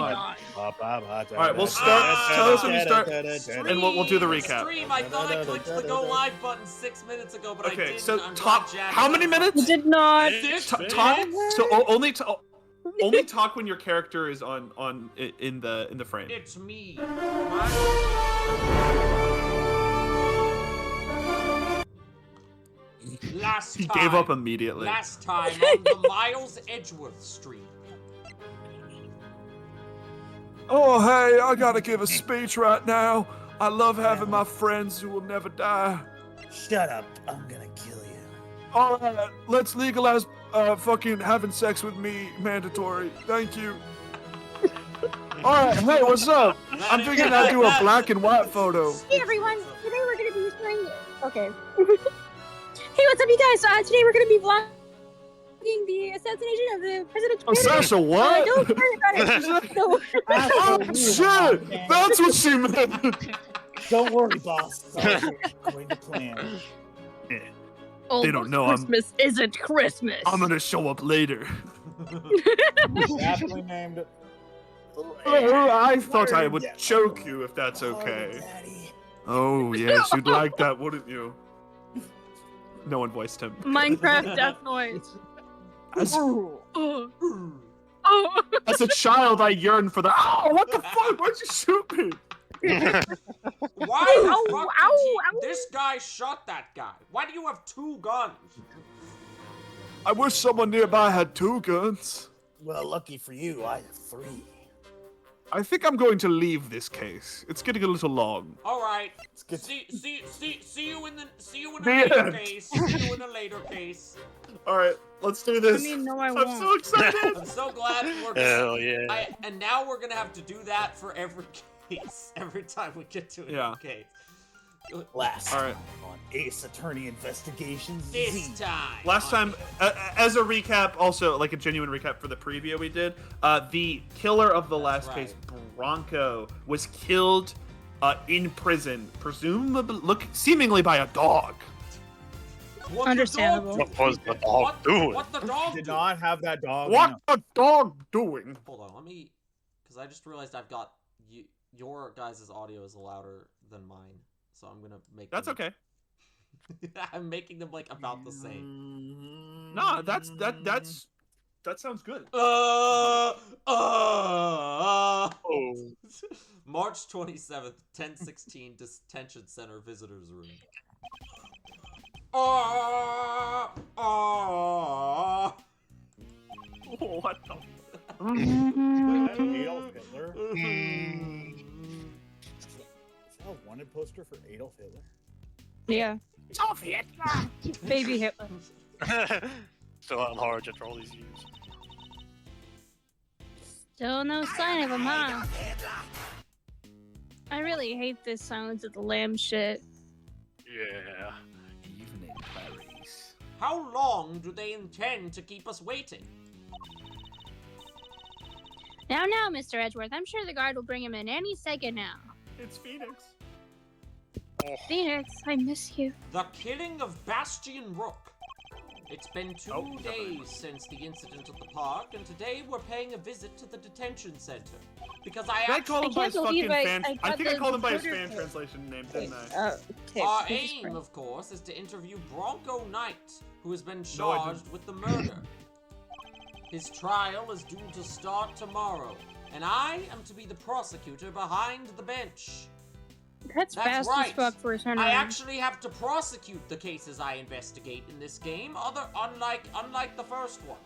my on. God. All right, we'll start. Tell us when you start, and we'll do the recap. Stream. I thought I clicked the go live button 6 minutes ago, but I didn't. Okay, so I'm talk. not Jack. How many minutes? You did not. Talk. So only talk when your character is in the frame. It's me. Last He time. gave up immediately. Last time on the Miles Edgeworth stream. Oh, hey, I gotta give a speech right now. I love having my friends who will never die. Shut up. I'm gonna kill you. All right, let's legalize fucking having sex with me mandatory. Thank you. All right, hey, what's up? I'm thinking I'll do a black and white photo. Hey everyone, today we're gonna be showing. Okay. Hey, what's up, you guys? Today we're gonna be vlogging the assassination of the president. Oh, Sasha, what? Don't worry about it. No. Oh, shit! That's what she meant. Don't worry, boss. It's all going to plan. They don't know Christmas isn't Christmas. I'm gonna show up later. Aptly named. I thought I would choke you if that's okay. Oh, yes, you'd like that, wouldn't you? No one voiced him. Minecraft death noise. As a child, I yearned for the. Oh, what the fuck? Why'd you shoot me? Why the fuck did this guy shot that guy? Why do you have 2 guns? I wish someone nearby had 2 guns. Well, lucky for you, I have 3. I think I'm going to leave this case. It's getting a little long. All right. Good. See you in a The later end. case. See you in a later case. All right, let's do this. I mean, no, I I'm won't. so excited. I'm so glad we're gonna, Hell yeah. and now we're gonna have to do that for every case. Every time we get to a Yeah. new case. Last All right. time on Ace Attorney Investigations This Z. time. Last time, as a recap, also like a genuine recap for the preview we did, the killer of the last case, Bronco, was killed in prison, presumably, seemingly by a dog. What Understandable. The dog What was the dog doing? What the dog Did do? not have that dog. What the dog doing? Hold on, let me, because I just realized I've got your guys' audio is louder than mine, so I'm gonna make. That's them, okay. I'm making them like about the same. No, that sounds good. Oh. March 27th, 1016, Detention Center Visitors Room. What the? Adolf Hitler? Is that a wanted poster for Adolf Hitler? Yeah. Adolf Hitler! Baby Hitler. Still at large after all these years. Still no sign of him, huh? I really hate this Silence of the Lambs shit. Yeah. Evening, Clarice. How long do they intend to keep us waiting? Now, Mr. Edgeworth, I'm sure the guard will bring him in any second now. It's Phoenix. Phoenix, I miss you. The killing of Bastian Rook. It's been 2 days since the incident at the park, and today we're paying a visit to the detention center. Because I called him by his can't fucking believe fan. I think I the called him by his reporter fan said- translation name, didn't I? Okay. Our Jesus aim, Christ. of course, is to interview Bronco Knight, who has been No, I charged with the murder. His trial is due to start tomorrow, and I am to be the prosecutor behind the bench. That's fast right. as fuck for a turnaround. I actually have to prosecute the cases I investigate in this game, unlike the first one.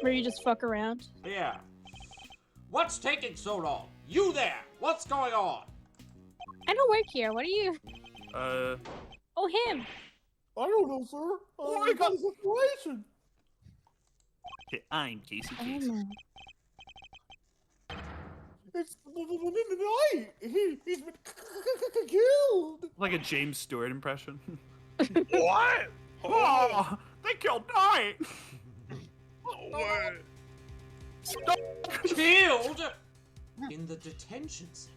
Where you just fuck around. Yeah. What's taking so long? You there! What's going on? I don't work here. What are you? Uh, Oh, him. I don't know, sir. Oh my God. Situation. okay, I'm Casey I Casey. don't know. It's the night. He's been killed. Like a James Stewart impression. What? Oh, they killed Knight! No way. Killed in the detention center.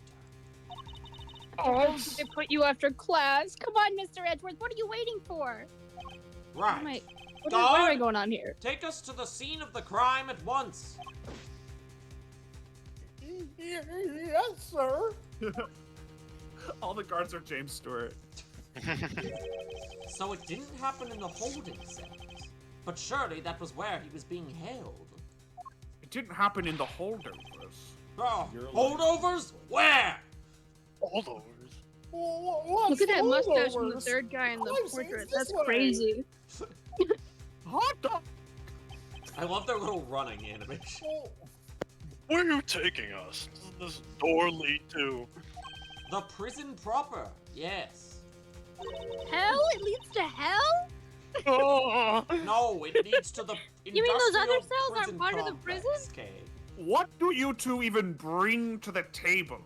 Oh, they put you after class. Come on, Mr. Edgeworth. What are you waiting for? Right. What am I Guard, going on here? take us to the scene of the crime at once. Yes, sir. All the guards are James Stewart. So it didn't happen in the holding cell. But surely that was where he was being held. It didn't happen in the holdovers. Oh, You're lying. holdovers? Where? Holdovers. Look at that mustache from the third guy in the I've seen portrait. this That's way. crazy. Hot dog. I love their little running animation. Where are you taking us? Does this door lead to? The prison proper, yes. Hell? It leads to hell? Oh, No, it leads to the You mean those other industrial cells aren't prison part of the complex, prison? Kay. What do you two even bring to the table?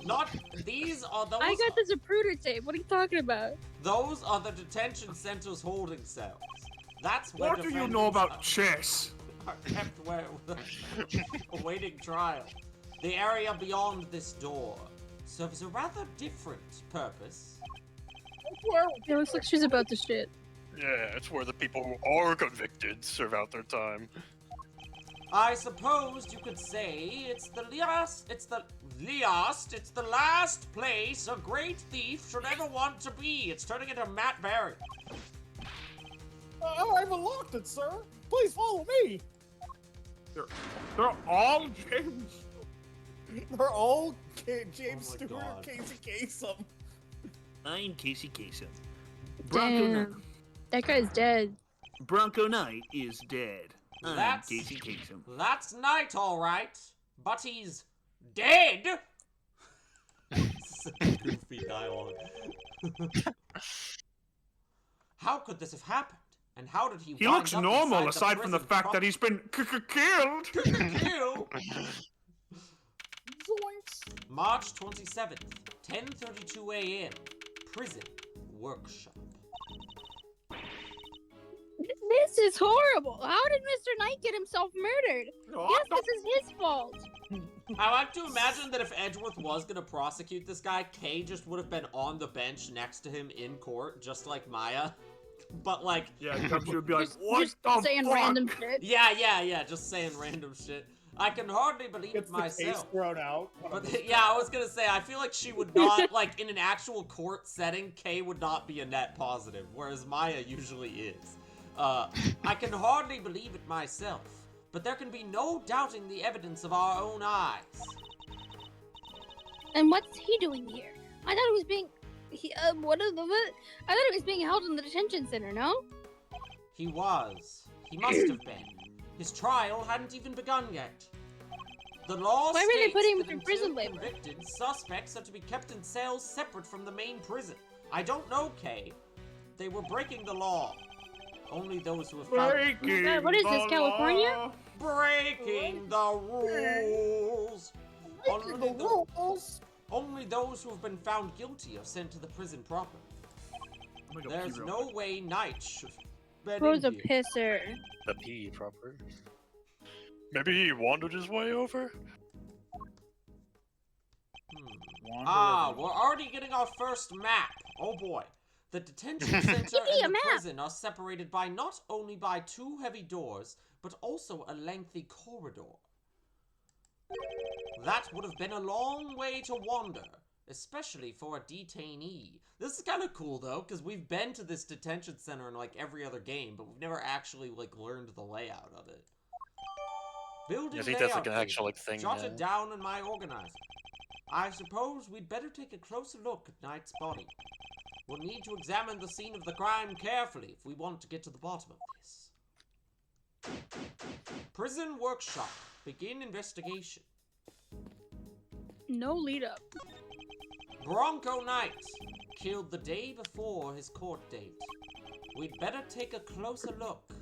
Not these are those. I got the Zapruder tape. What are you talking about? Those are the detention center's holding cells. That's where What do you know defendants about chess? are kept where awaiting trial. The area beyond this door serves a rather different purpose. It looks like she's about to shit. yeah, it's where the people who are convicted serve out their time. I suppose you could say it's the last place a great thief should ever want to be. It's turning into Matt Berry. I haven't locked it, sir. Please follow me. They're all James. They're all James Oh my Stewart God. and Casey Kasem. I'm Casey Kasem. Damn. That guy's dead. Bronco Knight is dead. I'm That's- Casey Kasem. That's Knight, all right, but he's dead. Goofy dialogue. How could this have happened? And how did he? He wind looks up normal inside aside from the prison fact that he's been killed. Kill. Zoinks. March 27th, 10:32 a.m. Prison workshop. This is horrible. How did Mr. Knight get himself murdered? Yes, this is his fault. I like to imagine that if Edgeworth was gonna prosecute this guy, Kay just would have been on the bench next to him in court, just like Maya. But like, Yeah, she would be like, Just, what just the saying fuck? random shit. yeah, just saying random shit. I can hardly believe Gets it the case myself. thrown out. But yeah, I was gonna say, I feel like she would not, like, in an actual court setting, Kay would not be a net positive, whereas Maya usually is. I can hardly believe it myself, but there can be no doubting the evidence of our own eyes. And what's he doing here? I thought he was being. I thought he was being held in the detention center. No. He was. He must have been. His trial hadn't even begun yet. The law Why were they states putting him that through until prison labor? convicted, suspects are to be kept in cells separate from the main prison. I don't know, Kay. They were breaking the law. Only those who have found Breaking God, what is this, the California? law. breaking the rules. Breaking the rules. Only those who have been found guilty are sent to the prison proper. Oh my God, There's hero. no way Knight should have been Bro's a in here. pisser. The P proper. Maybe he wandered his way over? Ah, we're already getting our first map. Oh boy. The detention center Yippee, a and the map. prison are separated by not only by two heavy doors, but also a lengthy corridor. That would have been a long way to wander, especially for a detainee. This is kind of cool though, because we've been to this detention center in like every other game, but we've never actually like learned the layout of it. Building I think that's like layout an actual table. like thing Jotted now. down in my organizer. I suppose we'd better take a closer look at Knight's body. We'll need to examine the scene of the crime carefully if we want to get to the bottom of this. Prison workshop. Begin investigation. No lead up. Bronco Knight killed the day before his court date. We'd better take a closer look.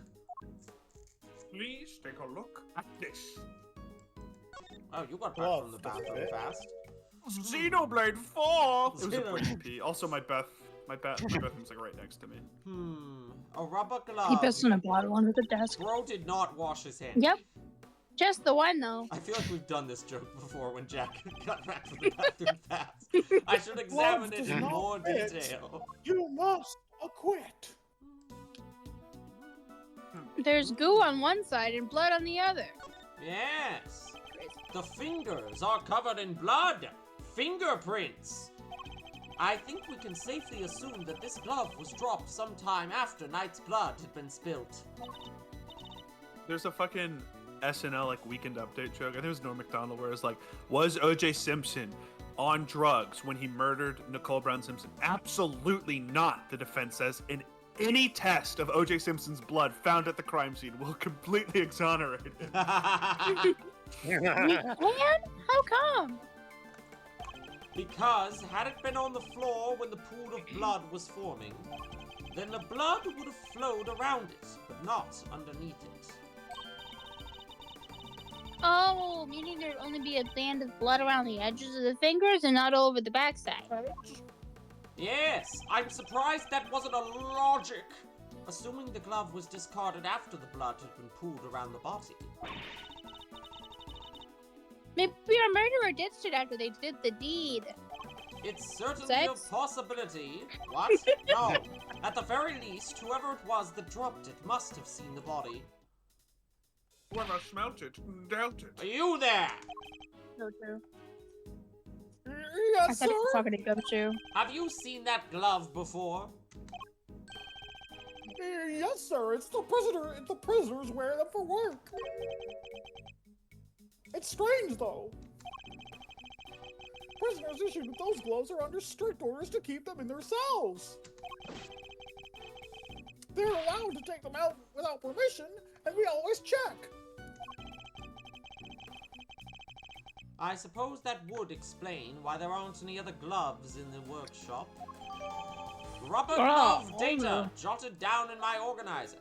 Please take a look at this. Oh, you got back Oh, from the that's bathroom it. fast. Xenoblade 4! It was a Xenoblade. place to pee. Also, my bathroom's like right next to me. A rubber He glove. pissed in a bottle under the desk. Bro did not wash his hands. Yep. Just the one though. I feel like we've done this joke before when Jack got back from the bathroom fast. I should examine it does in not more fit. detail. You must acquit. There's goo on one side and blood on the other. Yes. The fingers are covered in blood. Fingerprints. I think we can safely assume that this glove was dropped sometime after Knight's blood had been spilt. There's a fucking SNL like weekend update joke. I think it was Norm Macdonald where it's like, was O.J. Simpson on drugs when he murdered Nicole Brown Simpson? Absolutely not, the defense says. And any test of O.J. Simpson's blood found at the crime scene will completely exonerate him. And how come? Because had it been on the floor when the pool of blood was forming, then the blood would have flowed around it, but not underneath it. Oh, meaning there'd only be a band of blood around the edges of the fingers and not all over the backside. Yes, I'm surprised that wasn't a logic. Assuming the glove was discarded after the blood had been pooled around the body. Maybe our murderer ditched it after they did the deed. It's certainly Sex? a possibility. What? No. At the very least, whoever it was that dropped it must have seen the body. Whoever smelt it, dealt it. Are you there? So true. I Yes, thought it was sir. talking to Gumshoe. Have you seen that glove before? Yes, sir. It's the prisoner. The prisoners wear them for work. It's strange, though. Prisoners issued with those gloves are under strict orders to keep them in their cells. They're allowed to take them out without permission, and we always check. I suppose that would explain why there aren't any other gloves in the workshop. Rubber glove data jotted down in my organizer.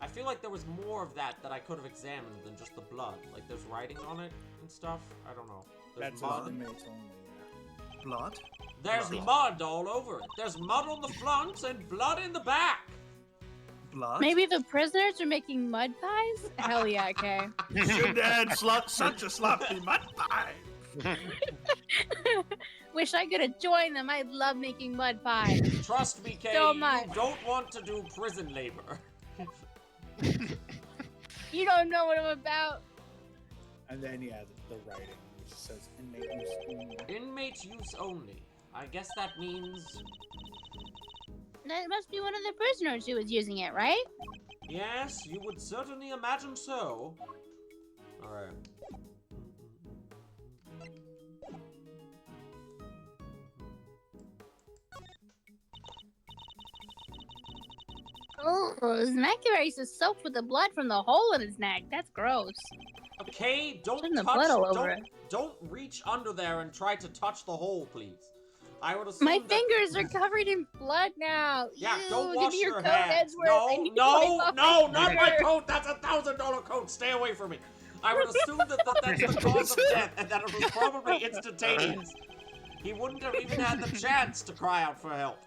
I feel like there was more of that I could have examined than just the blood. Like there's writing on it and stuff. I don't know. There's That's mud. inmates only. Blood? There's mud all over it. There's mud on the front and blood in the back. Blood? Maybe the prisoners are making mud pies? Hell yeah, okay. Should add such a sloppy mud pie. Wish I could have joined them. I love making mud pies. Trust me, Kay, So you much. don't want to do prison labor. You don't know what I'm about. And then, yeah, the writing, which says inmate use only. Inmate use only. I guess that means... That must be one of the prisoners who was using it, right? Yes, you would certainly imagine so. Alright. Oh, his neck erase is soaked with the blood from the hole in his neck. That's gross. Okay, don't Shouldn't have touch... blood all over Don't reach under there and try to touch the hole, please. I would assume My that... fingers are covered in blood now. Yeah, Ew, don't give wash me your your coat, hands. Edgeworth. I No, need to no, wipe off no, my not my finger. coat. That's a $1,000 coat. Stay away from me. I would assume that that's the cause of death and that it was probably instantaneous. He wouldn't have even had the chance to cry out for help.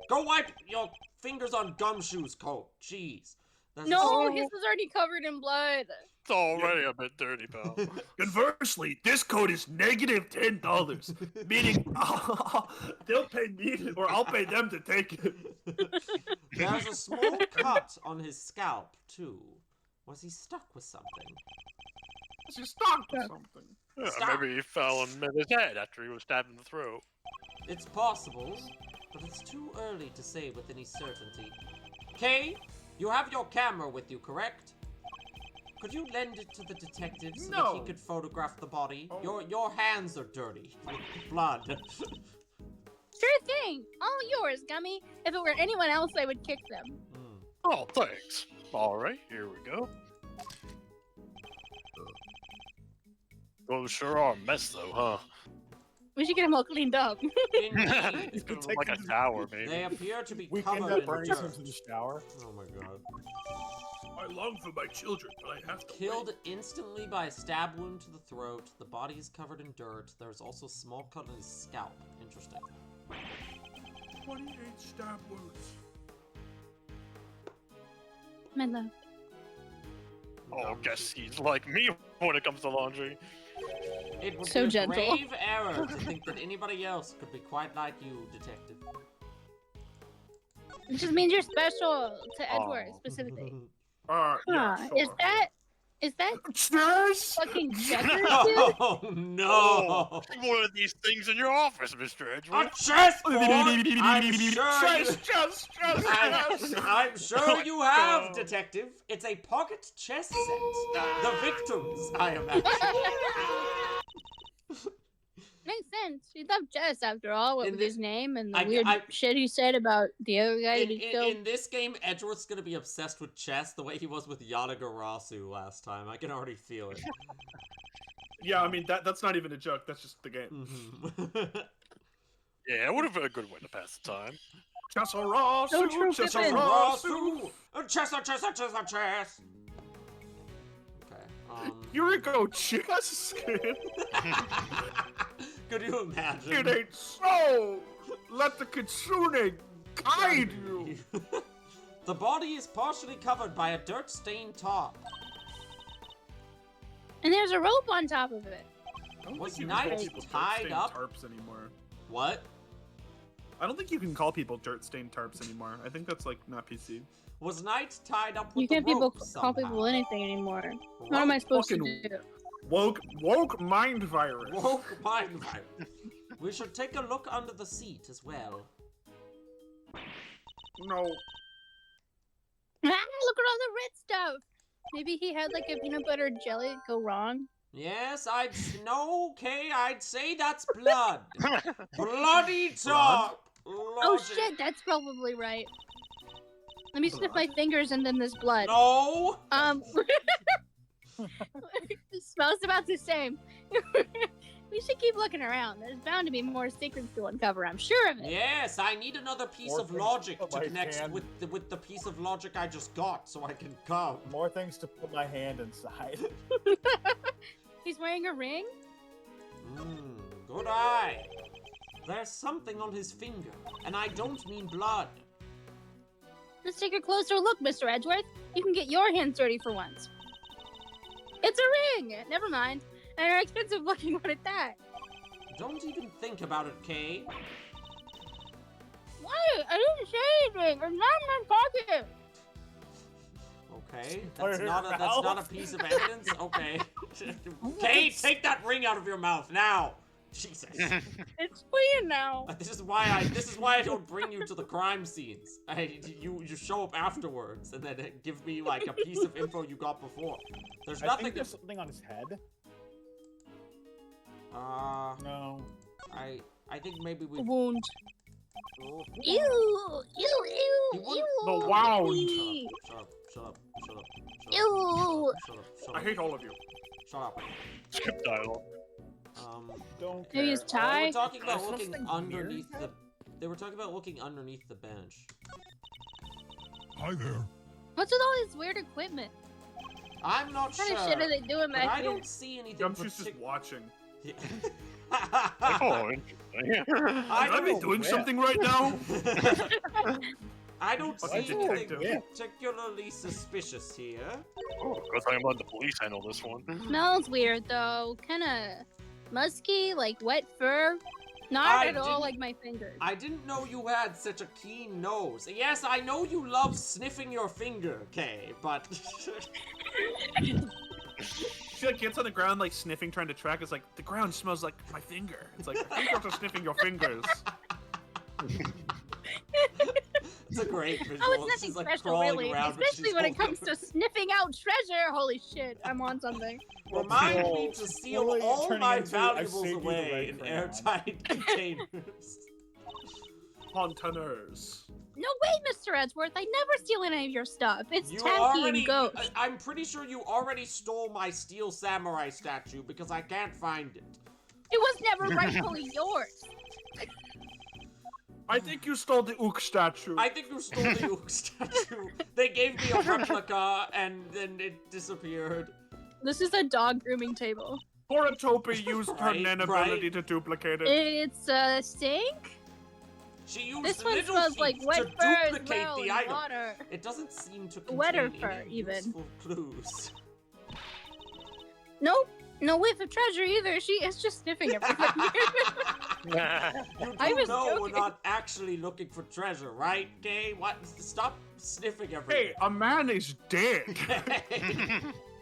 Go wipe your fingers on Gumshoe's coat. Jeez. There's No, his was already covered in blood. It's already a bit dirty, pal. Conversely, this code is negative $10, meaning they'll pay me or I'll pay them to take it. There's a small cut on his scalp, too. Was he stuck with something? She's stuck with something. Yeah, Stop. maybe he fell and met his head after he was stabbed in the throat. It's possible, but it's too early to say with any certainty. Kay, you have your camera with you, correct? Could you lend it to the detective so that he No. could photograph the body? Oh. Your hands are dirty with blood. Sure thing. All yours, Gummy. If it were anyone else, I would kick them. Oh, thanks. Alright, here we go. Those sure are a mess, though, huh? We should get them all cleaned up. Indeed. It's gonna look like a tower, maybe. They appear to be Weekend covered at in Bernie's dirt. into the shower. Oh my god. I long for my children, but I have to Killed instantly by a stab wound to the throat. The body is covered in dirt. There's also a small cut on his scalp. Interesting. 28 stab wounds. My love. Oh, guess he's like me when it comes to laundry. It would So be a gentle. grave error to think that anybody else could be quite like you, detective. It just means you're special to Edward, Aw. specifically. Yeah, Is sure. that Is that Chess? fucking checkers, dude? Oh no! One of these things in your office, Mr. A Edgewood. chessboard! I'm sure you... Chess. I'm sure you have, Detective. It's a pocket chess set. The victims, I imagine. Makes sense. He loved chess after all. What In was the- his name and the I- weird I- shit he said about the other guy In, he killed. in this game, Edgeworth's gonna be obsessed with chess the way he was with Yatagarasu last time. I can already feel it. Yeah, I mean that's not even a joke. That's just the game. Mhm. Yeah, it would have been a good way to pass the time. Chessarasu, No true Chessarasu. Chess. Okay. Yuriko chess. Could you imagine? It ain't so. Let the kitsune guide you. The body is partially covered by a dirt-stained top. And there's a rope on top of it. I don't Was think you Knight can call people tied dirt-stained up? tarps anymore. What? I don't think you can call people dirt-stained tarps anymore. I think that's like not PC. Was Knight tied up with You can't the people rope call people somehow? anything anymore. What am I supposed to fucking- do? Woke mind virus. Woke mind virus. We should take a look under the seat as well. No. Ah, look at all the red stuff. Maybe he had like a peanut butter jelly go wrong. Yes, I'd say that's blood. Bloody top. Oh shit, that's probably right. Let me sniff my fingers and then this blood. No. It smells about the same. We should keep looking around. There's bound to be more secrets to uncover. I'm sure of it. Yes, I need another piece More of things logic to put to my connect hand- with the piece of logic I just got, so I can come. More things to put my hand inside. He's wearing a ring. Good eye. There's something on his finger, and I don't mean blood. Let's take a closer look, Mr. Edgeworth. You can get your hands dirty for once. It's a ring. Never mind. And an expensive looking one at that. Don't even think about it, Kay. What? I didn't say anything. It's not in my pocket. Okay, Put that's it in not your a mouth. piece of evidence. Okay. Kay, take that ring out of your mouth now. Jesus. It's clean now. This is why I don't bring you to the crime scenes. You show up afterwards and then give me like a piece of info you got before. There's I nothing. think there's something on his head. No. I think maybe we. Wound. Oh, Ew! Ew! Ew! You Ew! The wound. Shut up! Shut up! Shut up! Ew! Shut up! Shut I up! hate all of you. Shut up! Skip dialogue. don't Maybe his care. tie? They were talking about There's looking something underneath weird. the. They were talking about looking underneath the bench. Hi there. What's with all this weird equipment? I'm not What sure. kind of shit are they doing but back I here? don't see anything. Gumshoe's just watching. Yeah. Oh, interesting. I Am I don't, doing yeah. something right now? I don't Fucking see anything detective. particularly suspicious here. Oh, good thing I'm letting the police handle this one. Smells weird though. Kinda musky, like wet fur. Not I at all didn't- like my fingers. I didn't know you had such a keen nose. Yes, I know you love sniffing your finger, Kay, but She like gets on the ground like sniffing, trying to track. It's like the ground smells like my finger. It's like my fingers are sniffing your fingers. it's a great visual. Oh, it's She's nothing like special, crawling really. around, but Especially she's when it holding- comes to sniffing out treasure. Holy shit, I'm on something. Remind Whoa. me to steal Slowly all turning my into, "I valuables saved you the away red in crayon." airtight containers. Pontoners. No way, Mr. Edgeworth. I never steal any of your stuff. It's You tacky already. and ghost. I'm pretty sure you already stole my steel samurai statue because I can't find it. It was never rightfully yours. I think you stole the Ook statue. I think you stole the Ook statue. They gave me a replica and then it disappeared. This is a dog grooming table. Horatopi used her Right, Nen right. ability to duplicate it. It's a stink. She used This one little smells feet like wet to fur as duplicate well, the and item. water. It doesn't seem to contain Wetter any fur, even. useful clues. Nope. No whiff of treasure either. She is just sniffing everything. You I do was know we're joking. not actually looking for treasure, right, Gay? What? Stop sniffing Hey, everything. a man is dead.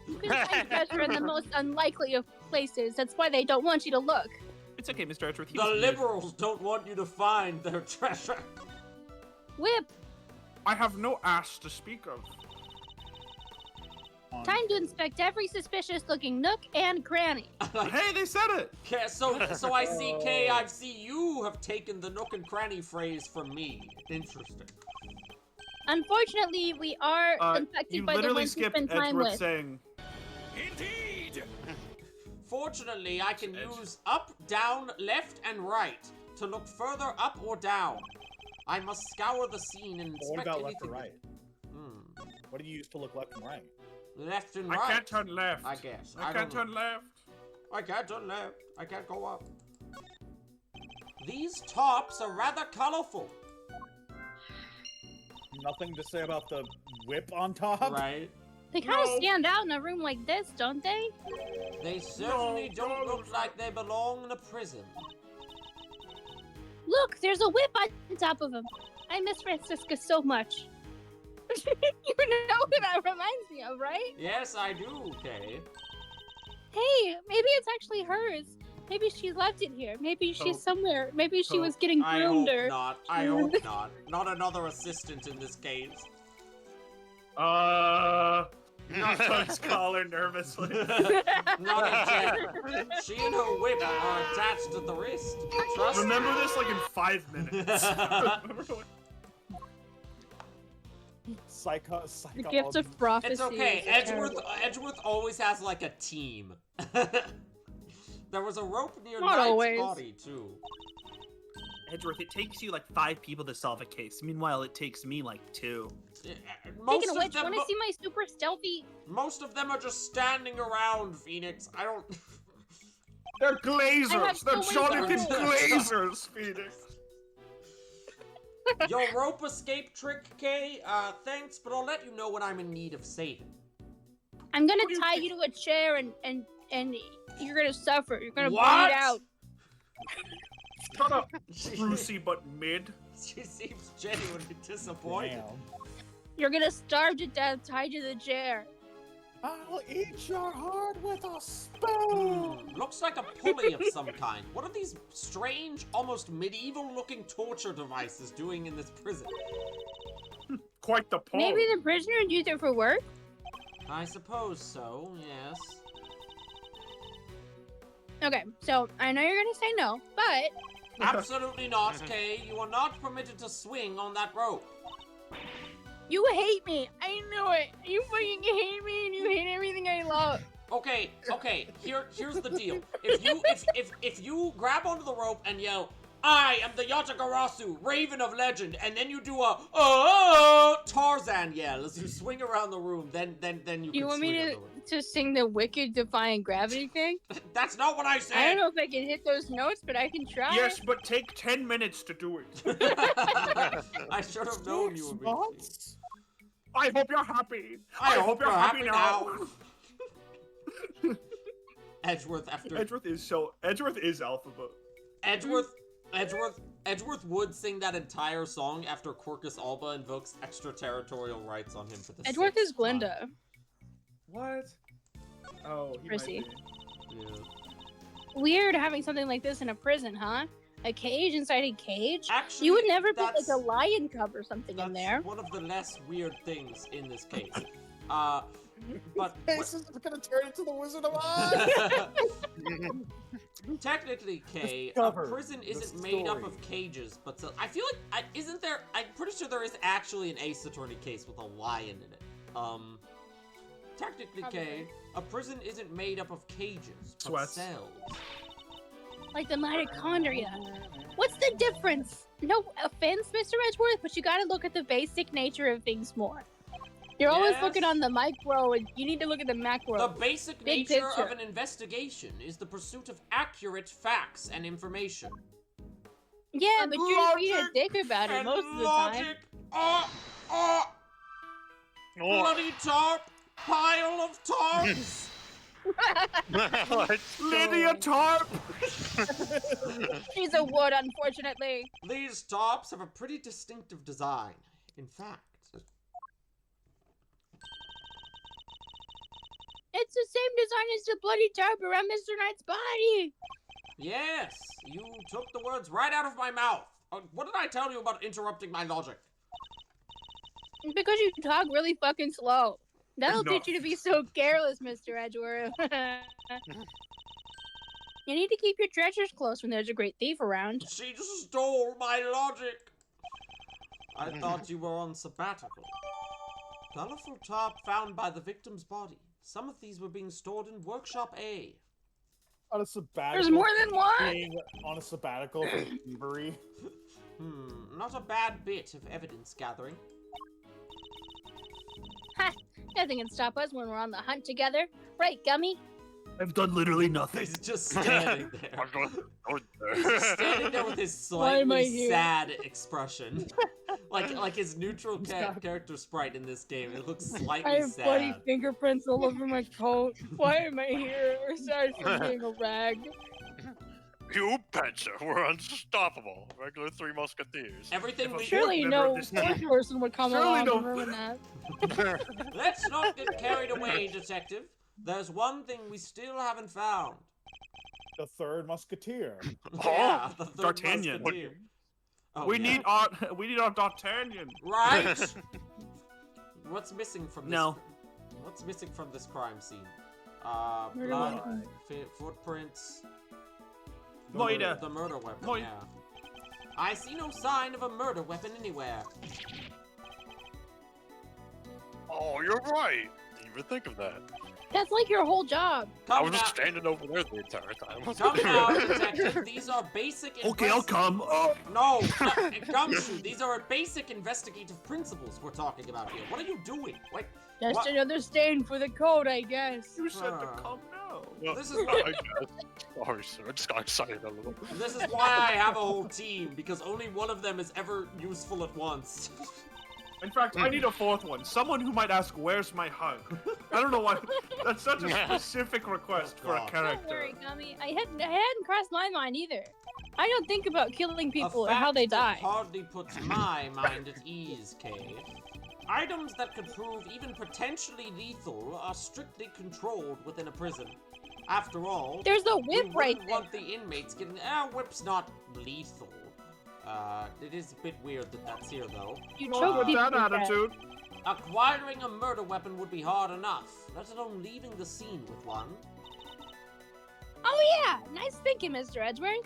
You can find treasure in the most unlikely of places. That's why they don't want you to look. It's okay, Mr. Edgeworth. The liberals don't want you to find their treasure. Whip, I have no ass to speak of. time to inspect every suspicious-looking nook and cranny. Hey, they said it. Okay, so I see, Kay, I see you have taken the nook and cranny phrase from me. Interesting. Unfortunately, we are infected You by the literally ones we skipped spend time Edgeworth with. saying, Indeed! Fortunately, I can use up, down, left, and right to look further up or down. I must scour the scene and What inspect about anything. left or right? What do you use to look left and right? Left and I right. can't turn left. I guess. I can't turn left. I can't turn left. I can't go up. These tops are rather colorful. Nothing to say about the whip on top? Right? They kind of stand out in a room like this, don't they? They certainly don't look like they belong in a prison. Look, there's a whip on top of him. I miss Francisca so much. You know who that reminds me of, right? Yes, I do, Kay. Hey, maybe it's actually hers. Maybe she left it here. Maybe she's somewhere. Maybe she was getting I groomed hope or... not. I hope not. Not another assistant in this case. Tugs collar nervously. Not a jet. She and her whip are attached at the wrist. Trust Remember this like in 5 minutes. The gift of prophecy. It's okay. is terrible. Edgeworth always has like a team. There was a rope near Not Knight's always. body too. Edgeworth, it takes you like 5 people to solve a case. Meanwhile, it takes me like 2. Most Speaking of which, them, want to see my super stealthy... most of them are just standing around, Phoenix. I don't. They're I glazers. have They're so many Jonathan tools. Glazers, Phoenix. Your rope escape trick, Kay. Thanks, but I'll let you know when I'm in need of saving. I'm gonna tie you to a chair and you're gonna suffer. You're gonna What? bleed out. Shut up, Brucey, but mid. She seems genuinely disappointed. You're gonna starve to death tied to the chair. I'll eat your heart with a spoon! Looks like a pulley of some kind. What are these strange, almost medieval-looking torture devices doing in this prison? Quite the pole. Maybe the prisoners use it for work? I suppose so, yes. Okay, so I know you're gonna say no, but Absolutely not, Kay. You are not permitted to swing on that rope. you hate me. I knew it. You fucking hate me and you hate everything I love. Okay. Here's the deal. If you grab onto the rope and yell, "I am the Yatagarasu, Raven of Legend," and then you do a Tarzan yell as you swing around the room, then you. Do you can want me swing on to, the rope. to sing the Wicked Defying Gravity thing? That's not what I said. I don't know if I can hit those notes, but I can try. Yes, but take 10 minutes to do it. I should have known you would be. Spots? I hope you're happy. I hope you're happy now. Edgeworth after Edgeworth is alphabet. Edgeworth would sing that entire song after Quercus Alba invokes extraterritorial rights on him for the Edgeworth is 6th time. Glinda. What? Oh, he Prissy. might be. Yeah. Weird having something like this in a prison, huh? A cage inside a cage? Actually, You would never put like that's- a lion cub or something in there. That's one of the less weird things in this case. But This is gonna turn into the Wizard of Oz! technically, Kay, a Discover prison the isn't made up story. of cages, but so, I feel like isn't there? I'm pretty sure there is actually an Ace Attorney case with a lion in it. Technically, Kay, a prison isn't made up of cages, but Sweats. cells. Like the mitochondria. What's the difference? No offense, Mr. Edgeworth, but you gotta look at the basic nature of things more. You're always Yes. looking on the micro, and you need to look at the macro. The basic Big nature picture. of an investigation is the pursuit of accurate facts and information. Yeah, And but you're just being a logic dick about it And most of the logic. time. Oh, Bloody tarp! Pile of tarps! what? Lydia Tarp! She's a wood, unfortunately. These tarps have a pretty distinctive design. In fact, It the same design as the bloody tarp around Mr. Knight's body. Yes, you took the words right out of my mouth. What did I tell you about interrupting my logic? Because you talk really fucking slow. That'll No. teach you to be so careless, Mr. Edgeworth. You need to keep your treasures close when there's a great thief around. She just stole my logic. I thought you were on sabbatical. Colorful tarp found by the victim's body. Some of these were being stored in Workshop A. On a sabbatical. There's more than one! Being on a sabbatical for thievery. Not a bad bit of evidence gathering. Ha! Nothing can stop us when we're on the hunt together. Right, Gummy? I've done literally nothing. He's just standing there. I'm going He's just standing there with his Why am I slightly here? sad expression. like his neutral character sprite in this game. It looks I slightly have bloody sad. fingerprints all over my coat. Why am I here? Aside from being a rag. You betcha, we're unstoppable. Regular Three Musketeers. Everything we Surely member no of this fourth team. person would come Surely along no- and ruin that. Let's not get carried away, detective. There's one thing we still haven't found. The third musketeer. Yeah, the third D'Artagnan. Musketeer. Oh, we yeah. need our D'Artagnan. Right. What's missing from this? No. What's missing from this crime scene? Murder Blood, weapon. footprints, Moida. the murder weapon. Moi- Yeah. I see no sign of a murder weapon anywhere. Oh, you're right. Didn't even think of that. That's like your whole job. I Come was now, just standing over there the entire time. come now, detective. These are basic. Okay, I'll come. Oh, No, Gumshoe. These are basic investigative principles we're talking about here. What are you doing? Wait, Just What? another stain for the code, I guess. You said to Ah. come now. Well, This is I guess. Sorry, sir. I just got excited a little. this is why I have a whole team, because only one of them is ever useful at once. In fact, I need a fourth one. Someone who might ask, "Where's my hug?" I don't know why. That's such a specific request for a God. character. Don't worry, Gummy. I hadn't crossed my mind either. I don't think about killing people A or how they fact that die. hardly puts my mind at ease, Kay. Items that could prove even potentially lethal are strictly controlled within a prison. After all, There's a we whip right wouldn't there. want the inmates getting. Whip's not lethal. It is a bit weird that that's here, though. You Oh, choke with people that to death. attitude. Acquiring a murder weapon would be hard enough, let alone leaving the scene with one. Oh yeah, nice thinking, Mr. Edgeworth.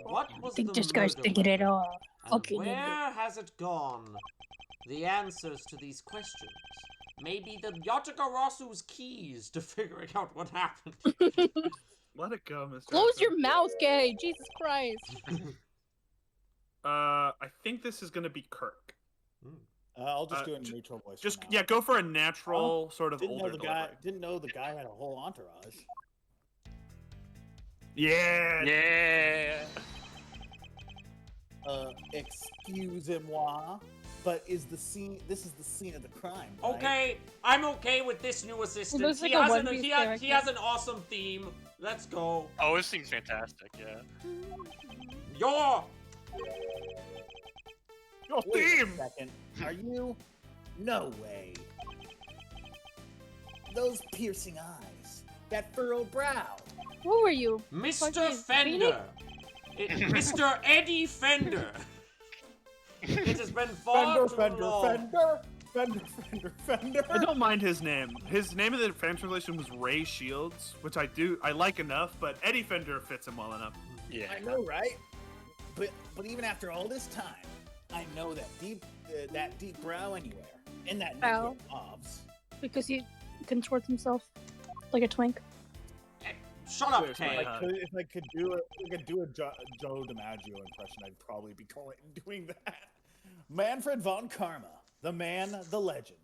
What was think the this guy's murder thinking it weapon? all. And Fucking where has it gone? The answers to these questions may be the Yatagarasu's keys to figuring out what happened. Let it go, Mr. Close Edgeworth. your mouth, Gay. Jesus Christ. I think this is gonna be Kirk. I'll just Uh, do it in neutral voice. for Just now. yeah, go for a natural sort of Didn't know older the guy. delivery. Didn't know the guy had a whole entourage. Yeah. Yeah. Excusez-moi, but is the scene? This is the scene of the crime. Right? Okay, I'm okay with this new assistant. looks He like a has, One Piece he character. has an awesome theme. Let's go. Oh, it seems fantastic. Yeah. Your Your Wait a theme. second. Are you? No way. Those piercing eyes. That furrowed brow. Who are you? Mr. Fucking Fender. Mr. Eddie Fender. It has been far Fender, too Fender, long. Fender, Fender, Fender, I Fender. don't mind his name. His name in the fan translation was Ray Shields, which I like enough, but Eddie Fender fits him well enough. Yeah. I know, right? But even after all this time, I know that deep brow anywhere, and that neck Brow. of obs. Because he contorts himself like a twink. Shut up, Where's my Kay. hat? If I could do a Joe DiMaggio impression, I'd probably be doing that. Manfred von Karma, the man, the legend.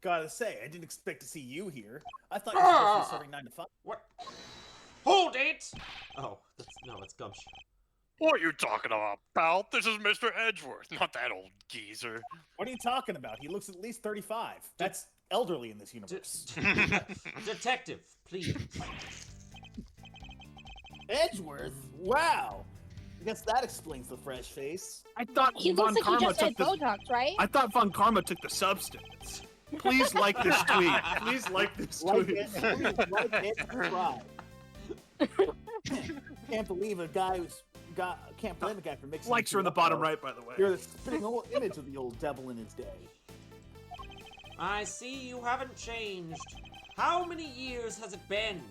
Gotta say, I didn't expect to see you here. I thought you were supposed to be serving 9 to 5. What? Hold it! Oh, it's Gumshoe. What are you talking about, pal? This is Mr. Edgeworth, not that old geezer. What are you talking about? He looks at least 35. That's elderly in this universe. Detective, please. Edgeworth? Wow. I guess that explains the fresh face. I thought He Von looks like he Karma just had took the. Botox, right? I thought Von Karma took the substance. Please like this tweet. Please like this Like tweet. it, please like it, subscribe. Can't believe a guy who's can't blame a guy for mixing. Likes are in the bottom right, by the way. You're the spitting image of the old devil in his day. I see you haven't changed. How many years has it been?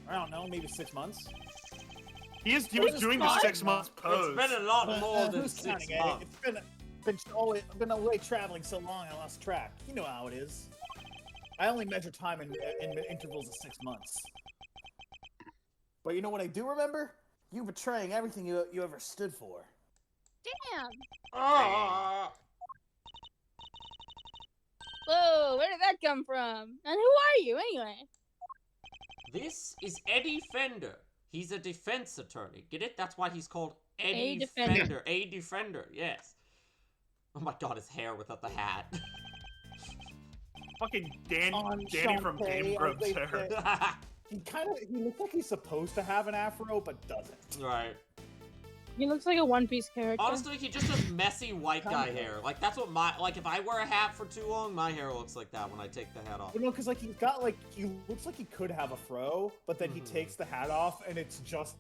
I don't know, maybe 6 months. He was doing the 6 months pose. It's been a lot more than Who's 6 counting, eh? months. It's been away traveling so long I lost track. You know how it is. I only measure time in intervals of 6 months. But you know what I do remember? You betraying everything you ever stood for. Damn. Ah. Whoa, where did that come from? And who are you anyway? This is Eddie Fender. He's a defense attorney. Get it? That's why he's called Eddie Defender. Fender. A Defender, yes. Oh my god, his hair without the hat. Fucking Danny from Enchanté, Game as Grumps they hair. say. He looks like he's supposed to have an afro, but doesn't. Right. He looks like a One Piece character. Honestly, he just has messy white guy Kinda. hair. Like, that's what like, if I wear a hat for too long, my hair looks like that when I take the hat off. You know, because like he looks like he could have a fro, but then he takes the hat off and it's just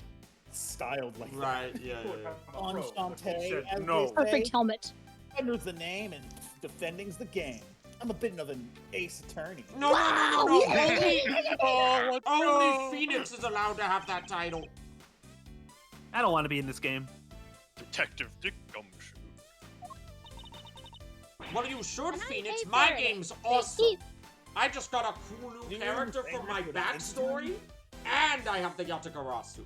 styled like Right, yeah, yeah, yeah. that. Enchanté, Said as no. they say. Perfect helmet. Defender's the name and defending's the game. I'm a bit of an ace attorney. No, no, no, no, no. Oh, let's Only go. Phoenix is allowed to have that title. I don't want to be in this game. Detective Dick Gumshoe. Well, you should, And I Phoenix. hate My that. game's They awesome. keep- I just got a cool new You character think for my that's what backstory, and I have the Yatagarasu.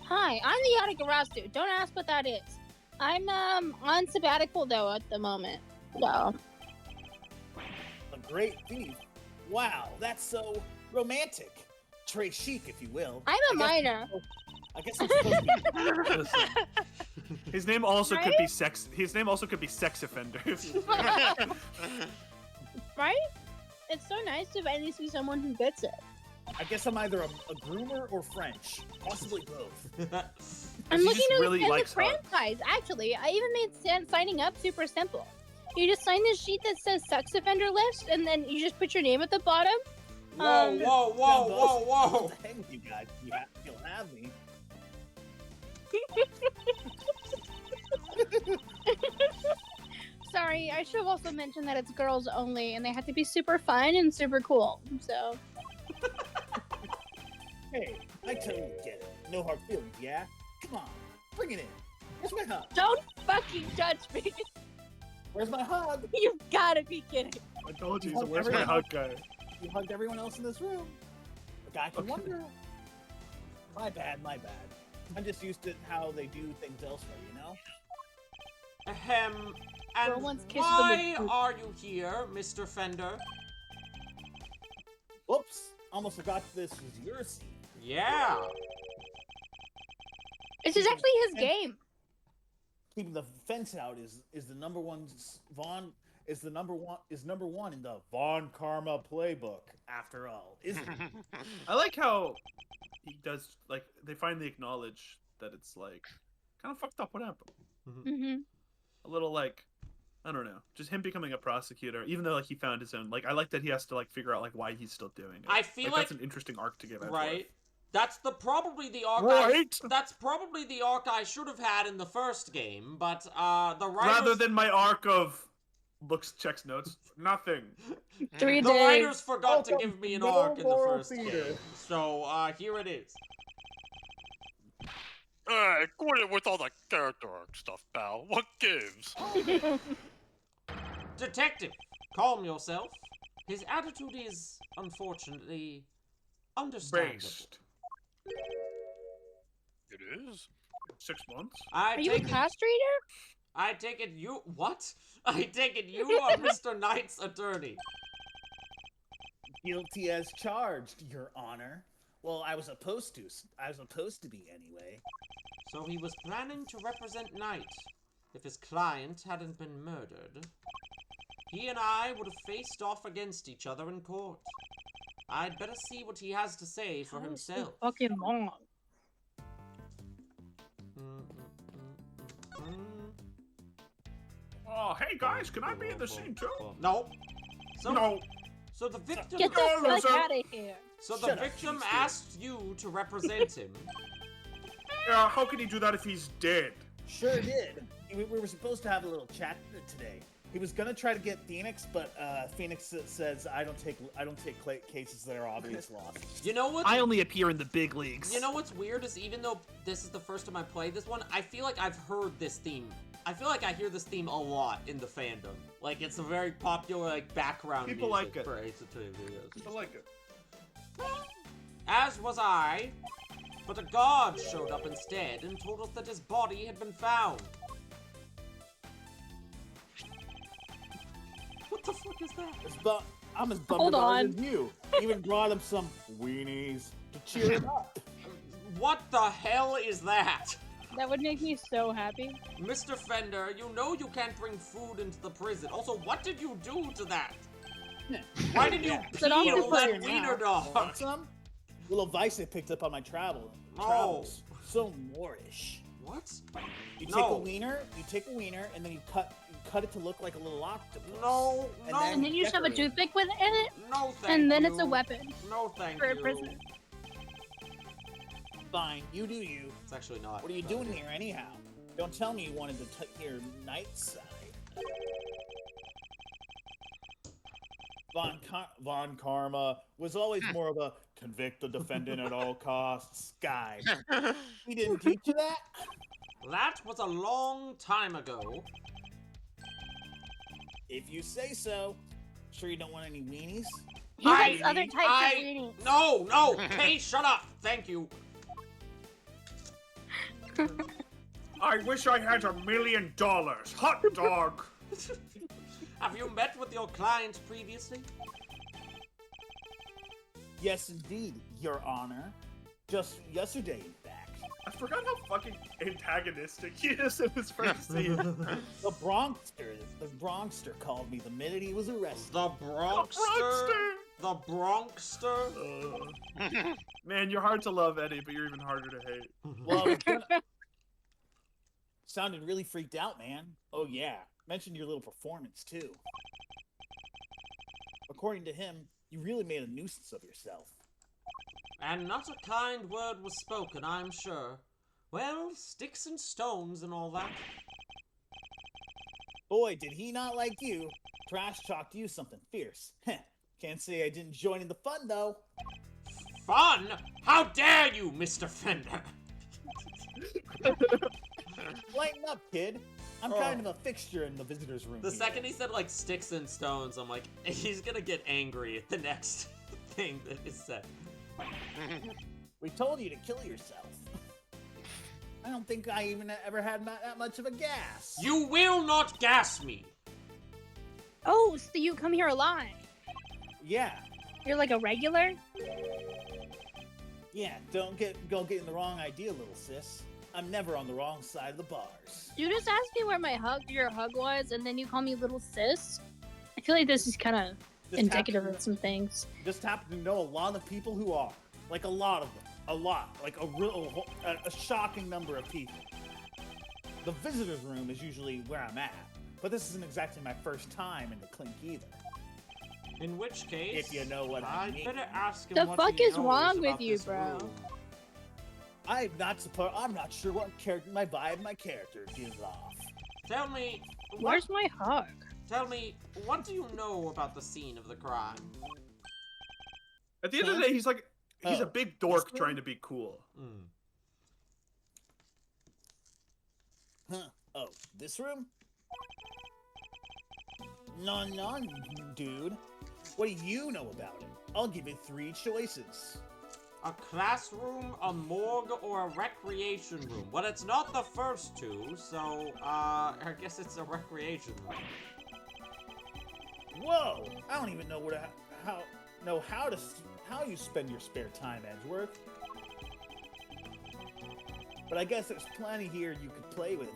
Hi, I'm the Yatagarasu. Don't ask what that is. I'm on sabbatical though at the moment. So A great thief. Wow, that's so romantic. Très chic, if you will. I'm a minor. I guess I'm supposed to be. His name also could Right? be sex. His name also could be sex offender. Right? It's so nice to finally see someone who gets it. I guess I'm either a groomer or French. Possibly both. I'm He looking just to really extend the likes hugs. franchise, actually. I even made signing up super simple. You just sign this sheet that says sex offender list, and then you just put your name at the bottom. Whoa, whoa, whoa, whoa, whoa. What the heck with you guys? You'll have me. Sorry, I should have also mentioned that it's girls only, and they have to be super fun and super cool. So, Hey, I totally get it. No hard feelings, yeah? Come on, bring it in. Where's my hug? don't fucking judge me. Where's my hug? You've gotta be kidding. I told you. He's a Where's my hug guy? You hugged everyone else in this room. A guy can wonder. My bad, my bad. I'm just used to how they do things elsewhere, you know? Ahem. For And once, kiss why them with- are you here, Mr. Fender? Whoops, almost forgot this was your scene. Yeah. This is actually his game. Keeping the fence out is the number one. Vaughn is number one in the Vaughn Karma playbook. After all, isn't it? I like how he does. Like they finally acknowledge that it's like kind of fucked up what happened. hmm A little like I don't know, just him becoming a prosecutor, even though like he found his own. Like I like that he has to like figure out like why he's still doing it. I feel like- that's an interesting arc to give. Right. That's probably the arc. Right? That's probably the arc I should have had in the first game, but the writers. Rather than my arc of checks notes, nothing. 3 the days. writers forgot to Welcome give me an to arc in the Moral first Theater. game. So here it is. Hey, quit it with all the character arc stuff, pal. What gives? Detective, calm yourself. His attitude is, unfortunately, understandable. Based. It is? 6 months. I Are you a take it. castrator? I take it you. What? I take it you are Mr. Knight's attorney. Guilty as charged, Your Honor. Well, I was supposed to be anyway. So he was planning to represent Knight. If his client hadn't been murdered, he and I would have faced off against each other in court. I'd better see what he has to say for himself. Fucking long. Oh, hey guys, can I be in the scene too? No. So, No. So the victim. Get the No, fuck loser. out of here. So the Shut up, victim Cheesecake. asked you to represent him. Yeah, how can he do that if he's dead? Sure did. We were supposed to have a little chat today. He was gonna try to get Phoenix, but Phoenix says I don't take cases that are obvious losses. You know what? I only appear in the big leagues. You know what's weird is even though this is the first time I played this one, I feel like I've heard this theme. I feel like I hear this theme a lot in the fandom. Like it's a very popular like background People music like it. for Ace Attorney videos. I like it. As was I, but a guard showed up instead and told us that his body had been found. What the fuck is that? I'm as bummed Hold about on. it as you. Even brought him some weenies to cheer him up. What the hell is that? That would make me so happy. Mr. Fender, you know you can't bring food into the prison. Also, what did you do to that? Why did you Sit on peel the that plate wiener Want dog? some? Little vice I picked up on my travels. Oh. So Moorish. What? You No. take a wiener, and then you cut it to look like a little octopus. No, And no, And then you shove a decorate. toothpick with it in it, no, thank and then you. it's a weapon No, thank for you. a prisoner. Fine, you do you. It's actually not. What are you doing here anyhow? Don't tell me you wanted to hear night side. Von Karma was always more of a convict the defendant at all costs guy. He didn't teach you that? That was a long time ago. If you say so. Sure you don't want any weenies? He likes other types of weenies. No, hey, shut up. Thank you. I wish I had $1 million. Hot dog. Have you met with your client previously? Yes, indeed, Your Honor. Just yesterday, in fact. I forgot how fucking antagonistic he is in his first scene. The Bronxster called me the minute he was arrested. The Bronxster? The Bronxster? Man, you're hard to love, Eddie, but you're even harder to hate. Well, sounded really freaked out, man. Oh yeah, mentioned your little performance too. According to him, you really made a nuisance of yourself. And not a kind word was spoken, I'm sure. Well, sticks and stones and all that. Boy, did he not like you. Trash talked you something fierce. Heh. Can't say I didn't join in the fun though. Fun? How dare you, Mr. Fender? Lighten up, kid. I'm kind of a fixture in the visitors' room. The here. second he said, like, sticks and stones, I'm like, he's gonna get angry at the next thing that is said. We told you to kill yourself. I don't think I even ever had that much of a gas. You will not gas me! Oh, so you come here alive. Yeah, You're like a regular? yeah. Don't get in the wrong idea, little sis. I'm never on the wrong side of the bars. You just asked me where your hug was, and then you call me little sis? I feel like this is kind of Just indicative happen- of some things. Just happen to know a lot of people who are. Like a lot of them. A lot. Like a shocking number of people. The visitors' room is usually where I'm at. But this isn't exactly my first time in the clink either. In which case, If you know what I I'd mean. better ask him The what fuck he is knows wrong about with you, this bro? room. I'm not sure what character my character gives off. Tell me, Where's my hug? tell me, what do you know about the scene of the crime? At the end of the day, he's a Oh, big dork this one? trying to be cool. Hmm. Huh. Oh, this room? No, dude. What do you know about it? I'll give you 3 choices. A classroom, a morgue, or a recreation room? Well, it's not the first two, so, I guess it's a recreation room. Whoa! I don't even know how you spend your spare time, Edgeworth. But I guess there's plenty here you could play with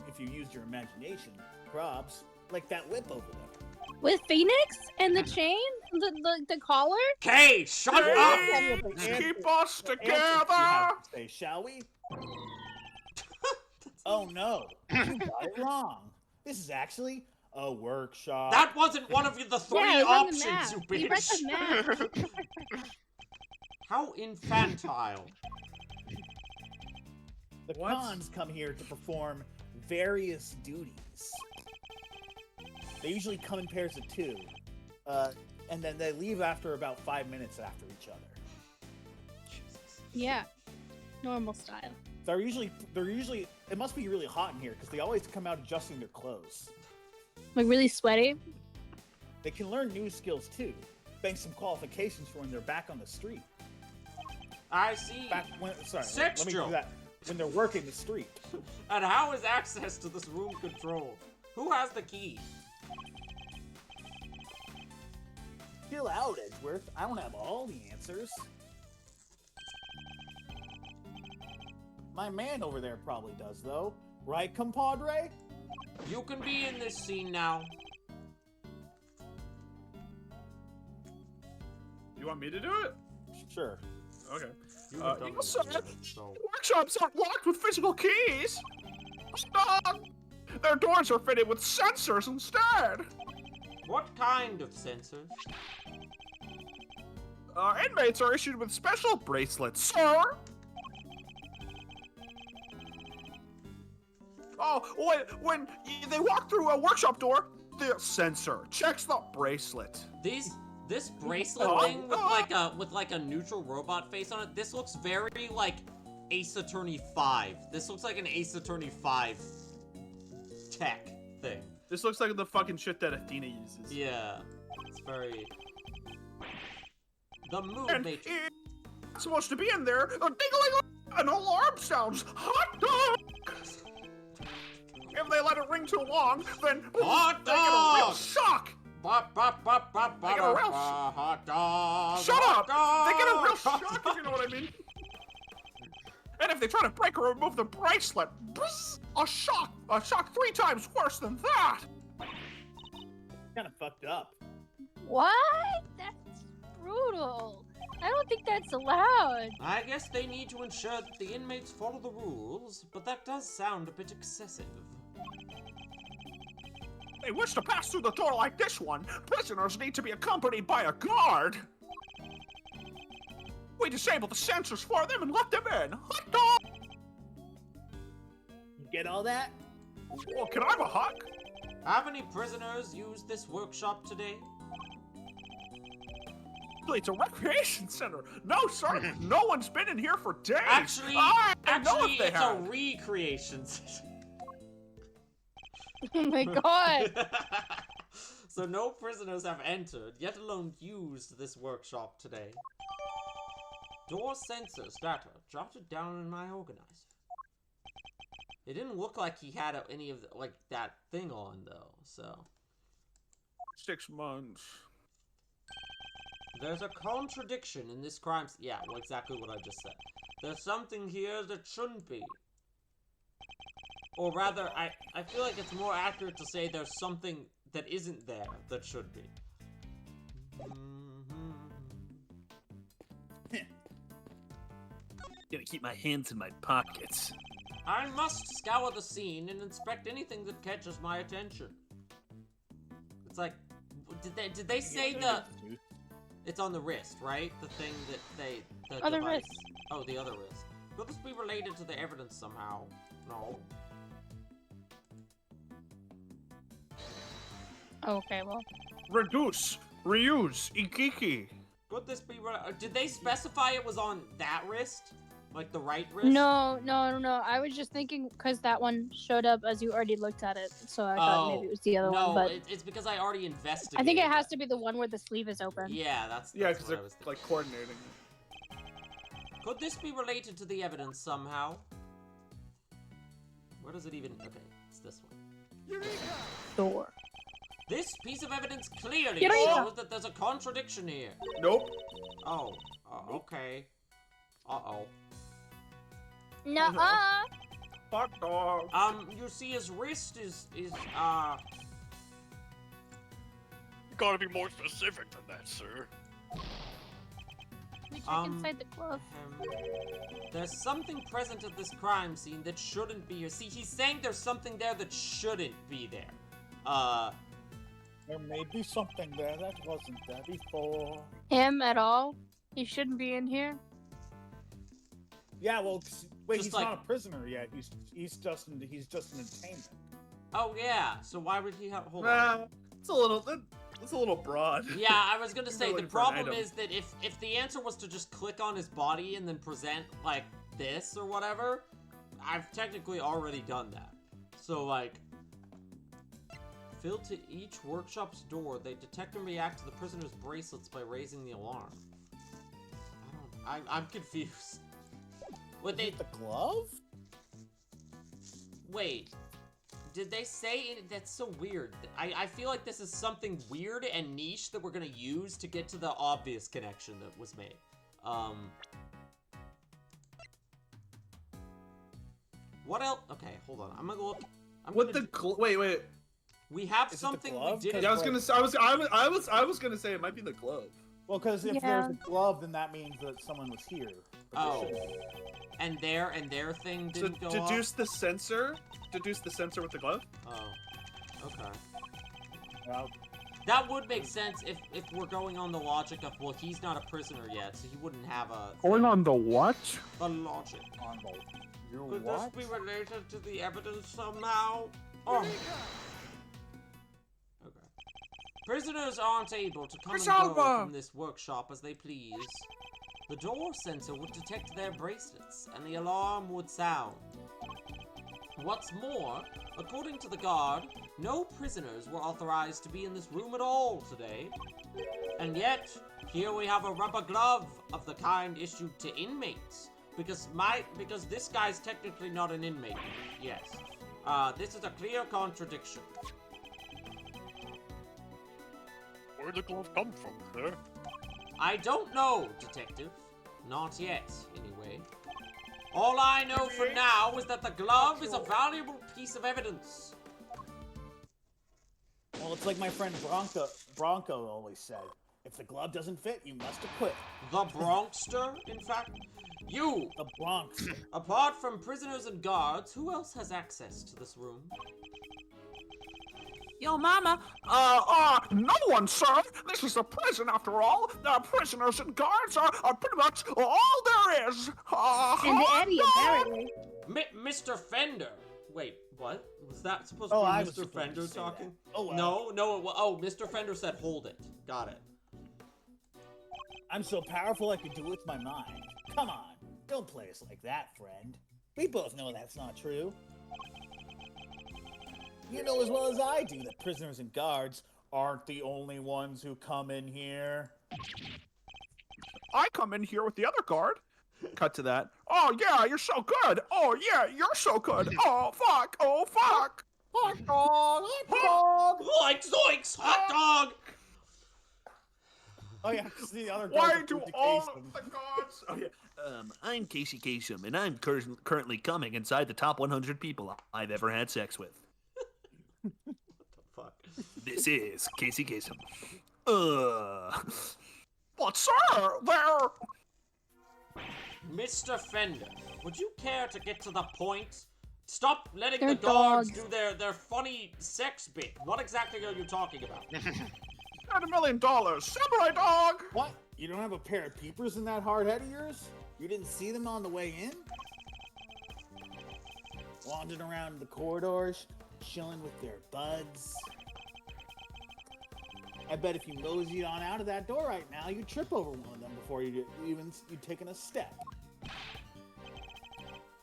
if you used your imagination, Probs. Like that whip over there. With Phoenix and the chain, the collar. Okay, shut Hey! up! Keep us Answer together! you have to say, shall we? Oh no, you got it wrong. This is actually a workshop. That wasn't one of the three Yeah, run the options, map. you You read bitch. the map. How infantile. The What? cons come here to perform various duties. They usually come in pairs of 2, and then they leave after about 5 minutes after each other. Yeah. Normal style. They're usually. It must be really hot in here because they always come out adjusting their clothes. Like really sweaty. They can learn new skills too, thanks some qualifications for when they're back on the street. I see. Let me do that. When they're working the street. And how is access to this room controlled? Who has the key? Chill out, Edgeworth. I don't have all the answers. My man over there probably does, though. Right, compadre? You can be in this scene now. You want me to do it? Sure. Okay. You Uh, have done you this said- before, so. Workshops aren't locked with physical keys. Stop! Their doors are fitted with sensors instead. What kind of sensors? Inmates are issued with special bracelets, sir. Oh, when they walk through a workshop door, the sensor checks the bracelet. This bracelet Oh. thing with like a neutral robot face on it, this looks very like Ace Attorney 5. This looks like an Ace Attorney 5 tech thing. This looks like the fucking shit that Athena uses. Yeah. It's very the move And matrix. it's supposed to be in there. A ding-a-ling, an alarm sounds. Hot dog! If they let it ring too long, then Hot they get a real dog! shock. Bop, bop, bop, bop, I got a bop, real bop, hot dog. Shut hot up! Dog, They get a real hot shock, dog. if you know what I mean. And if they try to break or remove the bracelet, a shock 3 times worse than that. Kind of fucked up. What? That's brutal. I don't think that's allowed. I guess they need to ensure that the inmates follow the rules, but that does sound a bit excessive. They wish to pass through the door like this one. Prisoners need to be accompanied by a guard. We disable the sensors for them and let them in. Hot dog! You get all that? Oh, can I have a hug? Have any prisoners used this workshop today? It's a recreation center. No, sir. No one's been in here for days. Actually, I know if they it's have. a recreation session. Oh my god. So no prisoners have entered, yet alone used this workshop today. Door sensors data. Jotted down in my organizer. It didn't look like he had any of like that thing on though, so. 6 months. There's a contradiction in this crime. Yeah, well, exactly what I just said. There's something here that shouldn't be. Or rather, I feel like it's more accurate to say there's something that isn't there that should be. Gonna keep my hands in my pockets. I must scour the scene and inspect anything that catches my attention. It's like, did they say the? It's on the wrist, right? The thing that they the Other device. wrist. Oh, the other wrist. Could this be related to the evidence somehow? No. Okay, well. Reduce, reuse, ikiki. Could this be? Did they specify it was on that wrist, like the right wrist? No. I was just thinking because that one showed up as you already looked at it, so I thought maybe it was the other no, one. But it's because I already investigated. I think it has that. to be the one where the sleeve is open. Yeah, that's Yeah, that's because what they're I was thinking. like coordinating. Could this be related to the evidence somehow? Where does it even? Okay, it's this one. Door. This piece of evidence clearly Eureka! shows that there's a contradiction here. Nope. Oh, okay. Uh-oh. Nuh-uh. Hot dog. You see his wrist is You gotta be more specific than that, sir. we check inside the glove? There's something present at this crime scene that shouldn't be here. See, he's saying there's something there that shouldn't be there. There may be something there that wasn't there before. Him at all? He shouldn't be in here. Yeah, well, wait, Just he's like- not a prisoner yet. He's just an entertainment. Oh yeah. So why would he have? Hold on. Nah, it's a little broad. Yeah, I was gonna say the Going for an problem item. is that if the answer was to just click on his body and then present like this or whatever, I've technically already done that. So like, fill to each workshop's door. They detect and react to the prisoner's bracelets by raising the alarm. I'm confused. Would they? The glove? Wait, did they say it? That's so weird. I feel like this is something weird and niche that we're gonna use to get to the obvious connection that was made. What else? Okay, hold on. I'm gonna go up. What the wait? We have Is it the something we glove? didn't. Yeah, I was gonna say. I was gonna say it might be the glove. Well, because if Yeah. there's a glove, then that means that someone was here. But there Oh. shouldn't be. And their thing So didn't go deduce the sensor. Deduce the sensor with the glove. off. Oh, okay. Well, That would make sense if we're going on the logic of, well, he's not a prisoner yet, so he wouldn't have a... Going on the what? The logic. on the... You're Could what? this be related to the evidence somehow? Oh. Okay. Prisoners aren't able to come and go Resolver! from this workshop as they please. The door sensor would detect their bracelets, and the alarm would sound. What's more, according to the guard, no prisoners were authorized to be in this room at all today. And yet, here we have a rubber glove of the kind issued to inmates. Because this guy's technically not an inmate. Yes. This is a clear contradiction. Where'd the glove come from, sir? I don't know, detective. Not yet, anyway. All I know for now is that the glove is a valuable piece of evidence. Well, it's like my friend Bronco always said. If the glove doesn't fit, you must acquit. The Bronxster, in fact. You, The Bronx. apart from prisoners and guards, who else has access to this room? Yo, mama. No one, sir. This is a prison after all. The prisoners and guards are pretty much all there is. And Eddie, apparently. Mr. Fender. Wait, what? Was that supposed Oh, to I be was Mr. supposed to Fender say talking? that. Oh, wow. No, Mr. Fender said hold it. Got it. I'm so powerful I can do it with my mind. Come on. Don't play us like that, friend. We both know that's not true. You know as well as I do that prisoners and guards aren't the only ones who come in here. I come in here with the other guard. Cut to that. Oh yeah, you're so good. Oh yeah, you're so good. Oh fuck. Oh fuck. Hot dog! Hot dog! Like zoinks! Hot dog! Oh yeah, because the other Why guards do are all Casey. the guards? Oh yeah. I'm Casey Kasem, and I'm currently coming inside the top 100 people I've ever had sex with. Fuck. This is Casey Kasem. But sir, there. Mr. Fender, would you care to get to the point? Stop letting They're the guards dogs. do their funny sex bit. What exactly are you talking about? $1 million. Samurai dog. What? You don't have a pair of peepers in that hard head of yours? You didn't see them on the way in? Wandering around the corridors, chilling with their buds. I bet if you moseyed on out of that door right now, you'd trip over one of them before you'd taken a step.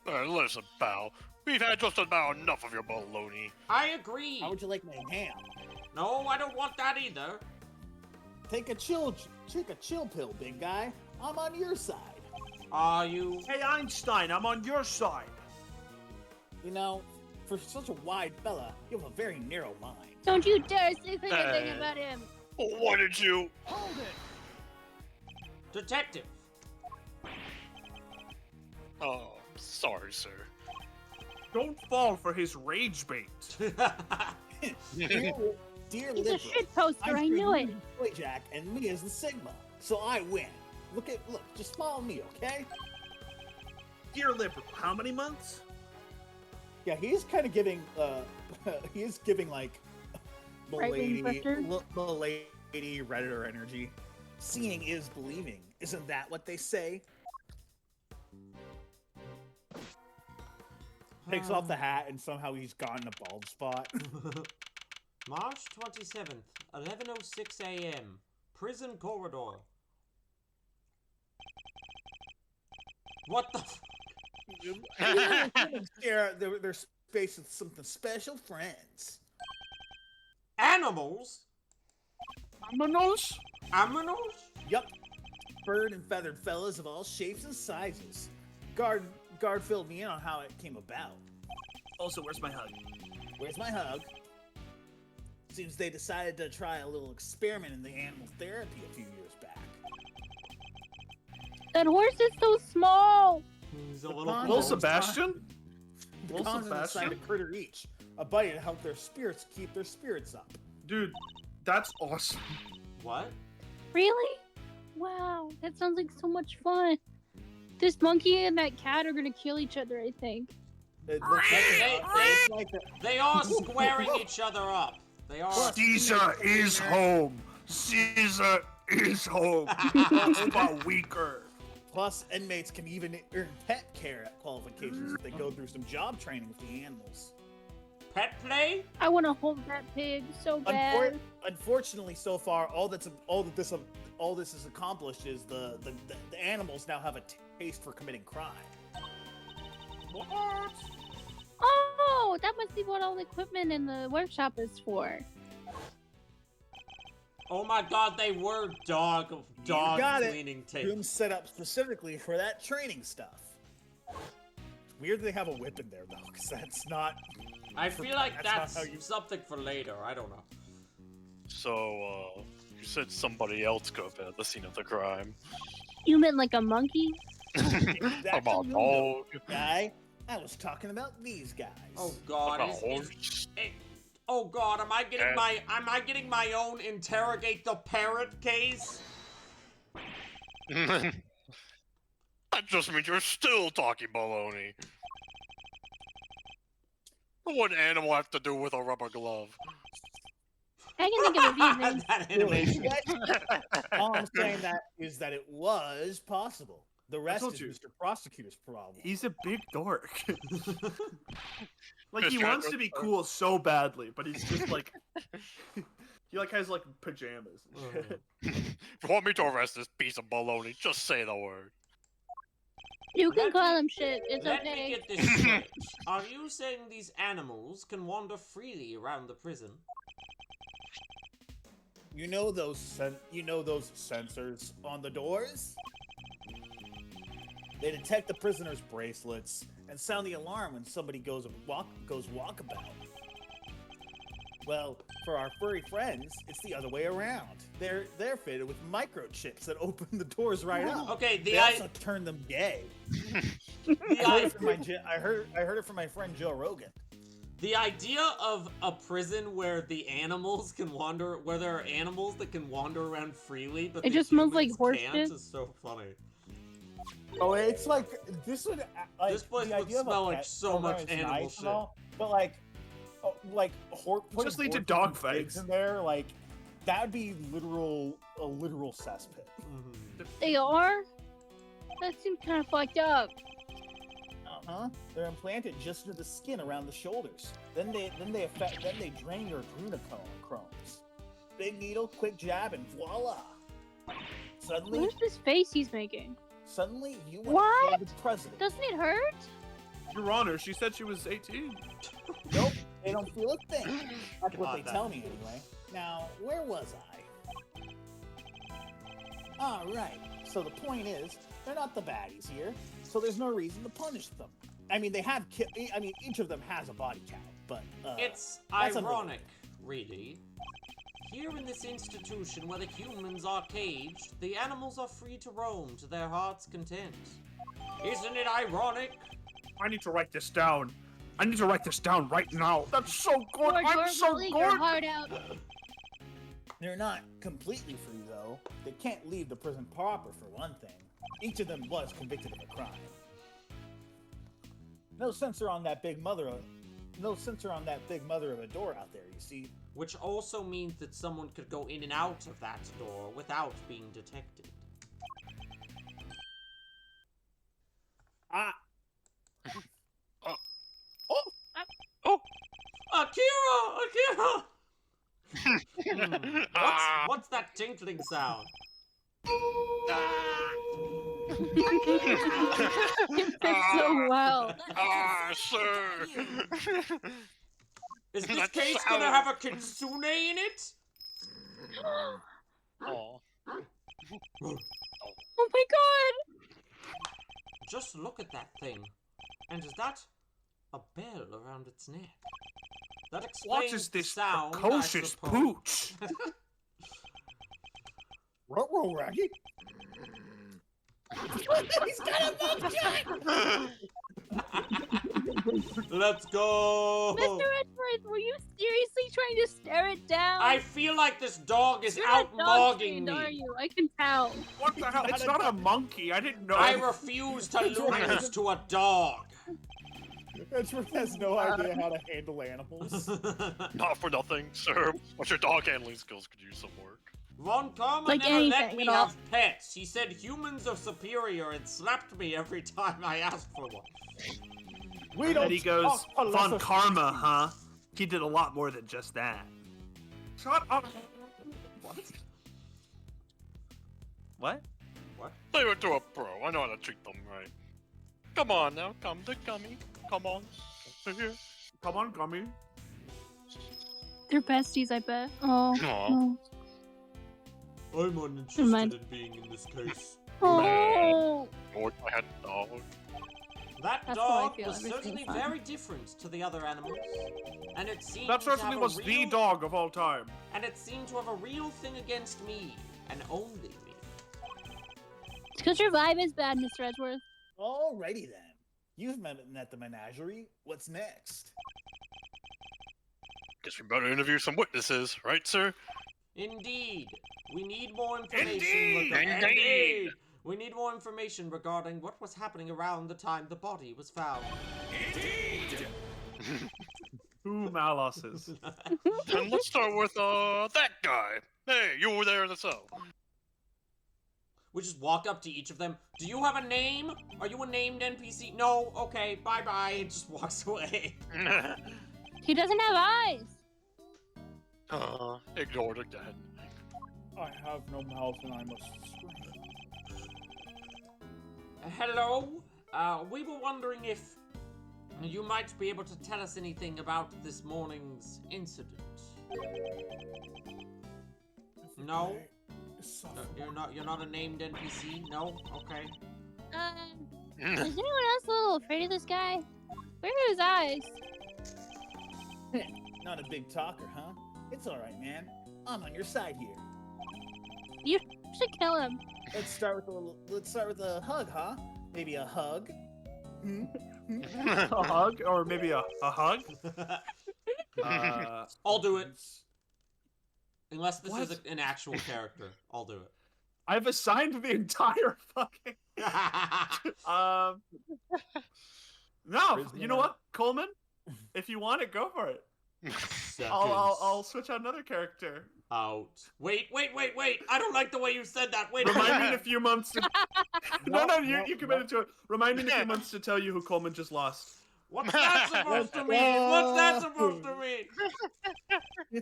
Listen, pal. We've had just about enough of your baloney. I agree. How would you like my ham? No, I don't want that either. Take a chill pill, big guy. I'm on your side. Are you? Hey Einstein, I'm on your side. You know, for such a wide fella, you have a very narrow mind. Don't you dare say anything about him. Why did you? Hold it! Detective. Oh, sorry, sir. Don't fall for his rage bait. Dear He's a liberal, shit poster, I I'm knew it. Toy Jack and me as the Sigma, so I win. Look, just follow me, okay? Dear Liberal, how many months? Yeah, he's kind of giving, he is giving, like, Right-wing pressure? milady Redditor energy. Seeing is believing. Isn't that what they say? Takes off the hat and somehow he's gotten a bald spot. March 27th, 11:06 a.m. Prison corridor. What the Yeah, they're facing something special friends. Animals? Manos? Aminals? Yup. Bird and feathered fellas of all shapes and sizes. Guard filled me in on how it came about. Also, where's my hug? Where's my hug? Seems they decided to try a little experiment in the animal therapy a few years back. That horse is so small. He's a The little pond- Little Oh, Sebastian? The Little cons Sebastian? assigned a critter each. A bite to help their spirits keep their spirits up. Dude, that's awesome. What? Really? Wow, that sounds like so much fun. This monkey and that cat are gonna kill each other, I think. It looks like They are squaring each other up. They are. Caesar is home. Caesar is home. But weaker. Plus, inmates can even earn pet care qualifications if they go through some job training with the animals. Pet play? I want to hold that pig so bad. Unfortunately, so far, all this has accomplished is the animals now have a taste for committing crime. What? Oh, that must be what all the equipment in the workshop is for. Oh my god, they were dog got it. cleaning tape. Rooms set up specifically for that training stuff. It's weird they have a whip in there though, because that's not. I feel like That's that's not how you- something for later. I don't know. So, you said somebody else could have been at the scene of the crime. You meant like a monkey? Come on, dog. Guy, I was talking about these guys. Oh god, About is horse. oh god, am I getting my own interrogate the parrot case? That just means you're still talking baloney. What would an animal have to do with a rubber glove? I can think of a few things. That Really? animation. All I'm saying that is that it was possible. The rest told is you. Mr. Prosecutor's problem. He's a big dork. Like, he Mr. wants to be cool so badly, but he's just like... he like has like pajamas. and shit. If you want me to arrest this piece of baloney, just say the word. You can Let call me- him shit. It's Let me okay. get this straight. Are you saying these animals can wander freely around the prison? You know those sensors on the doors? They detect the prisoner's bracelets and sound the alarm when somebody goes walkabout. Well, for our furry friends, it's the other way around. They're fitted with microchips that open the doors right up. Okay, They also turn them gay. I heard it from my friend Joe Rogan. The idea of a prison where the animals can wander, where there are animals that can wander around freely, but It the just smells like humans horse can't, piss. is so funny. Oh, it's like this would like This place the would idea of a smell like pet so program much is animal nice and shit. all, but like Just lead to putting dog horses and pigs fights. in there, like that would be a literal cesspit. They are? That seems kind of fucked up. Uh-huh. They're implanted just into the skin around the shoulders. Then they drain your adrenochromes. Big needle, quick jab, and voila. Suddenly What's this face he's making? you want What? to kill the president. Doesn't it hurt? Your Honor, she said she was 18. Nope, they don't feel a thing. That's what they God, tell me anyway. Now, where was I? Alright, so the point is, they're not the baddies here, so there's no reason to punish them. I mean, each of them has a body count, but, It's that's ironic, really. Here in this institution where the humans are caged, the animals are free to roam to their heart's content. Isn't it ironic? I need to write this down. I need to write this down right now. That's so good. George, I'm George, so will eat your good. heart out. They're not completely free, though. They can't leave the prison proper, for one thing. Each of them was convicted of a crime. No censor on that big mother of a door out there, you see. Which also means that someone could go in and out of that door without being detected. Ah! Akira! What's that tinkling sound? It fits so well. Sir. Is this That case sound. gonna have a kitsune in it? Oh. Oh my god! Just look at that thing. And is that a bell around its neck? That explains What is the this sound, I precocious suppose. pooch? Ruh-roh, Raggy! He's got a mugshot! Let's go! Mr. Edgeworth, were you seriously trying to stare it down? I feel like this dog is You're out not dog mogging trained, are me. you? I can tell. What the hell? It's not a monkey. I didn't know. I refuse to lose to a dog. Edgeworth has no idea how to handle animals. Not for nothing, sir. But your dog handling skills could use some work. Von Karma Like never let anything me at all. have pets. He said humans are superior and slapped me every time I asked for one. We And don't then he goes, talk to Von lesser Karma, species." huh? He did a lot more than just that. Shut up. What? They were to a pro. I know how to treat them right. Come on now, come to Gummy. Come on. Over here. Come on, Gummy. They're besties, I bet. Oh. Aw. Oh. I'm mind. uninterested in being in this case. Oh. Lord, I had a dog. That That's how I dog feel was every certainly single time. very different to the other animals, and it seemed That to certainly have was a the real, dog of all time. and it seemed to have a real thing against me, and only me. It's because your vibe is bad, Mr. Edgeworth. Alrighty then. You've met at the menagerie. What's next? Guess we better interview some witnesses, right, sir? Indeed, we need more information. Indeed! Indeed! We need more information regarding what was happening around the time the body was found. Indeed! Two Malosses. And let's start with, that guy. Hey, you were there in the cell. We just walk up to each of them. Do you have a name? Are you a named NPC? No? Okay, bye-bye. It just walks away. He doesn't have eyes. Ignored again. I have no mouth and I must scream. Hello? We were wondering if you might be able to tell us anything about this morning's incident. No? You're not a named NPC? No? Okay. Is anyone else a little afraid of this guy? Where are his eyes? Not a big talker, huh? It's alright, man. I'm on your side here. You should kill him. Let's start with a hug, huh? Maybe a hug. Hmm? A hug? Or maybe a hug? I'll do it. Unless this What? is an actual character. I'll do I've assigned the entire fucking... it. No, you know what, Coleman? If you want it, go for it. I'll switch out another character. Out. Wait. I don't like the way you said that. Wait a Remind me minute. in a few months to... No, you committed to it. Remind me in a few months to tell you who Coleman just lost. What's that supposed to mean? What's that supposed to mean?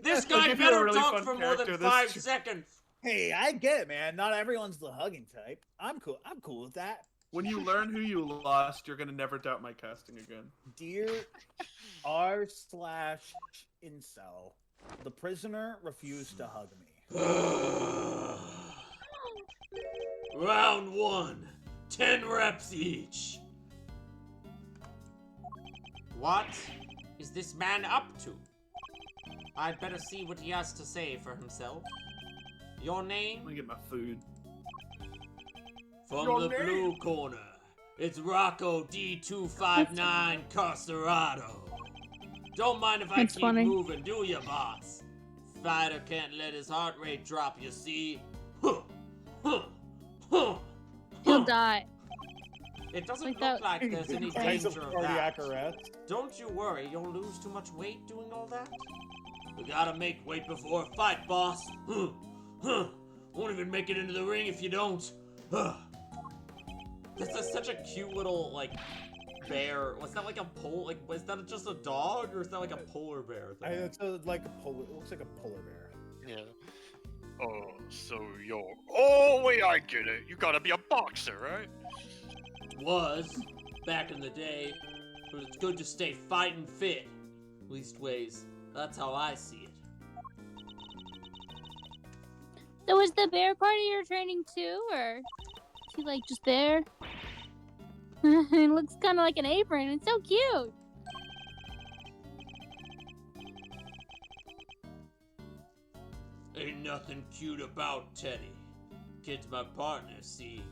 This I'll guy give you a better really talk fun for more than character. 5 This- seconds. Hey, I get it, man. Not everyone's the hugging type. I'm cool with that. When you learn who you lost, you're gonna never doubt my casting again. Dear r/incel, the prisoner refused to hug me. Round 1. 10 reps each. What is this man up to? I'd better see what he has to say for himself. Your I'm name? gonna get my food. From Your the name? blue corner, it's Rocco D259 Carcerado. Don't mind if I That's keep funny. moving, do ya, boss? fighter can't let his heart rate drop, you see. Huh, huh, huh, He'll huh. die. It doesn't Like look that- like there's any Dies of danger of cardiac that. arrest. Don't you worry, you'll lose too much weight doing all that. We gotta make weight before a fight, boss. Huh, huh. Won't even make it into the ring if you don't. Huh. This is such a cute little, like, bear. Was that like a was that just a dog, or is that like a polar bear thing? It's like a polar. It looks like a polar bear. Yeah. Oh, so you're. Oh, wait, I get it. You gotta be a boxer, right? Was back in the day, but it's good to stay fighting fit. Leastways, that's how I see it. So is the bear part of your training too, or is he like just there? It looks kind of like an apron. It's so cute. Ain't nothing cute about Teddy. Kid's my partner, see?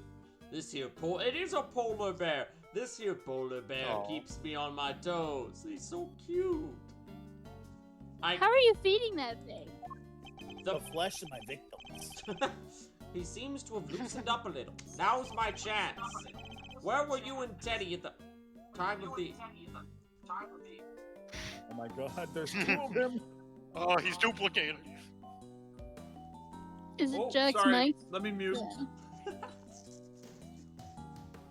This here it is a polar bear. This here polar bear Aw. keeps me on my toes. He's so cute. How are you feeding that thing? The flesh of my victims. He seems to have loosened up a little. Now's my chance. Where were you and Teddy at the time of the... Oh my god, there's two of them. Oh, he's duplicating. Is it Oh, Jack's sorry. mic? Let me mute. Yeah.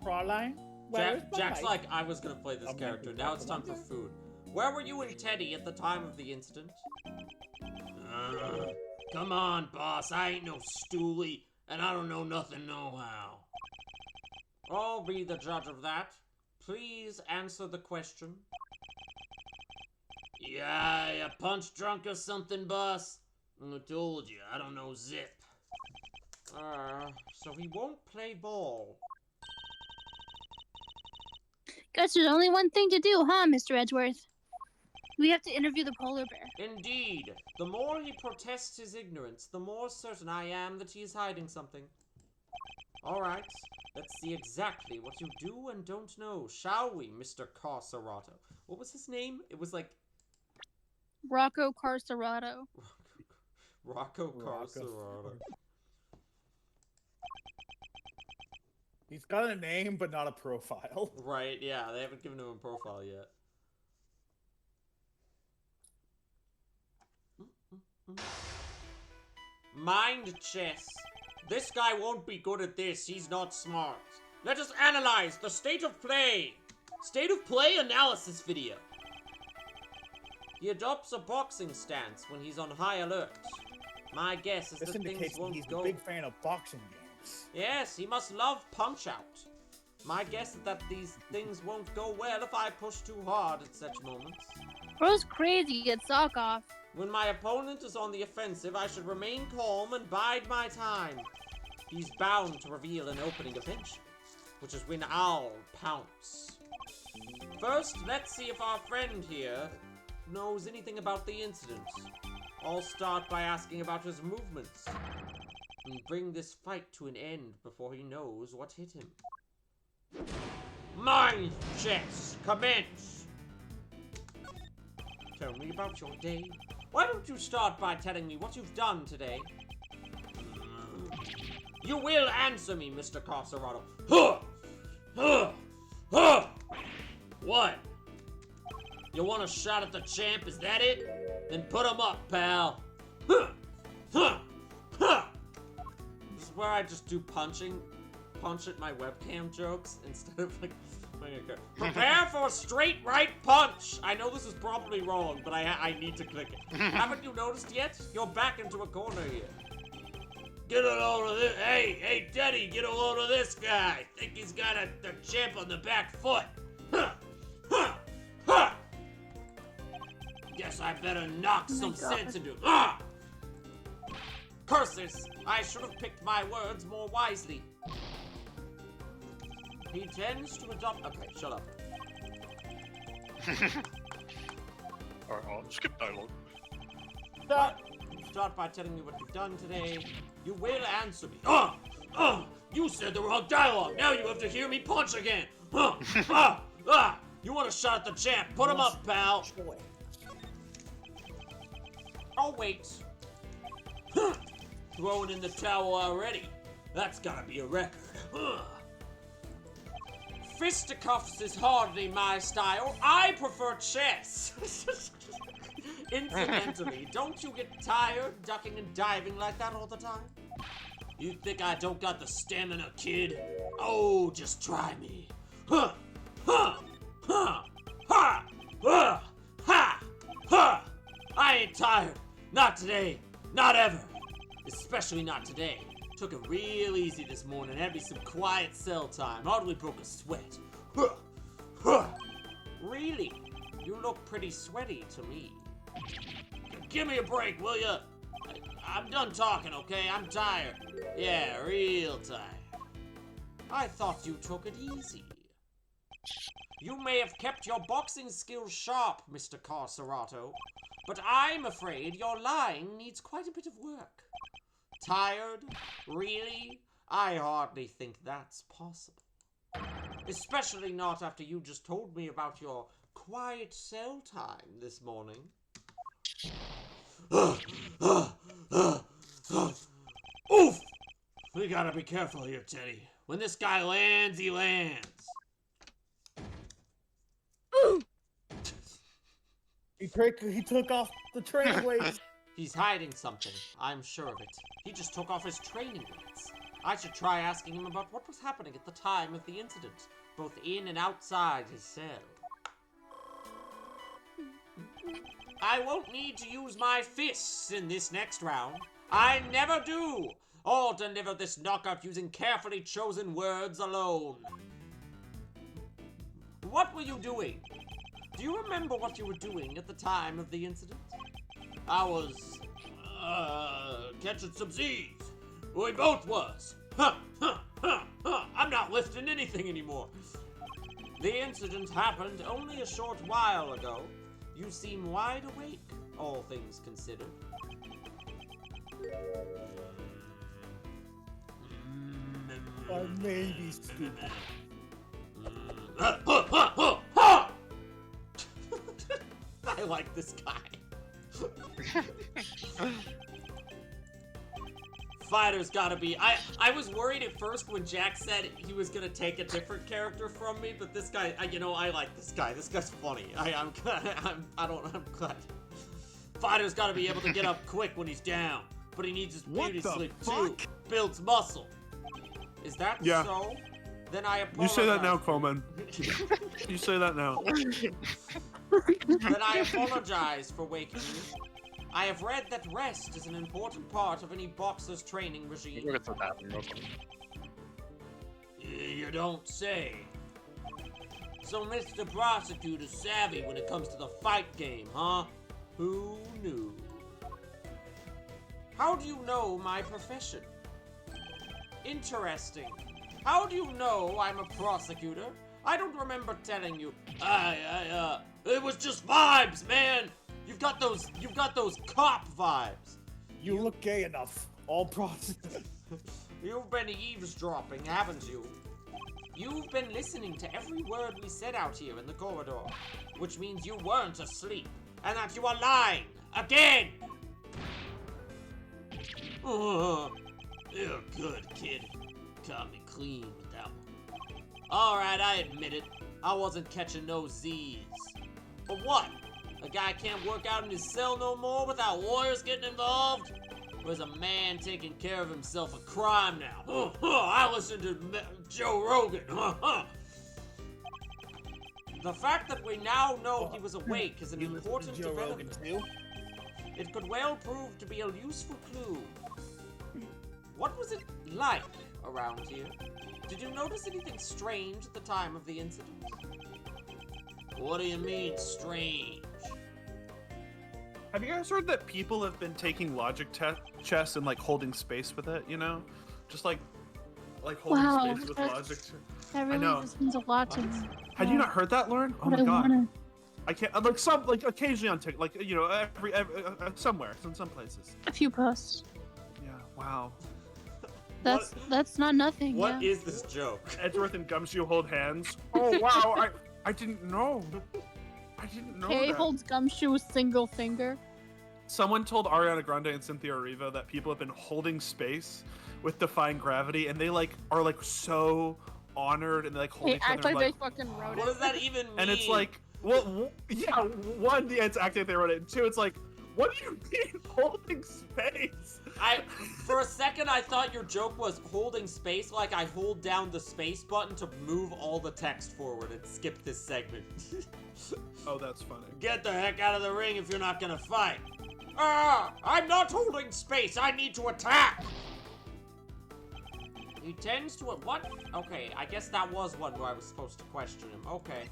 Fraulein? Where's my Jack's mic? like, I was gonna play this I'm character. gonna Now it's time for food. Where were you and Teddy at the time of the incident? Come on, boss. I ain't no stoolie, and I don't know nothing no how. I'll be the judge of that. Please answer the question. Yeah, you punch drunk or something, boss? I told you, I don't know zip. So he won't play ball. Guess there's only one thing to do, huh, Mr. Edgeworth? We have to interview the polar bear. Indeed. The more he protests his ignorance, the more certain I am that he is hiding something. Alright, let's see exactly what you do and don't know, shall we, Mr. Carserato? What was his name? It was like... Rocco Carserato. Rocco Rocco. Carserato. He's got a name, but not a profile. Right, yeah, they haven't given him a profile yet. Mind chess. This guy won't be good at this. He's not smart. Let us analyze the state of play. State of play analysis video. He adopts a boxing stance when he's on high alert. My guess is This that things indicates that won't he's go... a big fan of boxing games. Yes, he must love Punch-Out. My guess is that these things won't go well if I push too hard at such moments. Bro's crazy at sock off. When my opponent is on the offensive, I should remain calm and bide my time. He's bound to reveal an opening eventually, which is when I'll pounce. First, let's see if our friend here knows anything about the incident. I'll start by asking about his movements and bring this fight to an end before he knows what hit him. Mind chess, commence! Tell me about your day. Why don't you start by telling me what you've done today? You will answer me, Mr. Carserato. Huh! Huh! Huh! What? You want a shot at the champ, is that it? Then put him up, pal. Huh! Huh! Huh! This is where I just do punch at my webcam jokes instead of like prepare for a straight right punch. I know this is probably wrong, but I need to click it. Haven't you noticed yet? You're back into a corner here. Get a load of this. Hey, Teddy, get a load of this guy. Think he's got the champ on the back foot. Huh! Huh! Huh! Guess I better knock some God. sense into him. Ah! Curses! I should have picked my words more wisely. He tends to adopt. Okay, shut up. Alright, I'll skip dialogue. Start by telling me what you've done today. You will answer me. You said the wrong dialogue. Now you have to hear me punch again. You want a shot at the champ? Put him up, pal. I'll wait. Throwing in the towel already. That's gotta be a record. Fisticuffs is hardly my style. I prefer chess. Incidentally, don't you get tired ducking and diving like that all the time? You think I don't got the stamina, kid? Oh, just try me. Huh, huh, huh, ha, ha, ha, ha. I ain't tired. Not today. Not ever. Especially not today. Took it real easy this morning. Had me some quiet cell time. Hardly broke a sweat. Huh, huh. Really? You look pretty sweaty to me. Give me a break, will ya? I'm done talking, okay? I'm tired. Yeah, real tired. I thought you took it easy. You may have kept your boxing skills sharp, Mr. Carcerato, but I'm afraid your lying needs quite a bit of work. Tired? Really? I hardly think that's possible. Especially not after you just told me about your quiet cell time this morning. Oof! We gotta be careful here, Teddy. When this guy lands, he lands. He took off the training weights. He's hiding something. I'm sure of it. He just took off his training weights. I should try asking him about what was happening at the time of the incident, both in and outside his cell. I won't need to use my fists in this next round. I never do. I'll deliver this knockout using carefully chosen words alone. What were you doing? Do you remember what you were doing at the time of the incident? I was, catching some Z's. We both was. I'm not lifting anything anymore. The incident happened only a short while ago. You seem wide awake, all things considered. I may be stupid. I like this guy. Fighter's gotta be. I was worried at first when Jack said he was gonna take a different character from me, but this guy, I like this guy. This guy's funny. I'm glad. Fighter's gotta be able to get up quick when he's down, but he needs his beauty sleep too. Builds muscle. Is that Yeah. so? Then I apologize. You say that now, Coleman. You say that now. Then I apologize for waking you. I have read that rest is an important part of any boxer's training regime. Look at the bathroom real quick. You don't say. So Mr. Prosecutor's savvy when it comes to the fight game, huh? Who knew? How do you know my profession? Interesting. How do you know I'm a prosecutor? I don't remember telling you. It was just vibes, man. You've got those cop vibes. You look gay enough. All prostitutes. You've been eavesdropping, haven't you? You've been listening to every word we said out here in the corridor, which means you weren't asleep, and that you are lying again. You're good, kid. Caught me clean with that one. Alright, I admit it. I wasn't catching no Z's. But what? A guy can't work out in his cell no more without lawyers getting involved? Or is a man taking care of himself a crime now? I listened to Joe Rogan. The fact that we now know he was awake is an important Joe Rogan development. too? It could well prove to be a useful clue. What was it like around here? Did you notice anything strange at the time of the incident? What do you mean, strange? Have you guys heard that people have been taking logic chess and like holding space with it? You know, just like holding Wow, space with that's- logic. That really know. listens a lot to me. Had you not heard that, Lauren? Oh But my I god. wanna. I can't like occasionally on TikTok, like every somewhere in some places. A few posts. Yeah. Wow. That's not nothing. What yeah. is this joke? Edgeworth and Gumshoe hold hands. Oh wow! I didn't know. I didn't know Kay that. holds Gumshoe's single finger. Someone told Ariana Grande and Cynthia Erivo that people have been holding space with Defying Gravity, and they are so honored, and they hold Hey, each other. actually, and, they like, fucking wrote What it. does that even mean? and it's like, well, yeah, one, yeah, it's acting like they wrote it, and two, it's like, what do you mean holding space? For a second, I thought your joke was holding space, like I hold down the space button to move all the text forward and skip this segment. Oh, that's funny. Get the heck out of the ring if you're not gonna fight. Ah, I'm not holding space. I need to attack. He tends to what? Okay, I guess that was one where I was supposed to question him. Okay.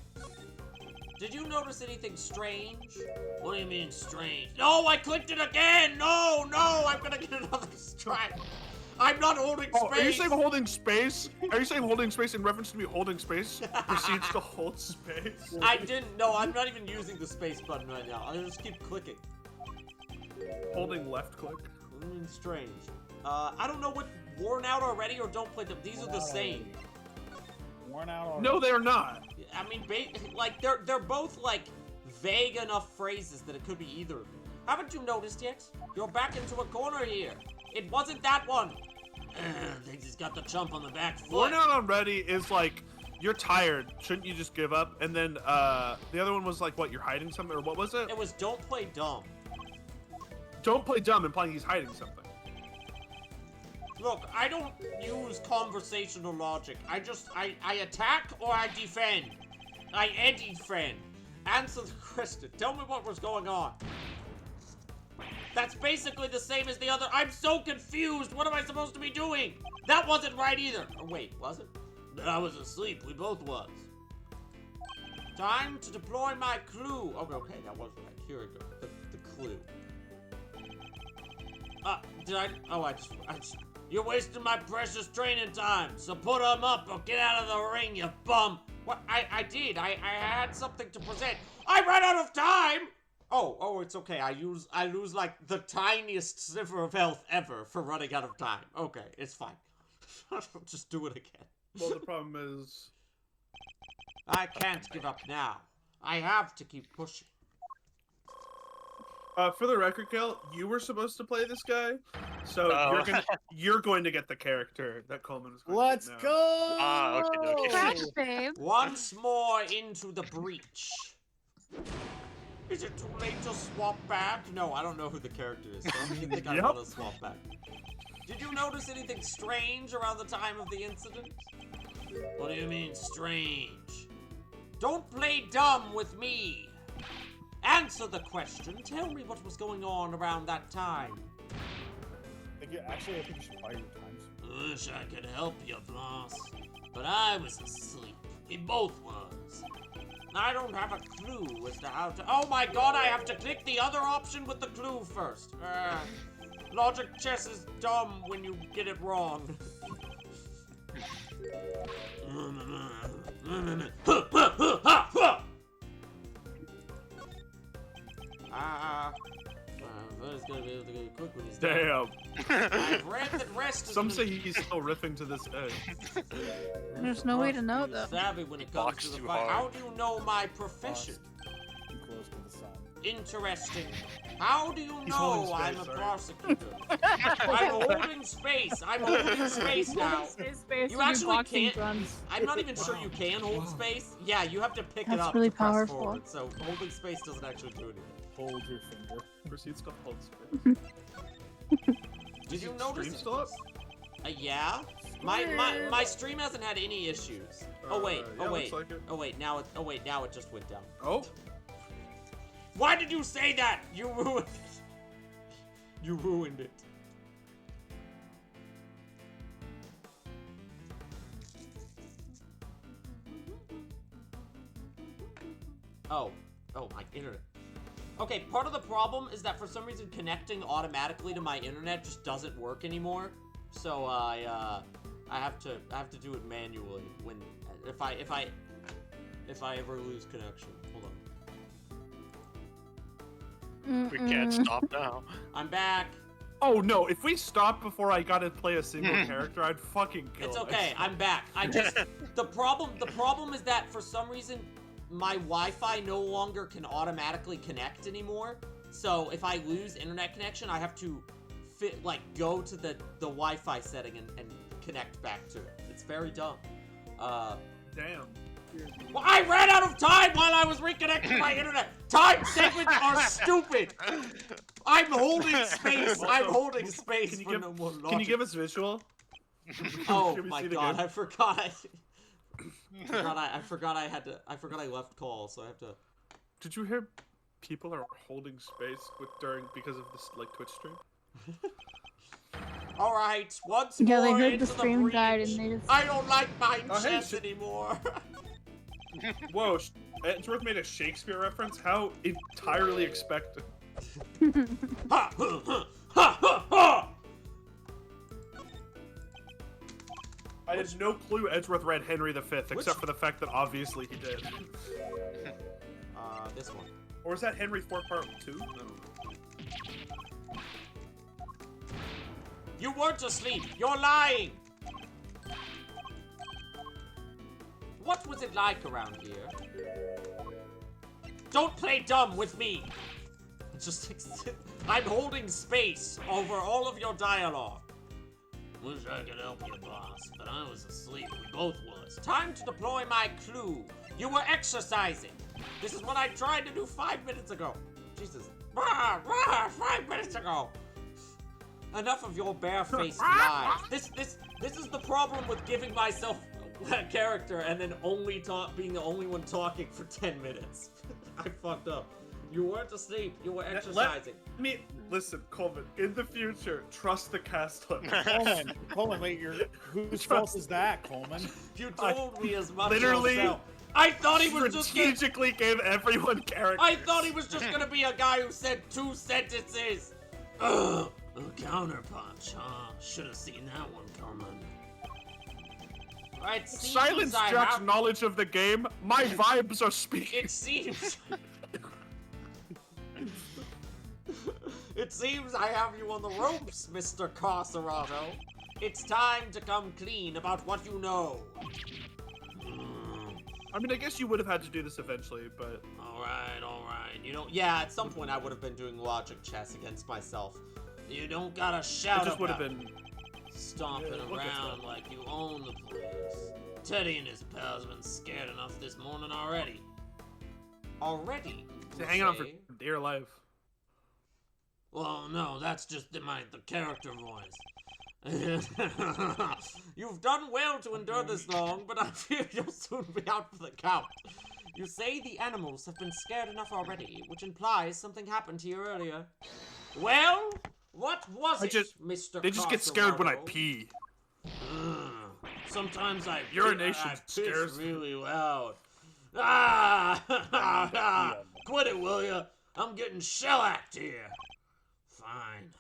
Did you notice anything strange? What do you mean strange? No, I clicked it again. No, I'm gonna get another strike. I'm not holding space. Oh, are you saying holding space? Are you saying holding space in reference to me holding space? Proceeds to hold space. I didn't. No, I'm not even using the space button right now. I'll just keep clicking. Holding left click. Strange. I don't know what worn out already or don't play them. These are the same. Worn out already. No, they're not. I mean, like they're both like vague enough phrases that it could be either. Haven't you noticed yet? You're back into a corner here. It wasn't that one. They just got the chump on the back foot. Worn out already is like, you're tired. Shouldn't you just give up? And then the other one was like, what? You're hiding something, or what was it? It was don't play dumb. Don't play dumb, implying he's hiding something. Look, I don't use conversational logic. I attack or I defend. I defend. Answer the question. Tell me what was going on. That's basically the same as the other. I'm so confused. What am I supposed to be doing? That wasn't right either. Or wait, was it? I was asleep. We both was. Time to deploy my clue. Okay, that was right. Here we go. The clue. You're wasting my precious training time, so put 'em up or get out of the ring, you bum. What? I did. I had something to present. I ran out of time! Oh, it's okay. I lose like the tiniest sliver of health ever for running out of time. Okay, it's fine. I'll just do it again. Well, the problem is... I can't give up now. I have to keep pushing. For the record, Kel, you were supposed to play this guy, so Oh. you're going to get the character that Coleman was going Let's to get now. go! Ah, okay. Congrats, babe. Once more into the breach. Is it too late to swap back? No, I don't know who the character is, so I don't even think I Yep. want to swap back. Did you notice anything strange around the time of the incident? What do you mean, strange? Don't play dumb with me. Answer the question. Tell me what was going on around that time. I think you should buy your times. Wish I could help you, boss. But I was asleep. We both was. I don't have a clue as to how to... Oh my god, I have to click the other option with the clue first. Logic chess is dumb when you get it wrong. It's gonna be able to get quick when he's done. Damn. I've read that rest is Some gonna say he's still riffing to this day. There's no way to know, though. Savvy when it comes Box to the too fight. hard. How do you know my profession? Too close to the sun. Interesting. How do you He's holding know I'm a space, sorry. prosecutor? I'm holding space. I'm holding space now. You actually can't. I'm not even sure you can hold space. Yeah, you have to pick it That's up really to press powerful. forward. So holding space doesn't actually do anything. Hold your finger. Proceeds to hold space. Did you Is notice? stream still up? Yeah. My stream hasn't had any issues. Oh wait. yeah, Oh wait. looks like it. Oh wait. Now it just went down. Oh. Why did you say that? You ruined it. You ruined it. Oh, my internet. Okay, part of the problem is that for some reason connecting automatically to my internet just doesn't work anymore. So I have to do it manually when if I ever lose connection. Hold on. We can't stop now. I'm back. Oh no, if we stopped before I got to play a single character, I'd fucking kill It's it. okay. I'm back. I just the problem is that for some reason my Wi-Fi no longer can automatically connect anymore. So if I lose internet connection, I have to go to the Wi-Fi setting and connect back to it. It's very dumb. Damn. Well, I ran out of time while I was reconnecting my internet. Time segments are stupid. I'm holding space. I'm holding space for no more logic. Can you give us visual? Oh Can we my see it god, again? I forgot. I forgot I left call, so I have to. Did you hear people are holding space because of this Twitch stream? All right, once Yeah, they more heard into the stream breach. died and they just. I don't like mine Oh, hey, chess anymore. Whoa, Edgeworth made a Shakespeare reference? How entirely expected. Ha, ha, ha, ha, ha. I had no clue Edgeworth read Henry V, except for the fact that obviously he did. This one. Or is that Henry IV Part 2? No. You weren't asleep. You're lying. What was it like around here? Don't play dumb with me. Just I'm holding space over all of your dialogue. Wish I could help you, boss, but I was asleep. We both was. Time to deploy my clue. You were exercising. This is what I tried to do 5 minutes ago. Jesus. 5 minutes ago. Enough of your barefaced lies. This is the problem with giving myself a character and then being the only one talking for 10 minutes. I fucked up. You weren't asleep. You were exercising. Listen, Coleman. In the future, trust the cast on. Coleman, wait, whose fault is that, Coleman? You told me as much literally yourself. I thought he was just strategically gave everyone characters. I thought he was just gonna be a guy who said 2 sentences. Ugh, a counterpunch, huh? Should have seen that one coming. Right, Silence Jack's knowledge of the game. My vibes are speaking. It seems. It seems I have you on the ropes, Mr. Carcerado. It's time to come clean about what you know. I mean, I guess you would have had to do this eventually, but... Alright. You know, yeah, at some point I would have been doing logic chess against myself. You don't gotta shout It just would have about been... stomping around like you own the place. Teddy and his pals have been scared enough this morning already. Already? They're hanging on for dear life. Well, no, that's just the character voice. You've done well to endure this long, but I fear you'll soon be out for the count. You say the animals have been scared enough already, which implies something happened to you earlier. Well, what was it, Mr. They just get scared when I Carcerado? pee. Sometimes Urination I scares piss really loud. Quit it, will ya? I'm getting shellacked here. Fine.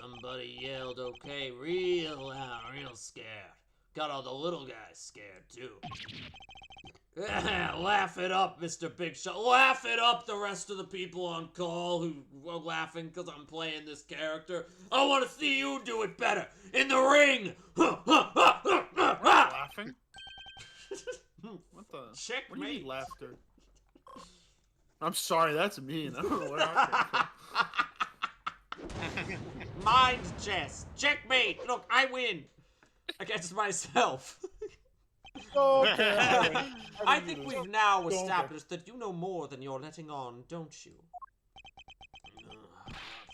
Somebody yelled okay real loud, real scared. Got all the little guys scared, too. Laugh it up, Mr. Big Shot. Laugh it up, the rest of the people on call who were laughing because I'm playing this character. I want to see you do it better. In the ring! Laughing? What the? Checkmate. What do you mean laughter? I'm sorry, that's mean. I don't know where I came from. Mind chess. Checkmate. Look, I win. Against myself. Okay. I think we've now established that you know more than you're letting on, don't you?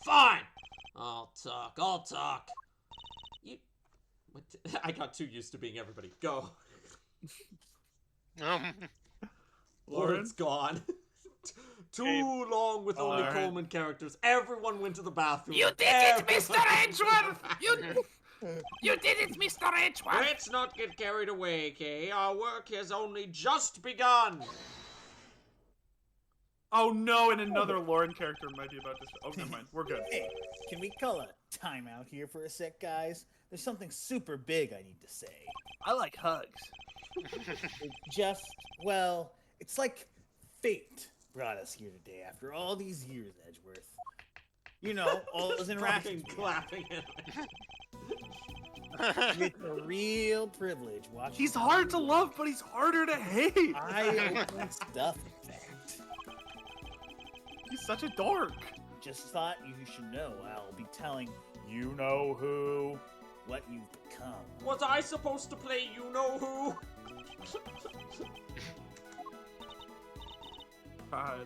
Fine. I'll talk. You... What? I got too used to being everybody. Go. Lauren's gone. Too long with only Coleman characters. Everyone went to the bathroom. You did it, Mr. Edgeworth! You did it, Mr. Edgeworth! Let's not get carried away, Kay. Our work has only just begun. Oh no, and another Lauren character might be about to... Oh, never mind. We're good. Hey, can we call a timeout here for a sec, guys? There's something super big I need to say. I like hugs. Well, it's like fate brought us here today after all these years, Edgeworth. You know, all those interactions. Clapping at It's a real privilege watching. He's hard to love, but he's harder to hate. I open stuff, in fact. He's such a dork. just thought you should know I'll be telling you know who what you've become. Was I supposed to play you know who?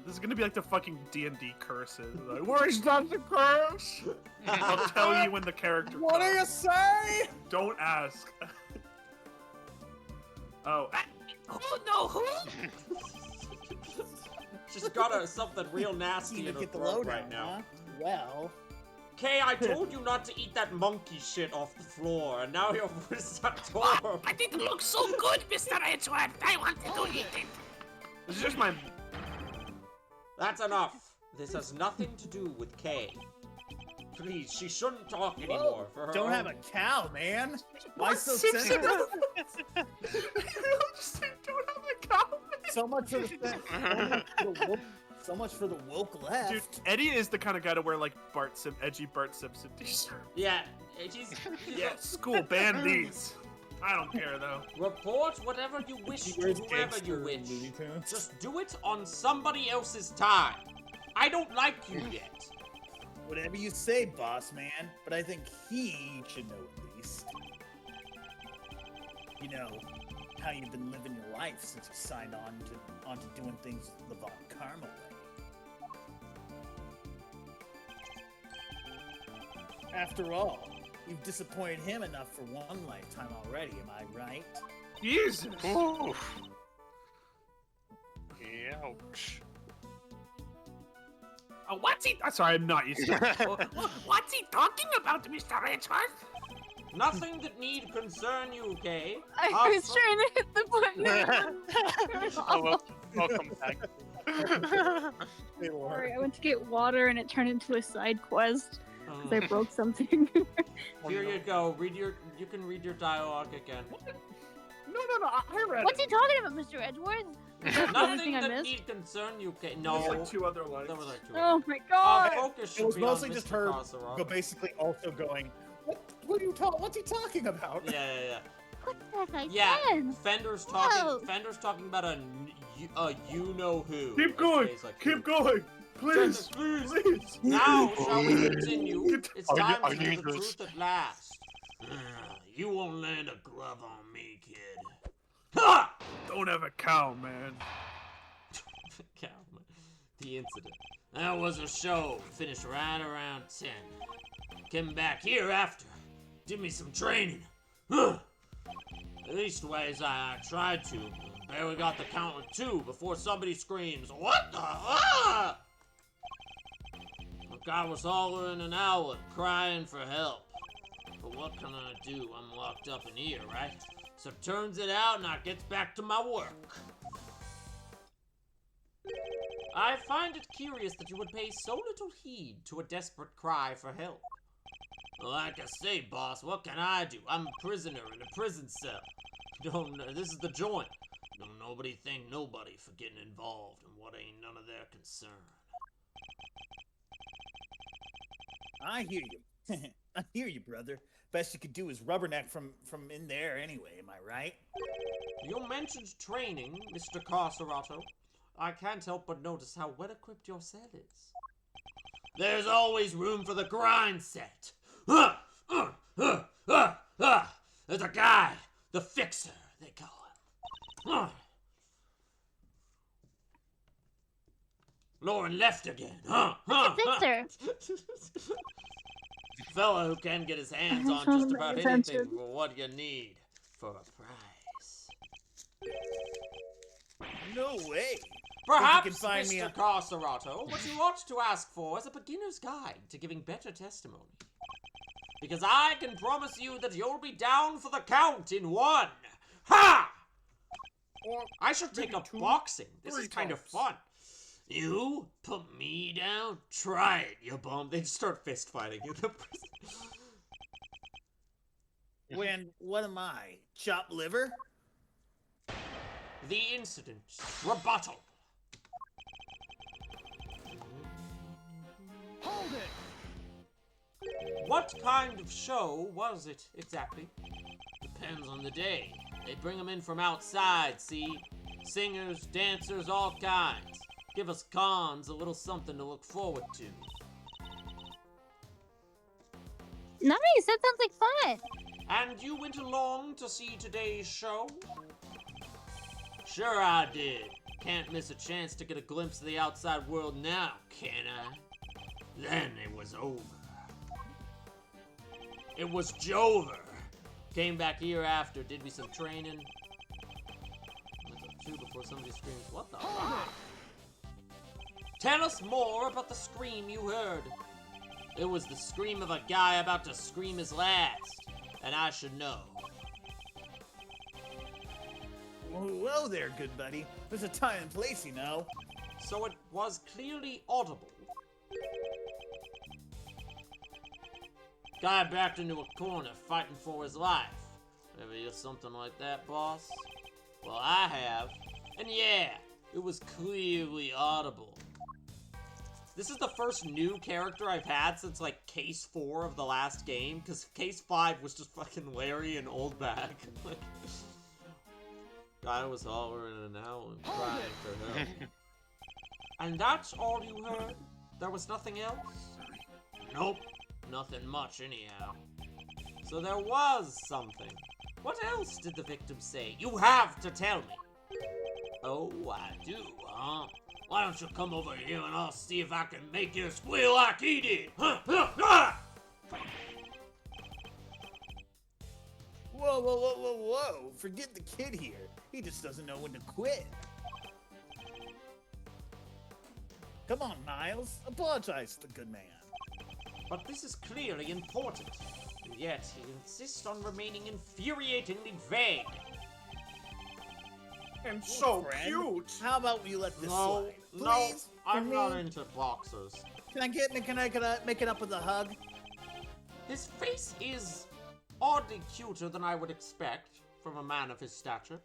This is gonna be like the fucking D&D curses. Like, where's not the curse? I'll tell you when the character What do comes. you say? Don't ask. Oh. Who know who? She's got something real nasty You in her get the throat lowdown, right now. huh? Well, Kay, I told you not to eat that monkey shit off the floor, and now you're Risotto. I think it looks so good, Mr. Edgeworth. I wanted to eat it. This is just my... That's enough. This has nothing to do with Kay. Please, she shouldn't talk anymore. For her don't own... have a cow, man. Why so Simpson? sensitive? Just don't have a cow. So much for the so much for the woke left. Dude, Eddie is the kind of guy to wear like edgy Bart Simpson t-shirt. Yeah, she's Yeah, school ban these. I don't care though. report whatever you wish He to wears whoever you gangster wish. Looney Tunes. Just do it on somebody else's time. I don't like you yet. Whatever you say, boss man, but I think he should know at least. You know, how you've been living your life since you signed on to doing things the Von Karma way. After all, you've disappointed him enough for one lifetime already, am I right? Jesus. Oof. Ouch. Oh, what's he? Sorry, I'm not used to it. What's he talking about, Mr. Edgeworth? Nothing that need concern you, Kay. I was trying to hit the button. Oh, welcome back. Sorry, I went to get water and it turned into a side quest because I Uh, broke something. here you go. You can read your dialogue again. No, I read What's it. he talking about, Mr. Edgeworth? Is that the only Nothing thing I that missed? need concern you, Kay. There's No. like 2 other lines. There was like two. Oh my god! Focus should It was be on mostly just Mr. her Kassara. go basically also going, what's he talking about? Yeah. What the heck I Yeah, said? Fender's Whoa. talking about a you know who. Keep going. Keep going. Please. Please. Now shall we continue? It's I time need- to I do need the this. truth at last. You won't land a glove on me, kid. Ha! Don't have a cow, man. The incident. That was a show. Finished right around 10. Came back here after. Did me some training. Huh. At least ways I tried to. Barely got the count of 2 before somebody screams, "What the?" Ah! Look, I was hollering and howling, crying for help. But what can I do? I'm locked up in here, right? So turns it out and I gets back to my work. I find it curious that you would pay so little heed to a desperate cry for help. Like I say, boss, what can I do? I'm a prisoner in a prison cell. This is the joint. Don't nobody thank nobody for getting involved in what ain't none of their concern. I hear you. I hear you, brother. Best you could do is rubberneck from in there anyway, am I right? You mentioned training, Mr. Carserato. I can't help but notice how well-equipped your cell is. There's always room for the grind set. There's a guy, the fixer, they call him. Lauren left again, Fixer. Fella who can get his hands on I'm just not about paying anything attention. for what you need for a price. No way. Perhaps, can find me Mr. a- Carserato, what you ought to ask for is a beginner's guide to giving better testimony. Because I can promise you that you'll be down for the count in 1. Ha! Or I should take maybe up 2, boxing. This 3 is kind of times. fun. You put me down? Try it, you bum. They start fist fighting in the prison. when what am I? Chopped liver? The incident. Rebuttal. Hold it! What kind of show was it, exactly? Depends on the day. They bring them in from outside, see? Singers, dancers, all kinds. Give us cons a little something to look forward to. Nice, that sounds like fun. And you went along to see today's show? Sure I did. Can't miss a chance to get a glimpse of the outside world now, can I? Then it was over. It was Jover. Came back here after, did me some training. Went up two before somebody screams, what the fuck? Tell us more about the scream you heard. It was the scream of a guy about to scream his last. And I should know. Whoa there, good buddy. There's a time and place, you know. So it was clearly audible. Guy backed into a corner fighting for his life. Ever hear something like that, boss? Well, I have. And yeah, it was clearly audible. This is the first new character I've had since, like, Case 4 of the last game, because Case 5 was just fucking Larry and Old Bag. Like, guy was hollering and howling, crying for help. And that's all you heard? There was nothing else? Nope, nothing much anyhow. So there was something. What else did the victim say? You have to tell me. Oh, I do, huh? Why don't you come over here and I'll see if I can make you squeal like he did? Huh? Whoa. Forget the kid here. He just doesn't know when to quit. Come on, Miles. Apologize to the good man. But this is clearly important. And yet, he insists on remaining infuriatingly vague. And so Friend, cute. How about we let this No, slide? no, Please? I'm For not me? into boxers. Can I make it up with a hug? His face is oddly cuter than I would expect from a man of his stature.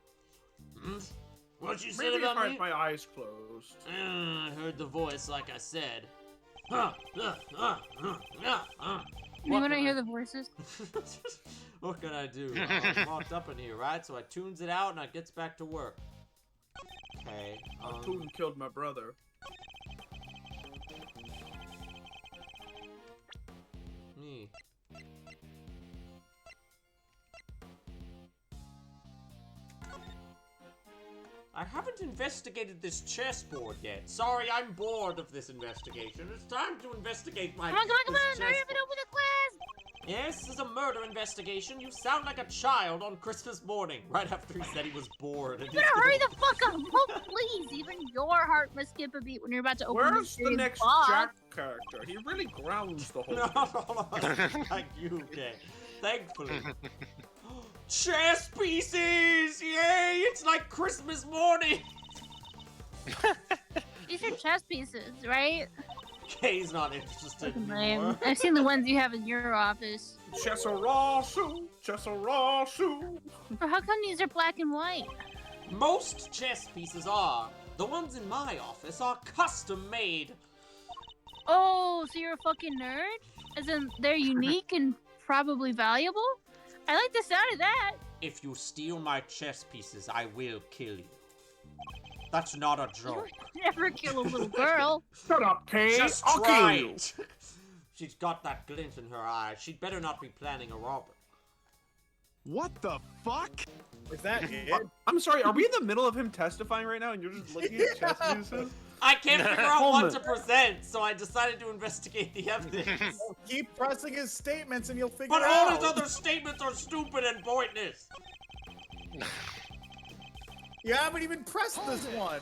Hmm? What you said Maybe if about I me? had my eyes closed. I heard the voice like I said. You What want to can hear I- the voices? What can I do? I was locked up in here, right? So I tunes it out and I gets back to work. Okay. Putin killed my brother. Me. I haven't investigated this chessboard yet. Sorry, I'm bored of this investigation. It's time to investigate my Come on, this hurry up chessboard. and open the class! Yes, this is a murder investigation. You sound like a child on Christmas morning, right after he said he was bored. And You better hurry the fuck up! Oh, please! Even your heart must skip a beat when you're about to open Where's this the next box. Jack character? He really grounds the whole No, thing. like you, okay. Thankfully. Chess pieces! Yay! It's like Christmas morning! These are chess pieces, right? Kay's not interested Fucking anymore. lame. I've seen the ones you have in your office. Chessarasu! But how come these are black and white? Most chess pieces are. The ones in my office are custom made. Oh, so you're a fucking nerd? As in, they're unique and probably valuable? I like the sound of that. If you steal my chess pieces, I will kill you. That's not a You joke. would never kill a little girl. Shut up, Kay. Just I'll try kill you. it. She's got that glint in her eye. She'd better not be planning a robbery. What the fuck? Is that it? I'm sorry, are we in the middle of him testifying right now and you're just looking at chess pieces? I can't figure out Hold what it. to present, so I decided to investigate the evidence. Keep pressing his statements and you'll figure But it all out. his other statements are stupid and pointless. You haven't even pressed this one.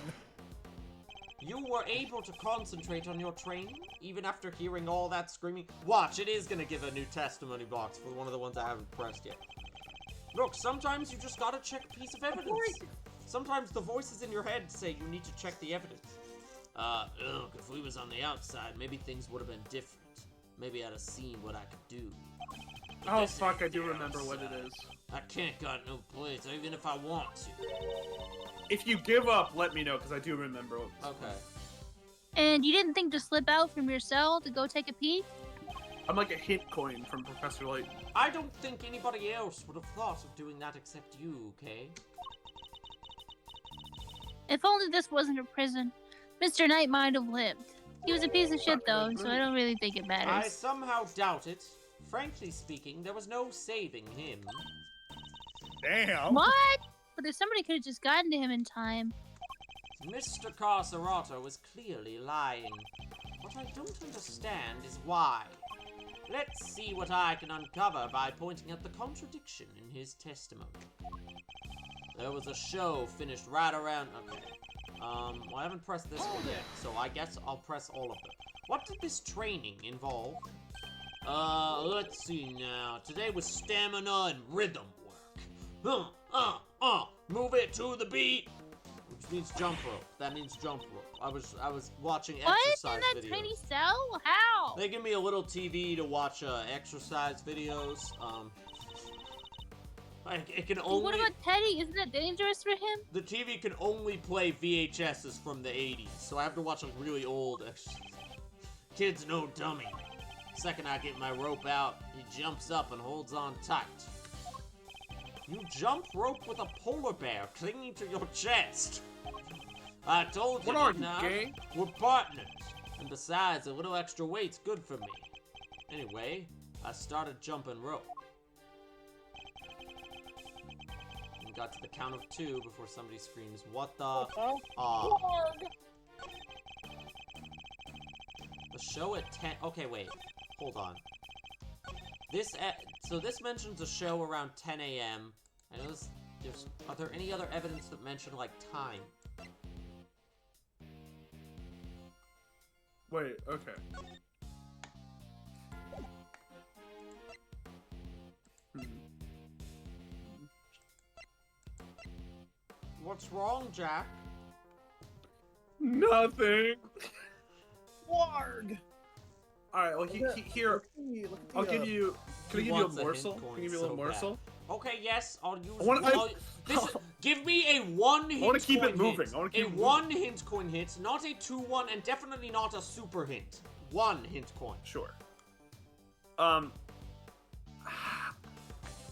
You were able to concentrate on your training, even after hearing all that screaming? Watch, it is gonna give a new testimony box for one of the ones I haven't pressed yet. Look, sometimes you just gotta check a piece of evidence. Sometimes the voices in your head say you need to check the evidence. Look, if we was on the outside, maybe things would have been different. Maybe I'd have seen what I could do. But Oh this fuck, I ain't do the remember what it outside. is. I can't got no place, even if I want to. If you give up, let me know, because I do remember what Okay. And you didn't think to slip out from your cell to go take a peek? I'm like a hint coin from Professor Layton. I don't think anybody else would have thought of doing that except you, okay? If only this wasn't a prison, Mr. Knight might have lived. He was a piece of shit though, so I don't really think it I matters. somehow doubt it. frankly speaking, there was no saving him. Damn. What? But if somebody could have just gotten to him in time. Mr. Carcerato is clearly lying. What I don't understand is why. Let's see what I can uncover by pointing at the contradiction in his testimony. There was a show finished right around... Okay. Well, I haven't pressed this one yet, so I guess I'll press all of them. What did this training involve? Let's see now. Today was stamina and rhythm work. Move it to the beat. Which means jump rope. That means jump rope. I was watching What? exercise In that videos. tiny cell? How? They give me a little TV to watch exercise videos. It can only. What about Teddy? Isn't that dangerous for him? The TV can only play VHSs from the 80s, so I have to watch like really old exercise. Kid's no dummy. Second I get my rope out, he jumps up and holds on tight. You jump rope with a polar bear clinging to your chest. I told you, What are didn't you, I? gay? We're partners. And besides, a little extra weight's good for me. Anyway, I started jumping rope. And got to the count of 2 before somebody screams, "What the aw." The show at 10. Okay, wait. Hold on. So this mentions a show around 10 a.m. I know there's. Are there any other evidence that mention like time? Wait, okay. What's wrong, Jack? Nothing. Warg. All right. Well, here. I'll give you. Can I give you a wants a hint morsel? coin Can I give you a so little morsel? Okay, yes, I'll use. I- Give me a 1 hint. I wanna keep it coin moving. hint. I wanna keep a it 1 hint coin hint, not a 2-1, and definitely not a super hint. 1 hint coin. Sure.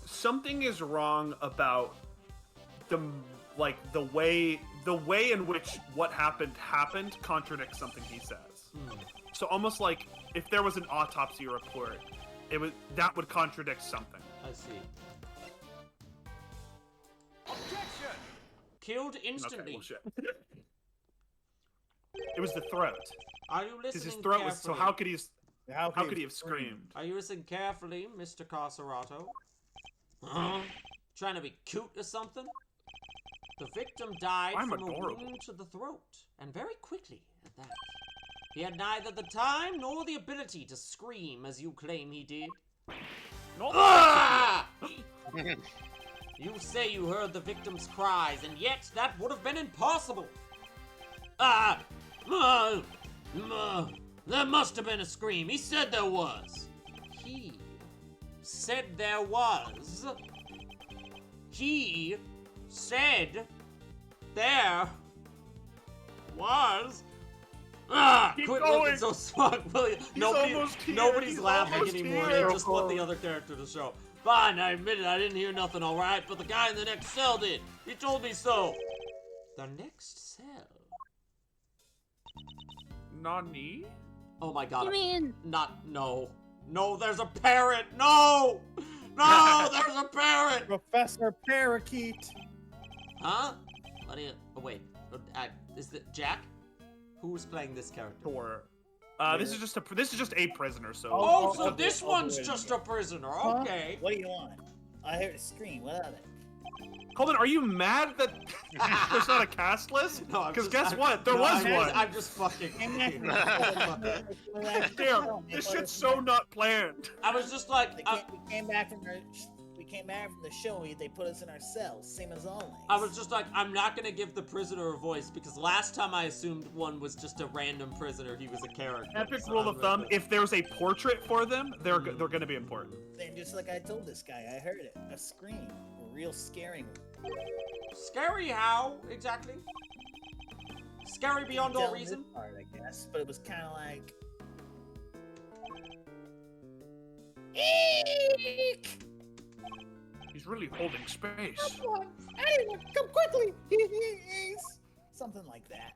Something is wrong about the way in which what happened contradicts something he says. So almost like if there was an autopsy report, that would contradict something. I see. Objection! Killed Okay, instantly. well, shit. It was the throat. Are you Because listening his throat was so. carefully? How could he have screamed? Are you listening carefully, Mr. Carcerato? Trying to be cute or something? The victim died I'm from adorable. a wound to the throat, and very quickly at that. He had neither the time nor the ability to scream as you claim he did. No. Ah! You say you heard the victim's cries, and yet that would have been impossible. There must have been a scream. He said there was. He said there was. He said there was. Keep Quit going. looking so smug, will you? almost here. Nobody's He's laughing almost anymore. here. They just want the other character to show. Fine, I admit it. I didn't hear nothing, all right. But the guy in the next cell did. He told me so. The next cell. Nani? Oh my God. You mean No. No, there's a parrot. No. No, there's a parrot. Professor Parakeet. Huh? What do you? Oh wait. Is it Jack? Who's playing this character? Sure. This is just a prisoner. So. Oh, Oh, so okay, this I'll one's do it just again. a prisoner. Huh? Okay. What do you want? I heard a scream. What of it? Colin, are you mad that there's not a cast list? No, I'm Because just- guess I'm- what? There no, was I'm one. just- I'm just fucking. Damn, this shit's so not planned. I was just like. We came back from the show. They put us in our cells, same as always. I was just like, I'm not gonna give the prisoner a voice because last time I assumed one was just a random prisoner. He was a character. Epic so rule I'm of thumb: gonna- if there's a portrait for them, they're gonna be important. Then just like I told this guy, I heard it. A scream. A real scaring. Scary how exactly? Scary beyond all Tell this reason. Part, I guess, but it was kind of like. Eek! He's really holding space. Come on, anyone, come quickly! Something like that.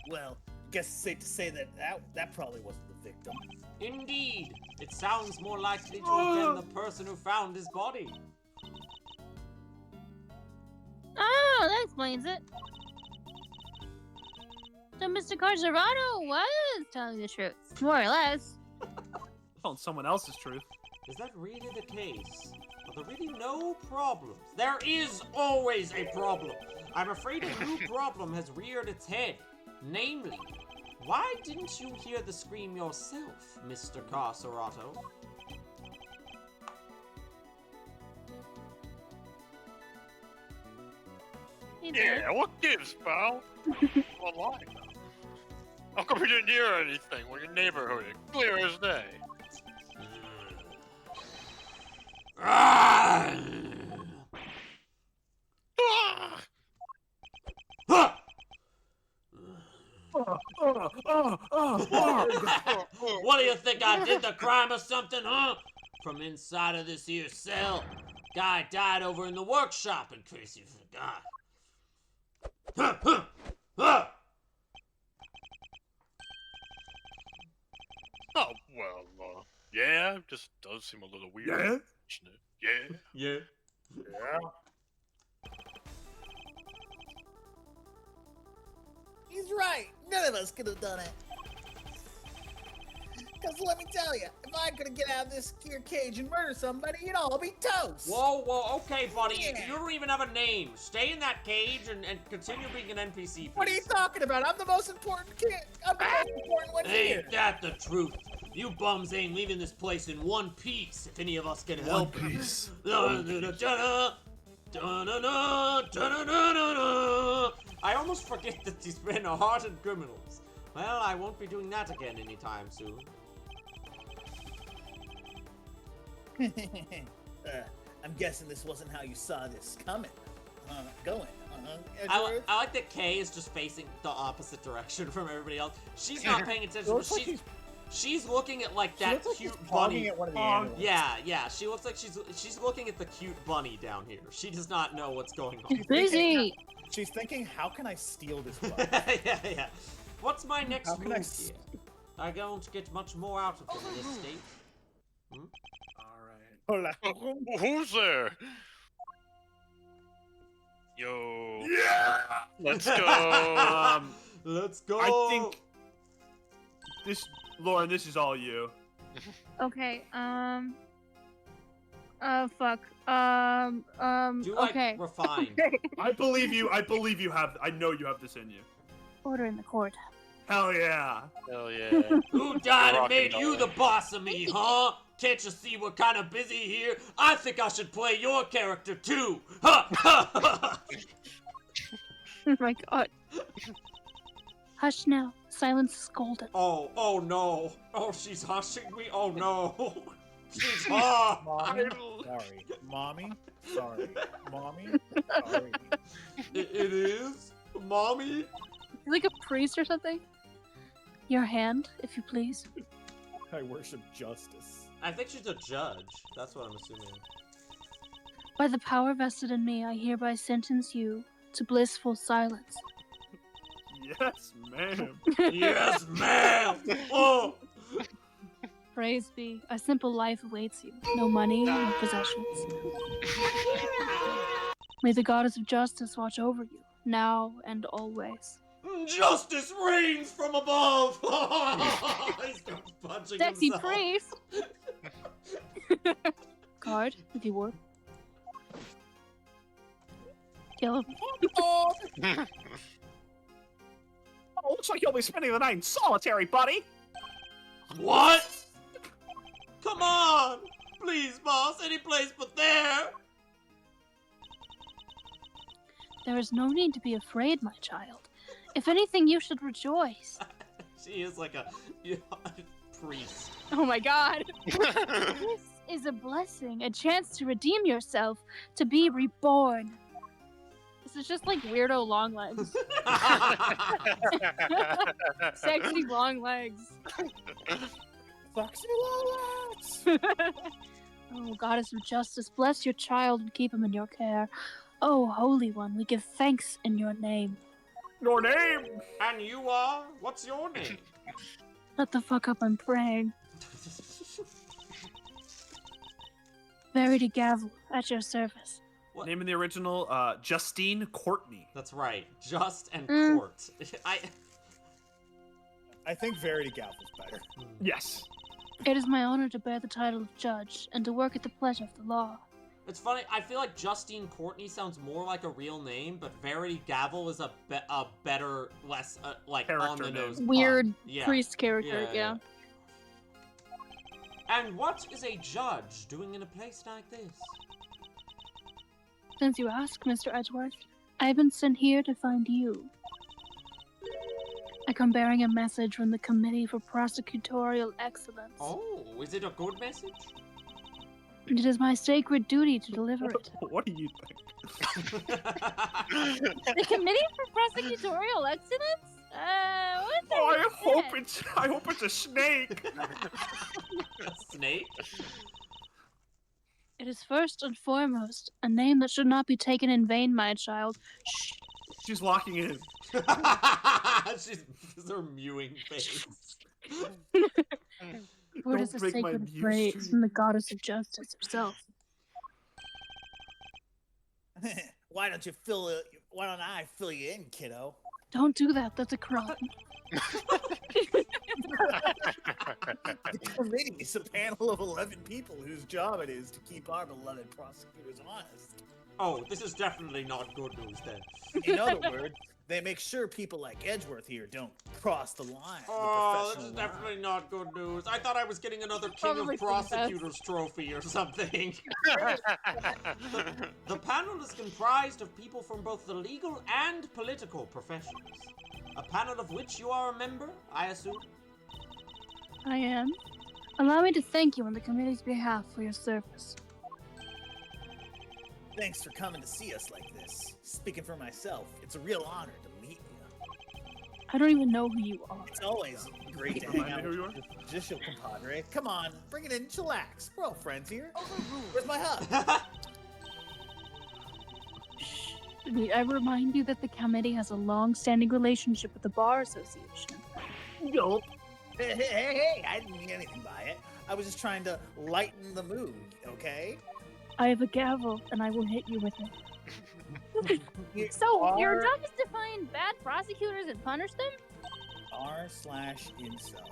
Well, Guess it's safe to say that probably wasn't the victim. Indeed, it sounds more likely to have been the person who found his body. Oh, that explains it. So Mr. Carcerado was telling the truth, more or less. Telling someone else's truth. Is that really the case? Are there really no problems? There is always a problem. I'm afraid a new problem has reared its head. Namely, why didn't you hear the scream yourself, Mr. Carcerato? He did. Yeah, what gives, pal? What lie? How come we didn't hear anything when your neighborhood is clear as day? Ah! Ah! What do you think I did, the crime or something, huh? From inside of this here cell. Guy died over in the workshop, in case you forgot. Oh, well, yeah, just does seem a little weird. Yeah? Yeah. Yeah. Yeah. He's right. None of us could have done it. Because let me tell you, if I could get out of this here cage and murder somebody, you'd all be toast. Whoa, okay, buddy. Yeah. You don't even have a name. Stay in that cage and continue being an NPC, please. What are you talking about? I'm the most important kid. I'm the most important one here. Ain't that the truth? You bums ain't leaving this place in one piece if any of us can help. One Piece. I almost forget that these men are hardened criminals. Well, I won't be doing that again anytime soon. I'm guessing this wasn't how you saw this coming. Going. I Edgeworth? like that Kay is just facing the opposite direction from everybody else. She's not paying attention, but Looks like she's looking at like She that looks like cute she's bunny. fogging at one of the animals. Yeah, she looks like she's looking at the cute bunny down here. She does not know what's going on. He's busy. She's thinking, how can I steal this bug? yeah. What's my next How can move I here? I don't get much more out of them in this state. Alright. Who's there? Yo. Yeah! Let's go. Let's go. I think Lauren, this is all you. Okay, fuck. Do like okay. refined. I believe you have, I know you have this in you. Order in the court. Hell yeah. Hell yeah. Who died and Rock made and you roll. the boss of me, huh? Can't you see we're kind of busy here? I think I should play your character too. Ha ha ha! Oh my god. Hush now. Silence is golden. Oh no. Oh, she's hushing me. Oh no. She's hot. Mommy, sorry. Mommy, sorry. Mommy, sorry. It is? Mommy? You're like a priest or something? Your hand, if you please. I worship justice. I think she's a judge. That's what I'm assuming. By the power vested in me, I hereby sentence you to blissful silence. Yes, ma'am. Yes, ma'am! Oh! Praise be, a simple life awaits you. No money, no possessions. May the goddess of justice watch over you, now and always. Justice reigns from above! He's punching Sexy himself. priest! Card, if you would. Kill him. Oh, looks like you'll be spending the night in solitary, buddy. What? Come on! Please, boss, any place but there! There is no need to be afraid, my child. If anything, you should rejoice. She is like a priest. Oh my god. This is a blessing, a chance to redeem yourself, to be reborn. This is just like weirdo long legs. Sexy long legs. Sexy Lolas! Oh, goddess of justice, bless your child and keep him in your care. Oh, Holy One, we give thanks in your name. Your name? And you are? What's your name? Shut the fuck up, I'm praying. Verity Gavel, at your service. What? Name in the original, Justine Courtney. That's right. Just and Mm. Court. I think Verity Gavel's better. Yes. It is my honor to bear the title of judge and to work at the pleasure of the law. It's funny, I feel like Justine Courtney sounds more like a real name, but Verity Gavel is a better, less, like, Character on the nose. name. Weird pun. Yeah. priest character, yeah. And what is a judge doing in a place like this? Since you ask, Mr. Edgeworth, I have been sent here to find you. I come bearing a message from the Committee for Prosecutorial Excellence. Oh, is it a good message? It is my sacred duty to deliver it. What do you think? The Committee for Prosecutorial Excellence? What the Oh, heck? I hope it's a snake. A snake? It is first and foremost a name that should not be taken in vain, my child. Shh. She's walking in. She's her mewing face. For it is a break my sacred muse phrase tree. from the goddess of justice herself. Why don't I fill you in, kiddo? Don't do that, that's a crime. The committee is a panel of 11 people whose job it is to keep our beloved prosecutors honest. Oh, this is definitely not good news then. In other words, they make sure people like Edgeworth here don't cross the line. Oh, the this is professional line. definitely not good news. I thought I was getting another King Probably of for the best. Prosecutors trophy or something. The panel is comprised of people from both the legal and political professions. A panel of which you are a member, I assume? I am. Allow me to thank you on the committee's behalf for your service. Thanks for coming to see us like this. Speaking for myself, it's a real honor to meet you. I don't even know who you are. It's always great to Remind hang out me who you with the judicial compadre. Come on, bring it in, chillax. We're all friends here. Where's my hug? Need I remind you that the committee has a long-standing relationship with the Bar Association? Yup. Hey, I didn't mean anything by it. I was just trying to lighten the mood, okay? I have a gavel, and I will hit you with it. You So, your are- job is to find bad prosecutors and punish them? r/incel.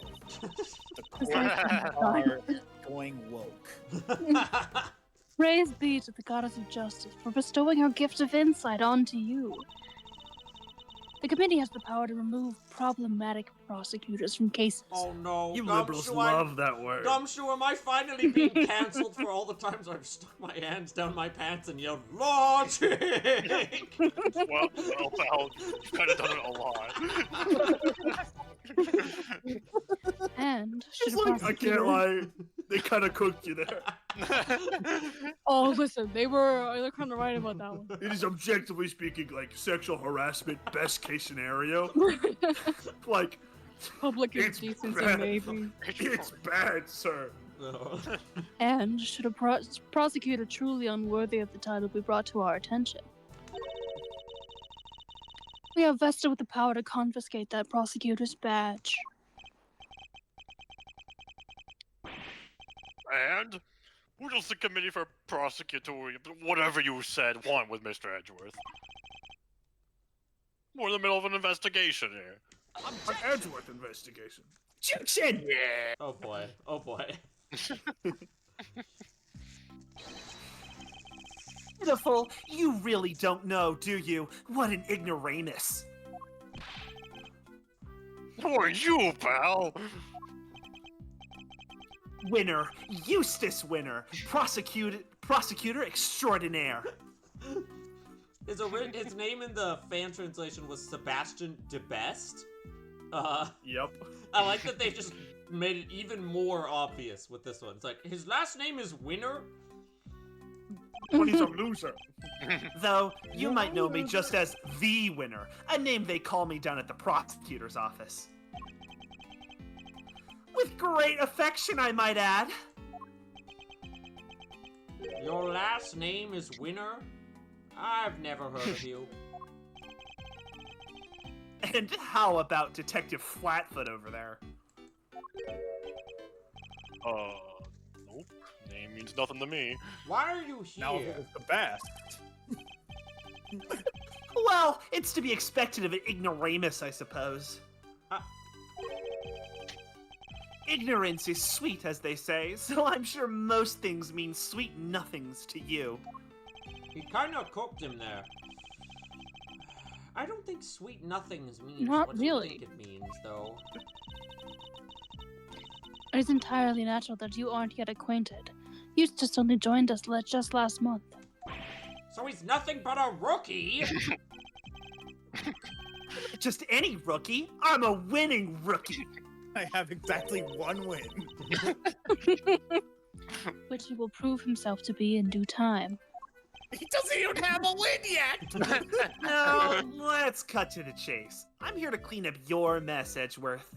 The Aside court are going woke. Praise be to the goddess of justice for bestowing her gift of insight onto you. The committee has the power to remove problematic prosecutors from cases. Oh no. You Gumshoe, liberals love that word. Gumshoe, am I finally being cancelled for all the times I've stuck my hands down my pants and yelled, logic? Well, you've kind of done it a lot. And should It's a like, I prosecutor... can't lie. They kind of cooked you there. Oh, listen, they're kind of right about that one. It is objectively speaking like sexual harassment, best case scenario. Like, Public It's indecency, bad. maybe. it's bad, sir. No. And should a prosecutor truly unworthy of the title be brought to our attention, we are vested with the power to confiscate that prosecutor's badge. And who does the committee for prosecutorial, whatever you said, want with Mr. Edgeworth? We're in the middle of an investigation here. An Edgeworth investigation. Objection! Yeah. Oh boy. Oh boy. Pitiful, you really don't know, do you? What an ignoramus. Who are you, pal? Winner, Eustace Winner, prosecutor extraordinaire. His name in the fan translation was Sebastian de Best. Yep. I like that they just made it even more obvious with this one. It's like, his last name is Winner? But he's a loser. Though, you might know me just as the Winner, a name they call me down at the prosecutor's office. With great affection, I might add. Your last name is Winner? I've never heard of you. And how about Detective Flatfoot over there? Nope. Name means nothing to me. Why are you Now, if here? it was the best. Well, it's to be expected of an ignoramus, I suppose. Uh. Ignorance is sweet, as they say, so I'm sure most things mean sweet nothings to you. He kinda cooked him there. I don't think sweet nothings means Not what really. you think it means, though. It is entirely natural that you aren't yet acquainted. You just only joined us just last month. So he's nothing but a rookie? Just any rookie? I'm a winning rookie. I have exactly one win. Which he will prove himself to be in due time. He doesn't even have a win yet! No, let's cut to the chase. I'm here to clean up your mess, Edgeworth.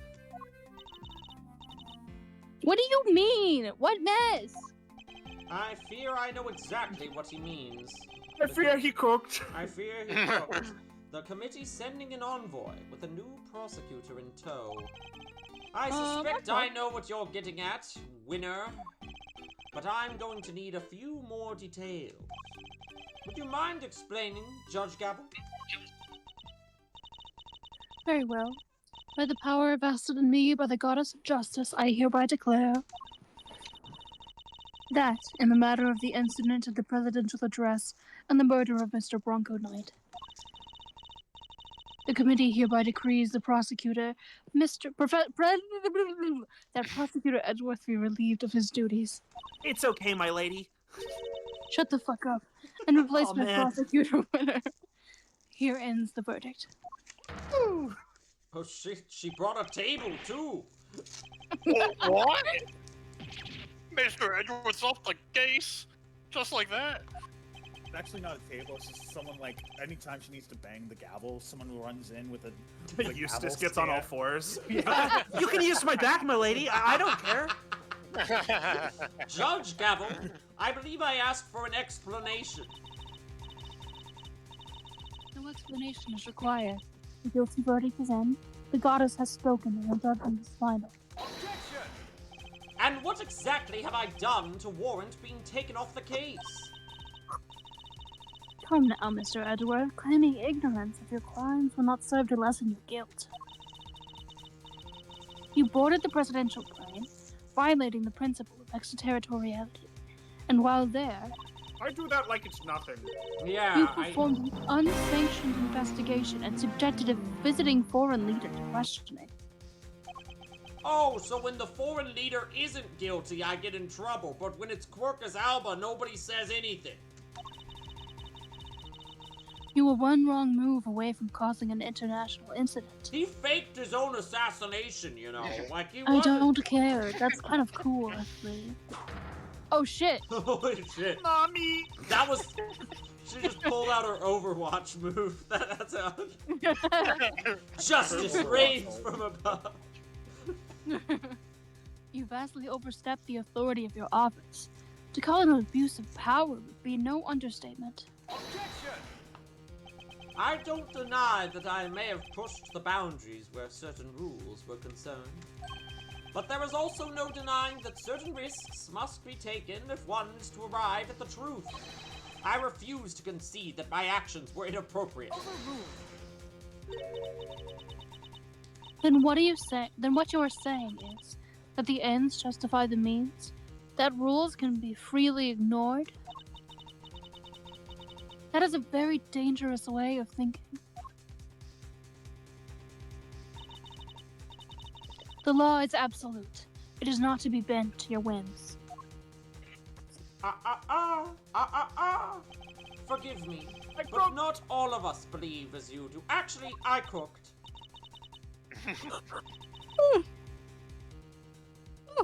What do you mean? What mess? I fear I know exactly what he means. I fear he cooked. I fear he cooked. The committee's sending an envoy with a new prosecutor in tow. I suspect that's I know what you're getting at, winner. But I'm going to need a few more details. Would you mind explaining, Judge Gabble? Very well. By the power vested in me by the goddess of justice, I hereby declare that, in the matter of the incident of the presidential address and the murder of Mr. Bronco Knight, the committee hereby decrees the prosecutor, that Prosecutor Edgeworth be relieved of his duties. It's okay, my lady. Shut the fuck up and replace Oh, my man. prosecutor winner. Here ends the verdict. Oh shit, she brought a table too! What? Mr. Edgeworth's off the case? Just like that? It's actually not a table, it's just someone, like, anytime she needs to bang the gavel, someone runs in with a... with a Eustace gavel gets on all stand. fours. You can use my back, my lady. I don't care. Judge Gabble, I believe I asked for an explanation. No explanation is required. The guilty verdict is in. The goddess has spoken and her judgment is final. And what exactly have I done to warrant being taken off the case? Come now, Mr. Edward. Claiming ignorance of your crimes will not serve to lessen your guilt. You boarded the presidential plane, violating the principle of extraterritoriality. And while there, I do that like it's nothing. you Yeah, performed an unsanctioned investigation and subjected a visiting foreign leader to questioning. Oh, so when the foreign leader isn't guilty, I get in trouble, but when it's Quercus Alba, nobody says anything. You were one wrong move away from causing an international incident. He faked his own assassination, you know, like he I wasn't. don't care. That's kind of cool, actually. Oh shit! Holy shit. Mommy! That was... She just pulled out her Overwatch move. That's a... Justice reigns from above. You vastly overstepped the authority of your office. To call it an abuse of power would be no understatement. I don't deny that I may have pushed the boundaries where certain rules were concerned. But there is also no denying that certain risks must be taken if one is to arrive at the truth. I refuse to concede that my actions were inappropriate. Then what you are saying is that the ends justify the means? That rules can be freely ignored? That is a very dangerous way of thinking. The law is absolute. It is not to be bent to your whims. Forgive me, but not all of us believe as you do. Actually, I cooked. Oh,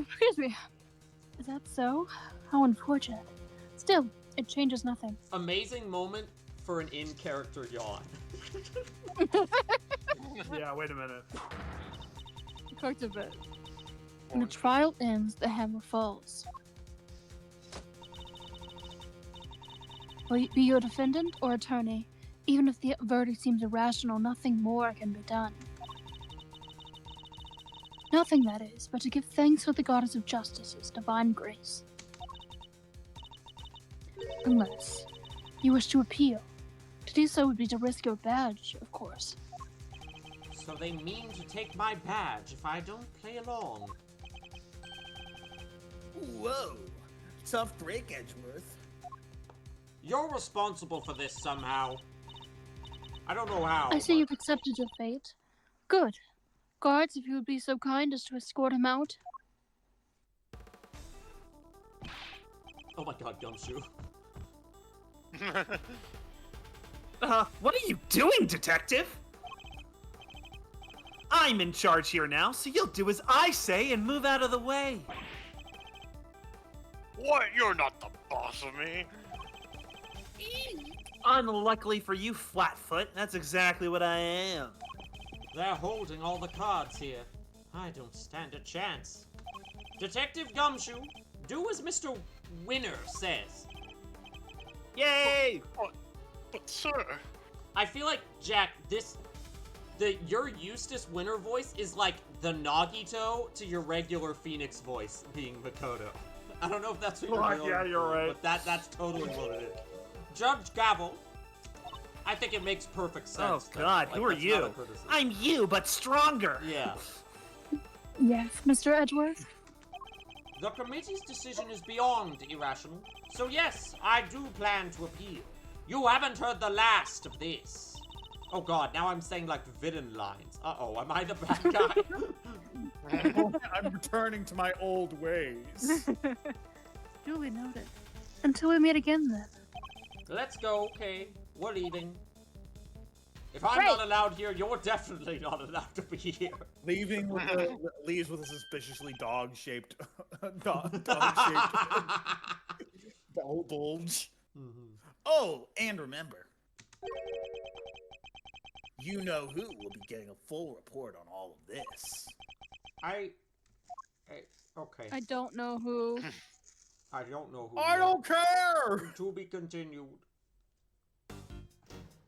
excuse me. Is that so? How unfortunate. Still, it changes nothing. Amazing moment for an in-character yawn. Yeah, wait a minute. Cooked a bit. When the trial ends, the hammer falls. Will you be your defendant or attorney? Even if the verdict seems irrational, nothing more can be done. Nothing, that is, but to give thanks for the goddess of justice's divine grace. Unless you wish to appeal. To do so would be to risk your badge, of course. So they mean to take my badge if I don't play along. Whoa. Tough break, Edgeworth. You're responsible for this somehow. I don't know how. I see but- you've accepted your fate. Good. Guards, if you would be so kind as to escort him out. Oh my god, Gumshoe. What are you doing, detective? I'm in charge here now, so you'll do as I say and move out of the way. What? You're not the boss of me. Unluckily for you, Flatfoot, that's exactly what I am. They're holding all the cards here. I don't stand a chance. Detective Gumshoe, do as Mr. Winner says. Yay! But sir, I feel like, Jack, your Eustace Winner voice is like the Nagito to your regular Phoenix voice being Makoto. I don't know if that's what you're Fuck, going yeah, you're for, right. But that's totally what it is. Judge Gavel, I think it makes perfect Oh sense. god, who are that's not a you? criticism. I'm you, but stronger. Yeah. Yes, Mr. Edgeworth? The committee's decision is beyond irrational. So yes, I do plan to appeal. You haven't heard the last of this. Oh god, now I'm saying like villain lines. Uh-oh, am I the bad guy? I'm returning to my old ways. Duly noted. Until we meet again, then. Let's go, okay. We're leaving. If I'm Right. not allowed here, you're definitely not allowed to be here. Leaving with leaves with a suspiciously dog-shaped bulge. Mhm. Oh, and remember, you know who will be getting a full report on all of this. Okay. I don't know who. I don't know who. I yet. don't care. To be continued.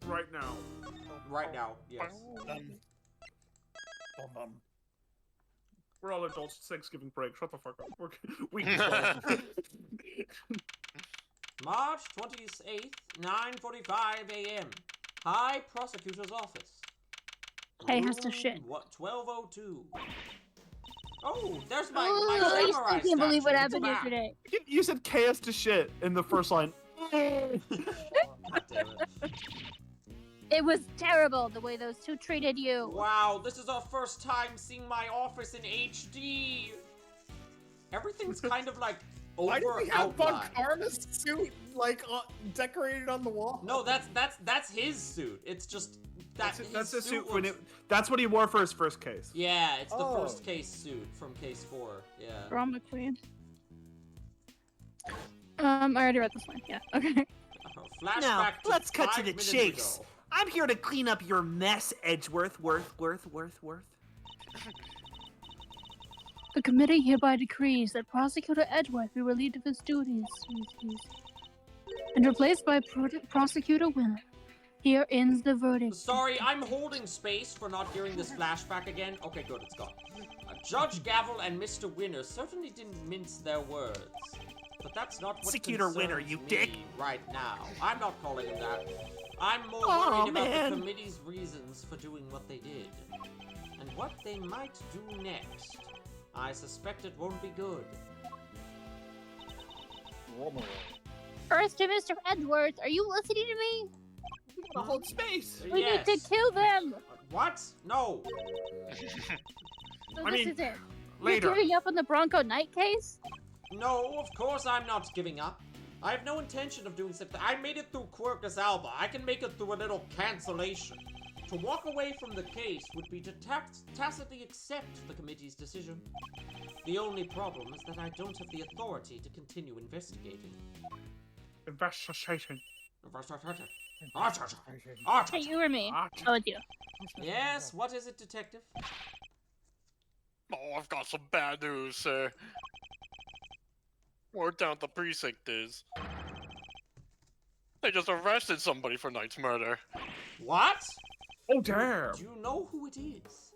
Right now. Right now, yes. We're all adults. It's Thanksgiving break. Shut the fuck up. We March 28th, 9:45 a.m. High Prosecutor's Office. Hey, has to shit. What? 12:02. Oh, there's my Oh, I samurai still can't believe what statue. happened here Come today. You said chaos to shit in the first line. on. God damn it. It was terrible the way those two treated you. Wow, this is our first time seeing my office in HD. Everything's kind of like Why do over we have Von outlined. Karma's suit like decorated on the wall? No, that's his suit. It's just that That's his the suit when looks- that's what he wore for his first case. Yeah, it's the Oh. first case suit from case 4. Yeah. Drama queen. I already read this one. Yeah. Okay. Flashback Now, to let's cut to 5 the minutes chase. ago. I'm here to clean up your mess, Edgeworth. Worth. The committee hereby decrees that Prosecutor Edgeworth be relieved of his duties and replaced by Prosecutor Winner. Here ends the verdict. Sorry, I'm holding space for not hearing this flashback again. Okay, good, it's gone. Judge Gavel and Mr. Winner certainly didn't mince their words. But that's not what Prosecutor concerns Winner, you me dick. right now. I'm not calling him that. I'm more Aw, worried about man. the committee's reasons for doing what they did. And what they might do next. I suspect it won't be good. First to Mr. Edgeworth, are you listening to me? Hold space. We Yes. need to kill them. What? No. So I this mean, is it. later. You're giving up on the Bronco Knight case? No, of course I'm not giving up. I have no intention of doing something. I made it through Quercus Alba. I can make it through a little cancellation. To walk away from the case would be to tacitly accept the committee's decision. The only problem is that I don't have the authority to continue investigating. Investigation. Hey, you or me? Oh, it's you. Yes, what is it, Detective? oh, I've got some bad news, sir. Word down at the precinct is They just arrested somebody for Knight's murder. What? Oh, damn. Do you know who it is?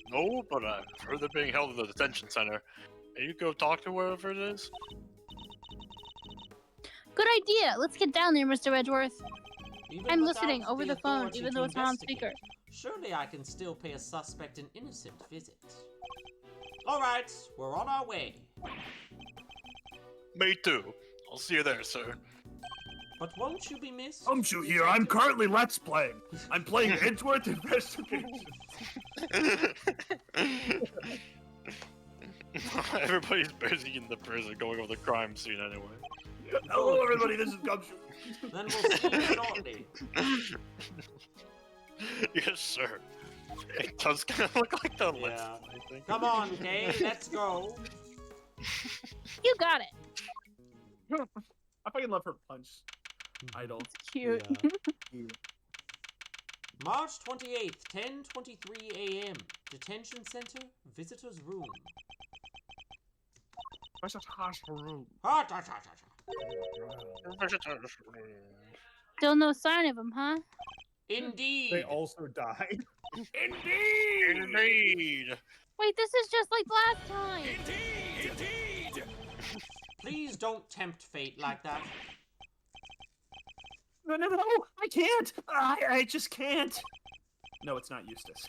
No, but I've heard they're being held in the detention center. Can you go talk to wherever it is? Good idea. Let's get down there, Mr. Edgeworth. Even I'm without listening over the phone, authority even to though it's not on investigate, speaker. Surely I can still pay a suspect an innocent visit. Alright, we're on our way. Me too. I'll see you there, sir. But won't you be missed? Umshu here. I'm currently Let's Playing. I'm playing Edgeworth Investigation. Everybody's busy in the prison going over the crime scene anyway. Hello, everybody. This is Gumshoe. Then we'll see you shortly. Yes, sir. It does kind of look like the list, Yeah. I think. Come on, Kay, let's go. You got it. I fucking love her punch idol. Cute. Yeah. March 28th, 10:23 a.m. Detention Center, Visitor's Room. Where's that harsh room? Still no sign of him, huh? Indeed. They also died. Indeed! Wait, this is just like last time. Please don't tempt fate like that. No, I can't. I just can't. No, it's not Eustace.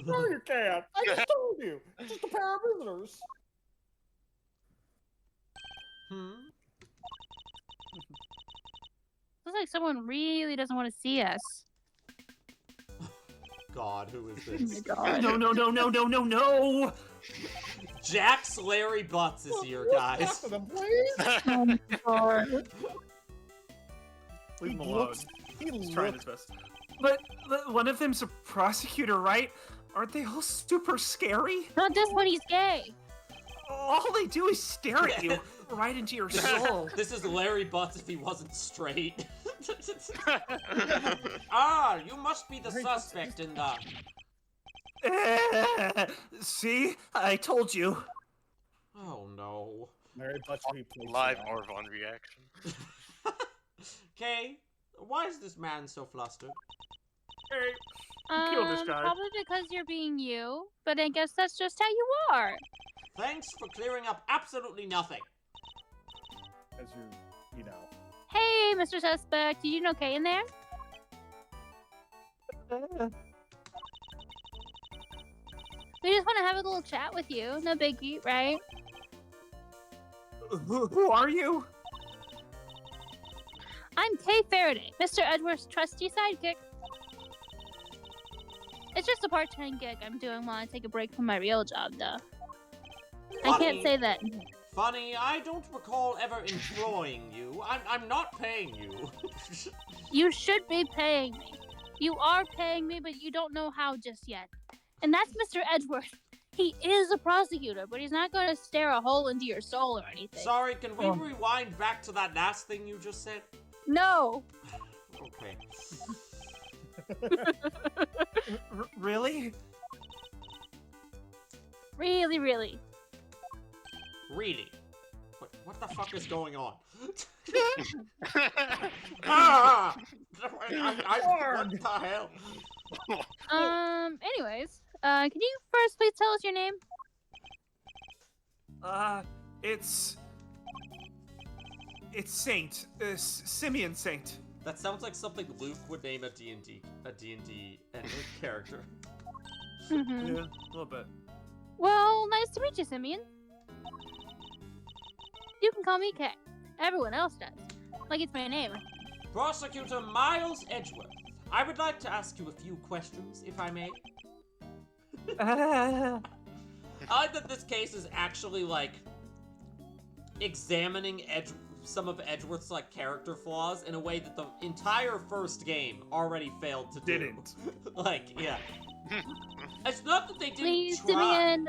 No, you can't. I just told you. It's just a pair of visitors. Looks like someone really doesn't want to see us. God, who is Oh my this? god. No. Jax Larry Butts is here, guys. Talk to them, please. Oh my god. Leave He him alone. looks. He He's trying his looks. best. But one of them's a prosecutor, right? Aren't they all super scary? Not this one, he's gay. All they do is stare at you, right into your soul. This is Larry Butts if he wasn't straight. Ah, you must be the suspect in the... See? I told you. Oh no. Mary Butch replaced Live that. Arvon reaction. Kay, why is this man so flustered? Hey, kill this guy. Probably because you're being you, but I guess that's just how you are. Thanks for clearing up absolutely nothing. As you know. Hey, Mr. Suspect, you doing okay in there? We just want to have a little chat with you. No biggie, right? Who are you? I'm Kay Faraday, Mr. Edward's trusty sidekick. It's just a part-time gig I'm doing while I take a break from my real job, though. I can't say that. Funny, I don't recall ever employing you. I'm not paying you. You should be paying me. You are paying me, but you don't know how just yet. And that's Mr. Edgeworth. He is a prosecutor, but he's not going to stare a hole into your soul or anything. Sorry, can we rewind back to that last thing you just said? No. Okay. Really? Really, really. Really? What the fuck is going on? Ah! What the hell? Anyways, can you first please tell us your name? It's Saint. Simeon Saint. That sounds like something Luke would name a D&D character. Mm-hmm. Yeah, a little bit. Well, nice to meet you, Simeon. You can call me Kay. Everyone else does. Like it's my name. Prosecutor Miles Edgeworth, I would like to ask you a few questions, if I may. I like that this case is actually, like, examining some of Edgeworth's, like, character flaws in a way that the entire first game already failed to do. Didn't. Like, yeah. It's not that they didn't Please, try. Simeon.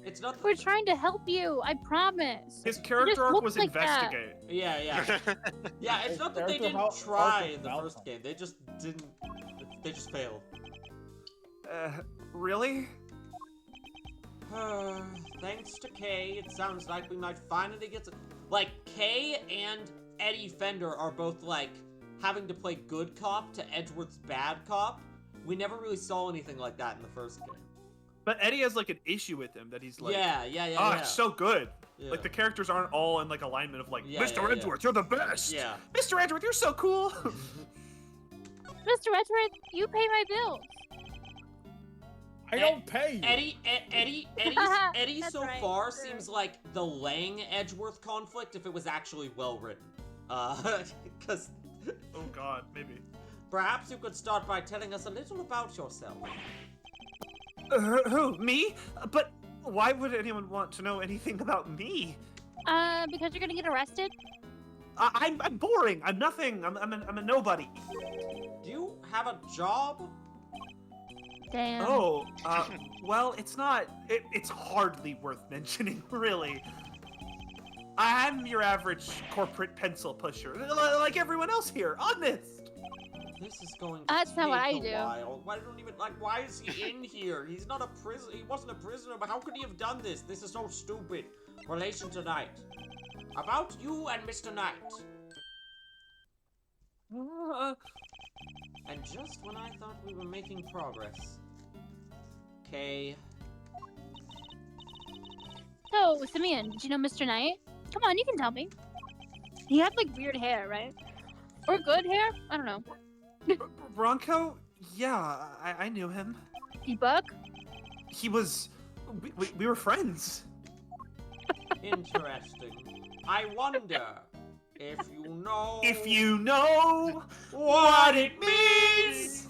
It's not that We're trying to help you. I promise. His You character just arc look was like that. investigate. Yeah. Yeah, it's not that they Character didn't try arc in the was first game. They just didn't. They just failed. Really? Thanks to Kay, it sounds like we might finally get to... Like, Kay and Eddie Fender are both like having to play good cop to Edgeworth's bad cop. We never really saw anything like that in the first game. But Eddie has like an issue with him that he's like, Yeah. it's so good. Yeah. Like the characters aren't all in like alignment of like, Yeah, Mr. yeah. Edgeworth, you're the best. Yeah. Mr. Edgeworth, you're so cool. Mr. Edgeworth, you pay my bills. I don't pay you. Eddie That's so right, far sure. seems like the Lang Edgeworth conflict if it was actually well written. Because Oh God, maybe. perhaps you could start by telling us a little about yourself. Who? Me? But why would anyone want to know anything about me? Because you're gonna get arrested? I'm boring. I'm nothing. I'm a nobody. Do you have a job? Damn. Oh, well, it's not. It's hardly worth mentioning, really. I'm your average corporate pencil pusher, like everyone else here. Honest. This is going to That's not what take I a do. while. Why is he in here? He's not a prisoner. He wasn't a prisoner, but how could he have done this? This is so stupid. Relation to Knight. About you and Mr. Knight. And just when I thought we were making progress. Okay. So, Simeon, did you know Mr. Knight? Come on, you can tell me. He had like weird hair, right? Or good hair? I don't know. Bronco? Yeah, I knew him. He buck? He was. We were friends. Interesting. I wonder if you know. If you know what it means.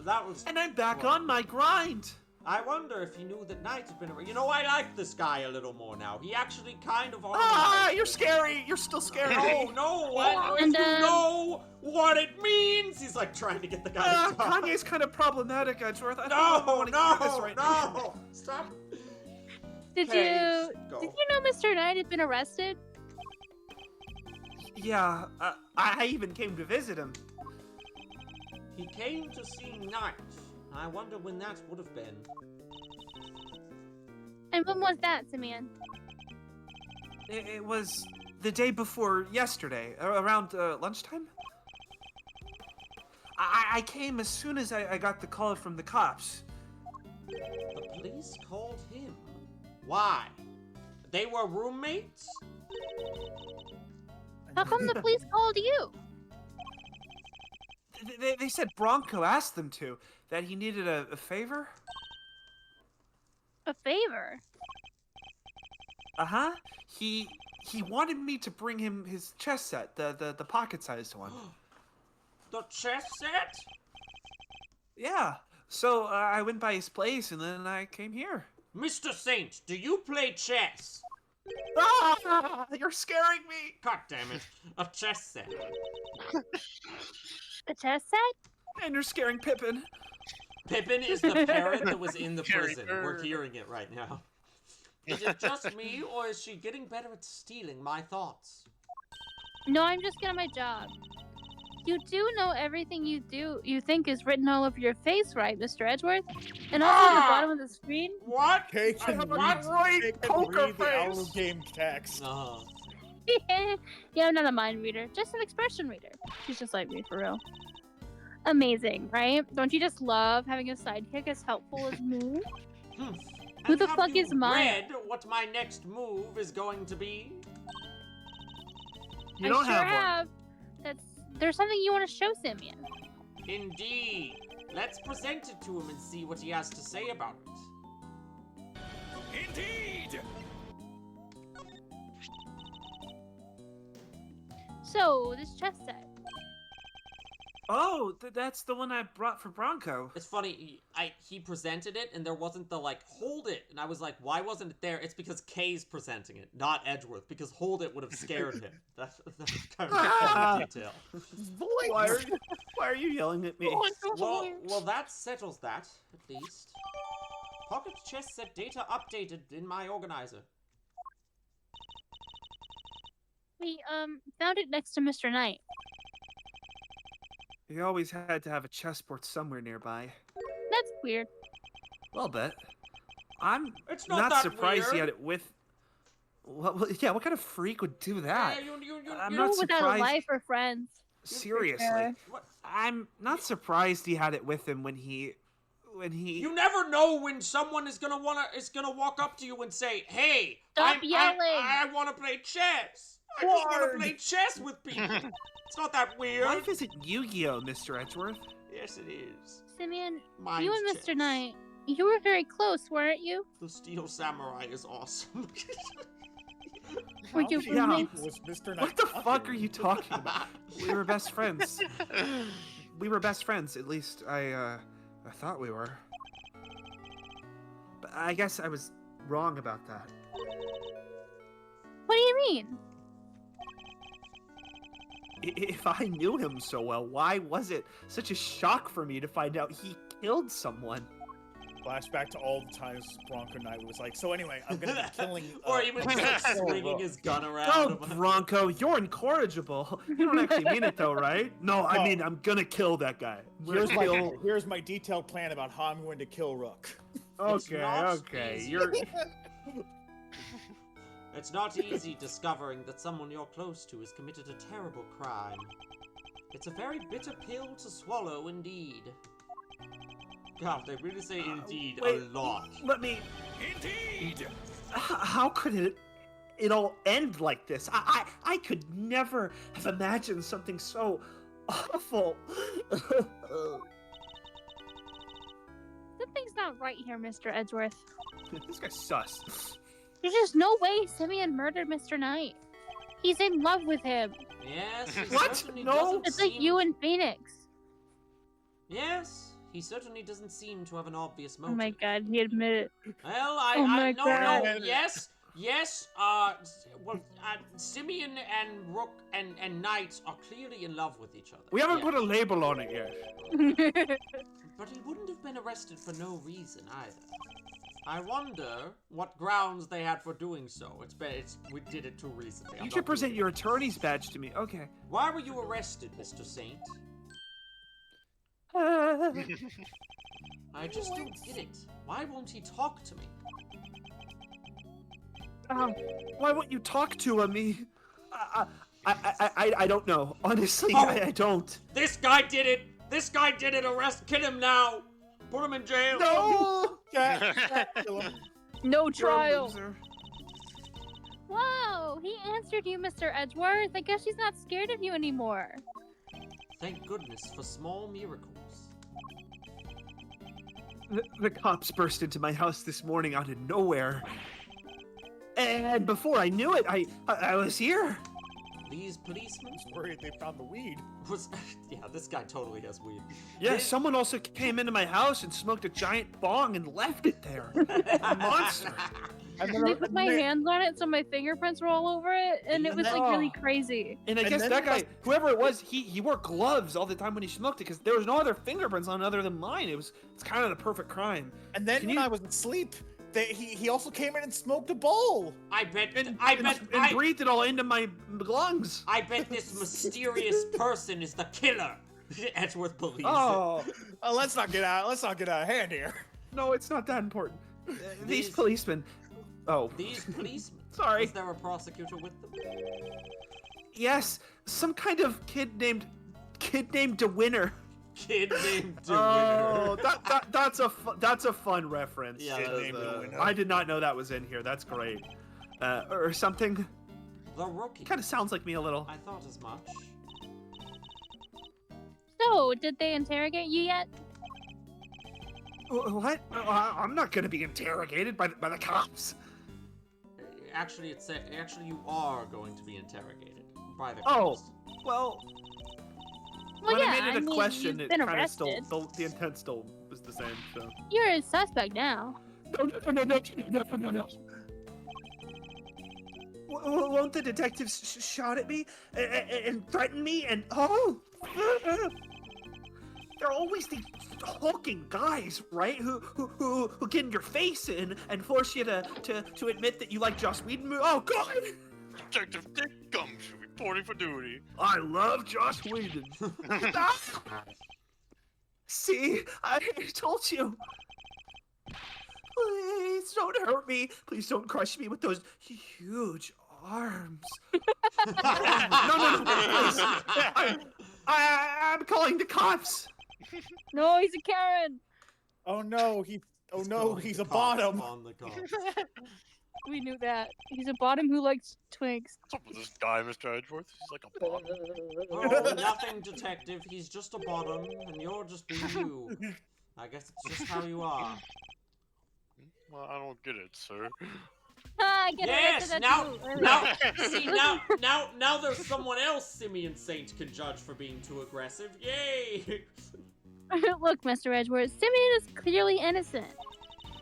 That was. And I'm back What? on my grind. I wonder if he knew that Knight had been around. You know, I like this guy a little more now. He actually kind of Ah, organized. you're scary. You're still scary. No, what? And, If you know what it means. He's like trying to get the guy to talk. Kanye's kind of problematic, Edgeworth. I don't No, want to hear this no, right now. no. Stop. Did Okay, you go. did you know Mr. Knight had been arrested? Yeah, I even came to visit him. He came to see Knight. I wonder when that would have been. And when was that, Simeon? It was the day before yesterday, around lunchtime. I came as soon as I got the call from the cops. The police called him. Why? They were roommates? How come the police called you? They said Bronco asked them to, that he needed a favor. A favor? Uh-huh. He wanted me to bring him his chess set, the pocket-sized one. The chess set? Yeah. So I went by his place and then I came here. Mr. Saint, do you play chess? Ah! You're scaring me. God damn it. A chess set. A chess set? And you're scaring Pippin. Pippin is the parrot that was in the Carry prison. her. We're hearing it right now. Is it just me, or is she getting better at stealing my thoughts? No, I'm just good at my job. You do know everything you think is written all over your face, right, Mr. Edgeworth? And also at the bottom of the screen? What? Kay can have a read, great Kay can poker read the face. Owl game text. Yeah, I'm not a mind reader, just an expression reader. She's just like me, for real. Amazing, right? Don't you just love having a sidekick as helpful as me? Hmm. Who And the have fuck you is mine? read what my next move is going to be? You I don't sure have one. There's something you want to show Simeon. Indeed. Let's present it to him and see what he has to say about it. Indeed! So, this chess set. Oh, that's the one I brought for Bronco. It's funny, he presented it and there wasn't the like, hold it. And I was like, why wasn't it there? It's because Kay's presenting it, not Edgeworth, because hold it would have scared him. That's kind of a funny detail. Why are you yelling at me? Well, that settles that, at least. Pocket chess set data updated in my organizer. We, found it next to Mr. Knight. You always had to have a chessboard somewhere nearby. That's weird. Well, bet. I'm It's not not that surprised he weird. had it with. Yeah, what kind of freak would do that? I'm you- not Without a surprised. life or friends. Seriously, Fair. What? I'm not surprised he had it with him when he. You never know when someone is gonna walk up to you and say, "Hey, Stop yelling." I want to play chess. I just want to play chess with people." It's not that weird. Life isn't Yu-Gi-Oh, Mr. Edgeworth. Yes, it is. Simeon, Mine's you and chess. Mr. Knight, you were very close, weren't you? The Steel Samurai is awesome. Were you Yeah. roommates? Was Mr. What Knight the talking? fuck are you talking about? We were best friends. We were best friends. At least I thought we were. But I guess I was wrong about that. What do you mean? If I knew him so well, why was it such a shock for me to find out he killed someone? Flashback to all the times Bronco Knight was like, so anyway, I'm gonna be killing. Or even just like Kill swinging Rook." his gun around. Oh, Bronco, you're incorrigible. You don't actually mean it though, right? No, I No. mean I'm gonna kill that guy. I'm gonna Here's my detailed plan about how I'm going to kill Rook. Okay, not okay. easy. You're. It's not easy discovering that someone you're close to has committed a terrible crime. It's a very bitter pill to swallow indeed. God, they really say indeed wait. a lot. Let me. Indeed. How could it all end like this? I could never have imagined something so awful. Something's not right here, Mr. Edgeworth. This guy's sus. There's just no way Simeon murdered Mr. Knight. He's in love with him. Yes, he What? certainly No. doesn't It's like seem- you and Phoenix. Yes, he certainly doesn't seem to have an obvious Oh motive. my god, he admitted it. Well, Oh my no, God. yes, Simeon and Rook and Knight are clearly in love with each other. We haven't Yeah. put a label on it yet. But he wouldn't have been arrested for no reason either. I wonder what grounds they had for doing so. We did it too recently. I'm You not should present doing your it. attorney's badge to me. Okay. Why were you arrested, Mr. Saint? I just don't get it. Why won't he talk to me? Why won't you talk to me? I don't know. Honestly, Oh. I don't. This guy did it! This guy did it! Kill him now! Put him in jail! No! Kill him. No You're a trial. loser. Whoa, he answered you, Mr. Edgeworth. I guess she's not scared of you anymore. Thank goodness for small miracles. The cops burst into my house this morning out of nowhere. And before I knew it, I was here. These policemen Worried they found the weed. was yeah, this guy totally has weed. Yeah, someone also came into my house and smoked a giant bong and left it there. A monster. And And I put my hands on it so my fingerprints were all over it, and it was like really Oh. crazy. And I And guess then that it guy, was- whoever it was, he wore gloves all the time when he smoked it because there was no other fingerprints on it other than mine. It's kind of the perfect crime. And then Can when you- I was asleep, he also came in and smoked a bowl. I bet And I breathed it all into my lungs. bet this mysterious person is the killer. Edgeworth believes Oh Oh, let's not get out of hand here. no, it's not that important. These These- policemen. Oh, it. These policemen. sorry. Was there a prosecutor with them? Yes, some kind of kid named DeWinner. Kid named Oh, DeWinter. that's a fun reference. Yeah, Kid that is, named DeWinner. I did not know that was in here. That's great. Or something. The rookie. Kind of sounds like me a little. I thought as much. So, did they interrogate you yet? What? I'm not gonna be interrogated by the cops. Actually, actually you are going to be interrogated by the Oh, cops. well, Well, when yeah, I made it a mean, question, you've it been kind of still arrested. the intent still was the same. So. You're a suspect now. No. Won't the detectives shout at me and threaten me and oh? There are always these hulking guys, right? Who get in your face and force you to admit that you like Joss Whedon. Oh God! Detective Dick Gums reporting for duty. I love Joss Whedon. See, I told you. Please don't hurt me. Please don't crush me with those huge arms. No, please. I'm calling the cops. No, he's a Karen. Oh no, he's a Cops bottom. On the cops. We knew that. He's a bottom who likes twigs. What's up with this guy, Mr. Edgeworth? He's like a bottom. Oh, nothing, detective. He's just a bottom, and you're just being you. I guess it's just how you are. Well, I don't get it, sir. Ah, I get it. I Yes, said that now, too earlier. now there's someone else Simeon Saint can judge for being too aggressive. Yay! Look, Mr. Edgeworth, Simeon is clearly innocent.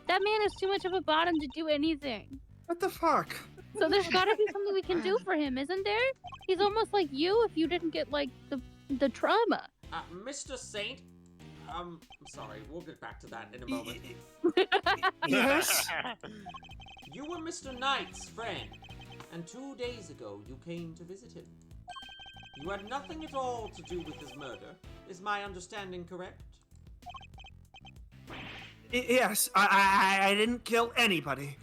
That man is too much of a bottom to do anything. What the fuck? So there's gotta be something we can do for him, isn't there? He's almost like you if you didn't get, like, the trauma. Mr. Saint, I'm sorry, we'll get back to that in a moment. Yes. You were Mr. Knight's friend, and 2 days ago you came to visit him. You had nothing at all to do with his murder. Is my understanding correct? Yes, I didn't kill anybody.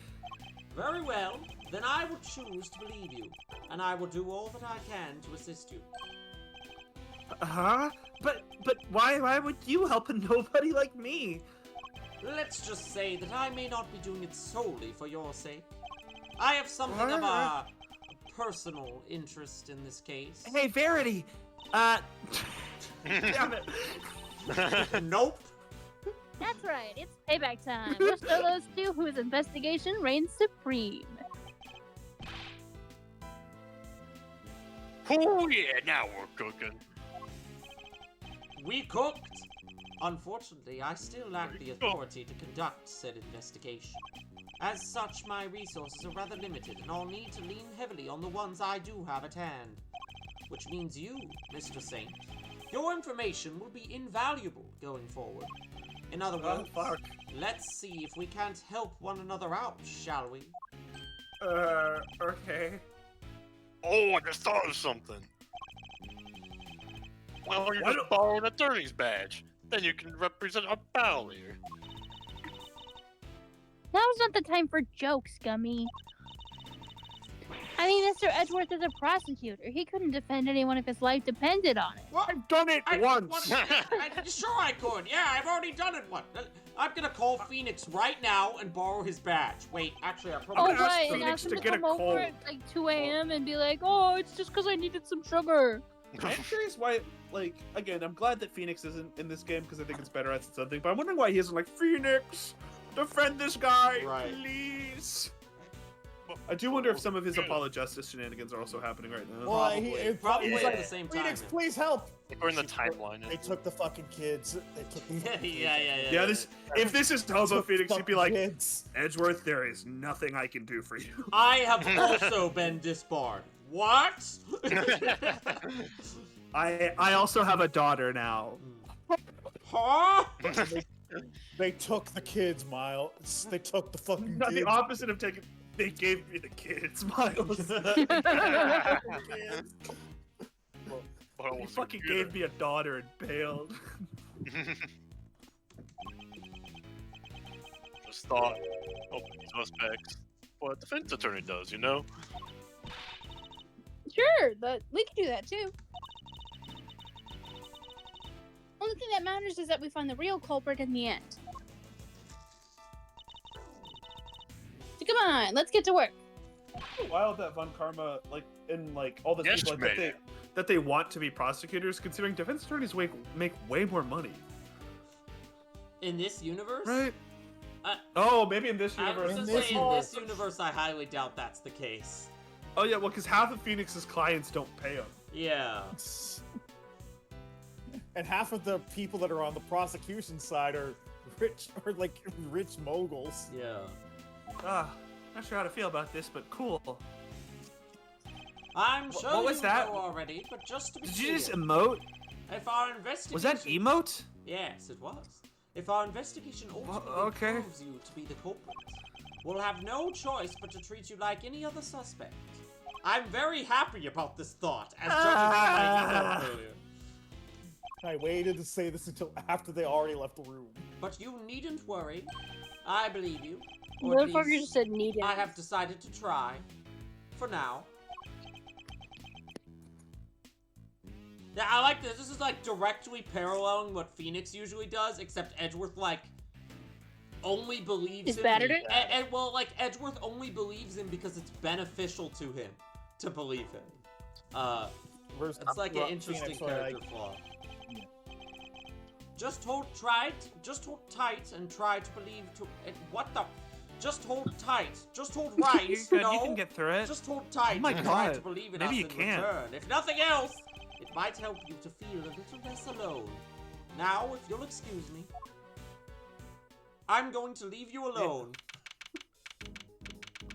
Very well, then I will choose to believe you, and I will do all that I can to assist you. Huh? But why would you help a nobody like me? Let's just say that I may not be doing it solely for your sake. I have something of a personal interest in this case. Hey, Verity. Damn it. Nope. That's right, it's payback time. We're still those two whose investigation reigns supreme. Oh yeah, now we're cooking. We cooked. Unfortunately, I still lack the authority to conduct said investigation. As such, my resources are rather limited, and I'll need to lean heavily on the ones I do have at hand. Which means you, Mr. Saint, your information will be invaluable going forward. In other words, let's see if we can't help one another out, shall we? Okay. Oh, I just thought of something. Well, you just borrow an attorney's badge. Then you can represent our pal here. Now's not the time for jokes, Gummy. I mean, Mr. Edgeworth is a prosecutor. He couldn't defend anyone if his life depended on it. What? I've done it once. Sure I could. Yeah, I've already done it once. I'm gonna call Phoenix right now and borrow his badge. Wait, actually, I probably... Oh, ask right, and Phoenix ask to him get to a come over cold. at like 2 a.m. and be like, oh, it's just because I needed some sugar. I'm curious why, like, again, I'm glad that Phoenix isn't in this game because I think it's better at something, but I'm wondering why he isn't like, Phoenix, defend this guy, Right. please. I do wonder if some of his Apollo-Justice shenanigans are also happening right now. Probably he's at like, the same time. Phoenix, please help. We're in the timeline. They took the fucking kids. They took the fucking kids. Yeah, if this is Hobo Took Phoenix, he'd be fucking like, kids. Edgeworth, there is nothing I can do for you. I have also been disbarred. What? I also have a daughter now. Huh? They took the kids, Miles. They took the fucking Not kids. the opposite of taking. They gave me the kids, Miles. He fucking gave me a daughter and bailed. Just thought of suspects. What a defense attorney does, you know? Sure, but we can do that too. Only thing that matters is that we find the real culprit in the end. So come on, let's get to work. Wild that Von Karma, like, in like all the Yes, people like, man. that they want to be prosecutors, considering defense attorneys make way more money. In this universe? Right? Uh, Oh, maybe in this I was universe. gonna say, in this universe, I highly doubt that's the case. Oh yeah, well, because half of Phoenix's clients don't pay him. Yeah. And half of the people that are on the prosecution side are rich moguls. Yeah. Not sure how to feel about this, but cool. I'm sure what was you that? know already, but just to be Did clear, you just emote? if our investigation... Was that emote? Yes, it was. If our investigation ultimately okay. proves you to be the culprit, we'll have no choice but to treat you like any other suspect. I'm very happy about this thought, as judging by my email earlier. I waited to say this until after they already left the room. But you needn't worry. I believe you. Or at Motherfucker least just said needed. I have decided to try. For now. Yeah, I like this. This is like directly paralleling what Phoenix usually does, except Edgeworth like only believes Is him. better? And well, like Edgeworth only believes him because it's beneficial to him to believe him. Versus It's like an interesting Phoenix, where, character flaw. Just hold tight and try to believe to what the just hold tight. Just hold right. You're good. No, You can get through it. just hold tight Oh my and try to God. believe in Maybe us you in can. return. If nothing else, it might help you to feel a little less alone. Now, if you'll excuse me, I'm going to leave you alone.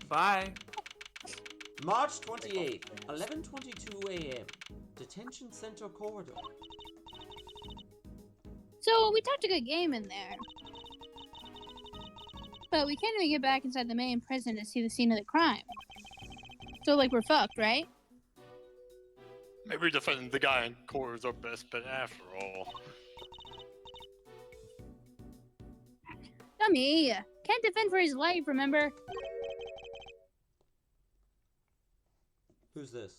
Bye. March 28th, 11:22 a.m. Detention Center Corridor. So we talked a good game in there. But we can't even get back inside the main prison to see the scene of the crime. So, like, we're fucked, right? Maybe defending the guy in court is our best bet after all. Dummy! Can't defend for his life, remember? Who's this?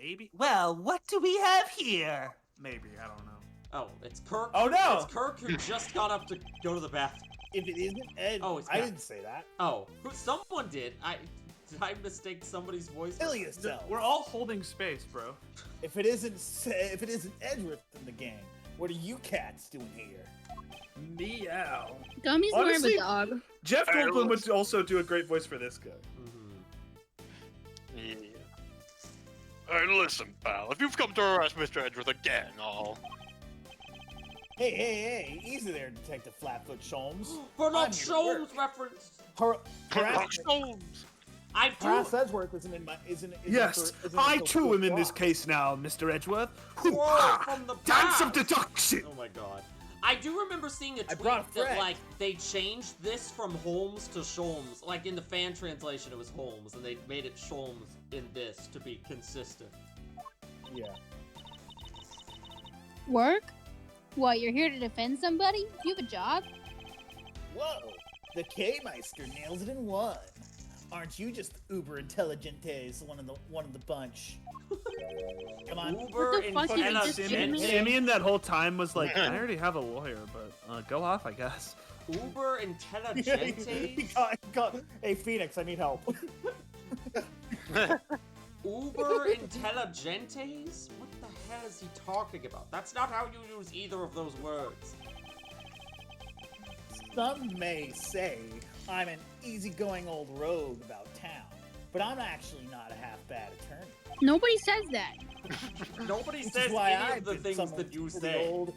Maybe. Well, what do we have here? Maybe, I don't know. Oh, it's Kirk. Oh, no! It's Kirk who just got up to go to the bathroom. If it isn't Ed, Oh, it's I back. didn't say that. Oh, someone did. Did I mistake somebody's voice? Kill yourself. We're all holding space, bro. If it isn't Edgeworth in the gang, what are you cats doing here? Meow. Dummy's more of Honestly- a dog. Jeff Hey, Goldblum would listen. also do a great voice for this guy. Mhm. Yeah. Hey, listen, pal. If you've come to harass Mr. Edgeworth again, I'll... Hey, easy there, Detective Flatfoot Sholmes. Bernard I'm here to work. Sholmes reference. Rock stones! I do. Harass Edgeworth isn't in my isn't. Yes, I too am in this case now, Mr. Edgeworth. Whoa, Hoo-ha! from the Dance of past. deduction! Oh my god. I do remember seeing a I tweet brought a that, friend. like, they changed this from Holmes to Sholmes. Like, in the fan translation, it was Holmes, and they made it Sholmes in this to be consistent. Yeah. Work? What, you're here to defend somebody? You have a job? Whoa, the K-Meister nails it in one. Aren't you just uber intelligentes, one of the bunch? Come on. Uber What the fuck, you just intelligente. did Simeon that whole time was like, I already have a lawyer, but go off, I guess. Uber intelligente. Hey, Phoenix, I need help. Uber intelligentes? What the hell is he talking about? That's not how you use either of those words. Some may say I'm an easygoing old rogue about town, but I'm actually not a half-bad attorney. Nobody says that. Nobody Which says is why any I've of the been things summoned that you to the say. old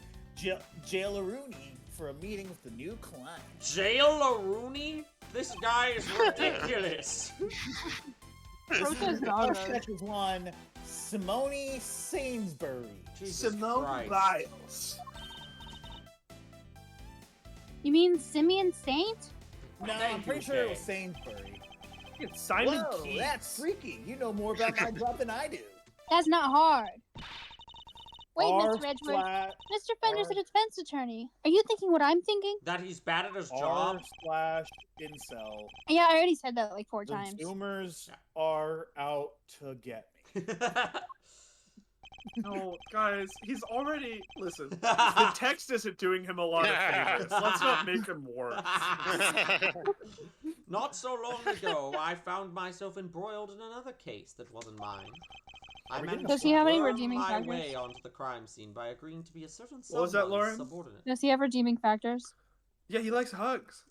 Jailer-Rooney for a meeting with the new client. Jail Rooney? This guy is ridiculous. Suspect is one Simone Sainsbury. Jesus Simone Christ. Biles. You mean Simeon Saint? No, Thank I'm pretty you, sure it Kay. was Sainsbury. It's Simon Whoa, Keys. that's freaky. You know more about my job than I do. That's not hard. Wait, R Mr. Edgeworth. flat Mr. Fender's a R- defense attorney. Are you thinking what I'm thinking? That he's bad at his R job? slash incel. Yeah, I already said that like 4 The times. Zoomers are out to get me. No, guys, he's already. Listen, the text isn't doing him a lot of favors. Let's not make him worse. Not so long ago, I found myself embroiled in another case that wasn't mine. I managed Does to he have any worm redeeming my factors? way onto the crime scene by agreeing to be a certain What was that, someone's Lauren? subordinate. Does he have redeeming factors? Yeah, he likes hugs.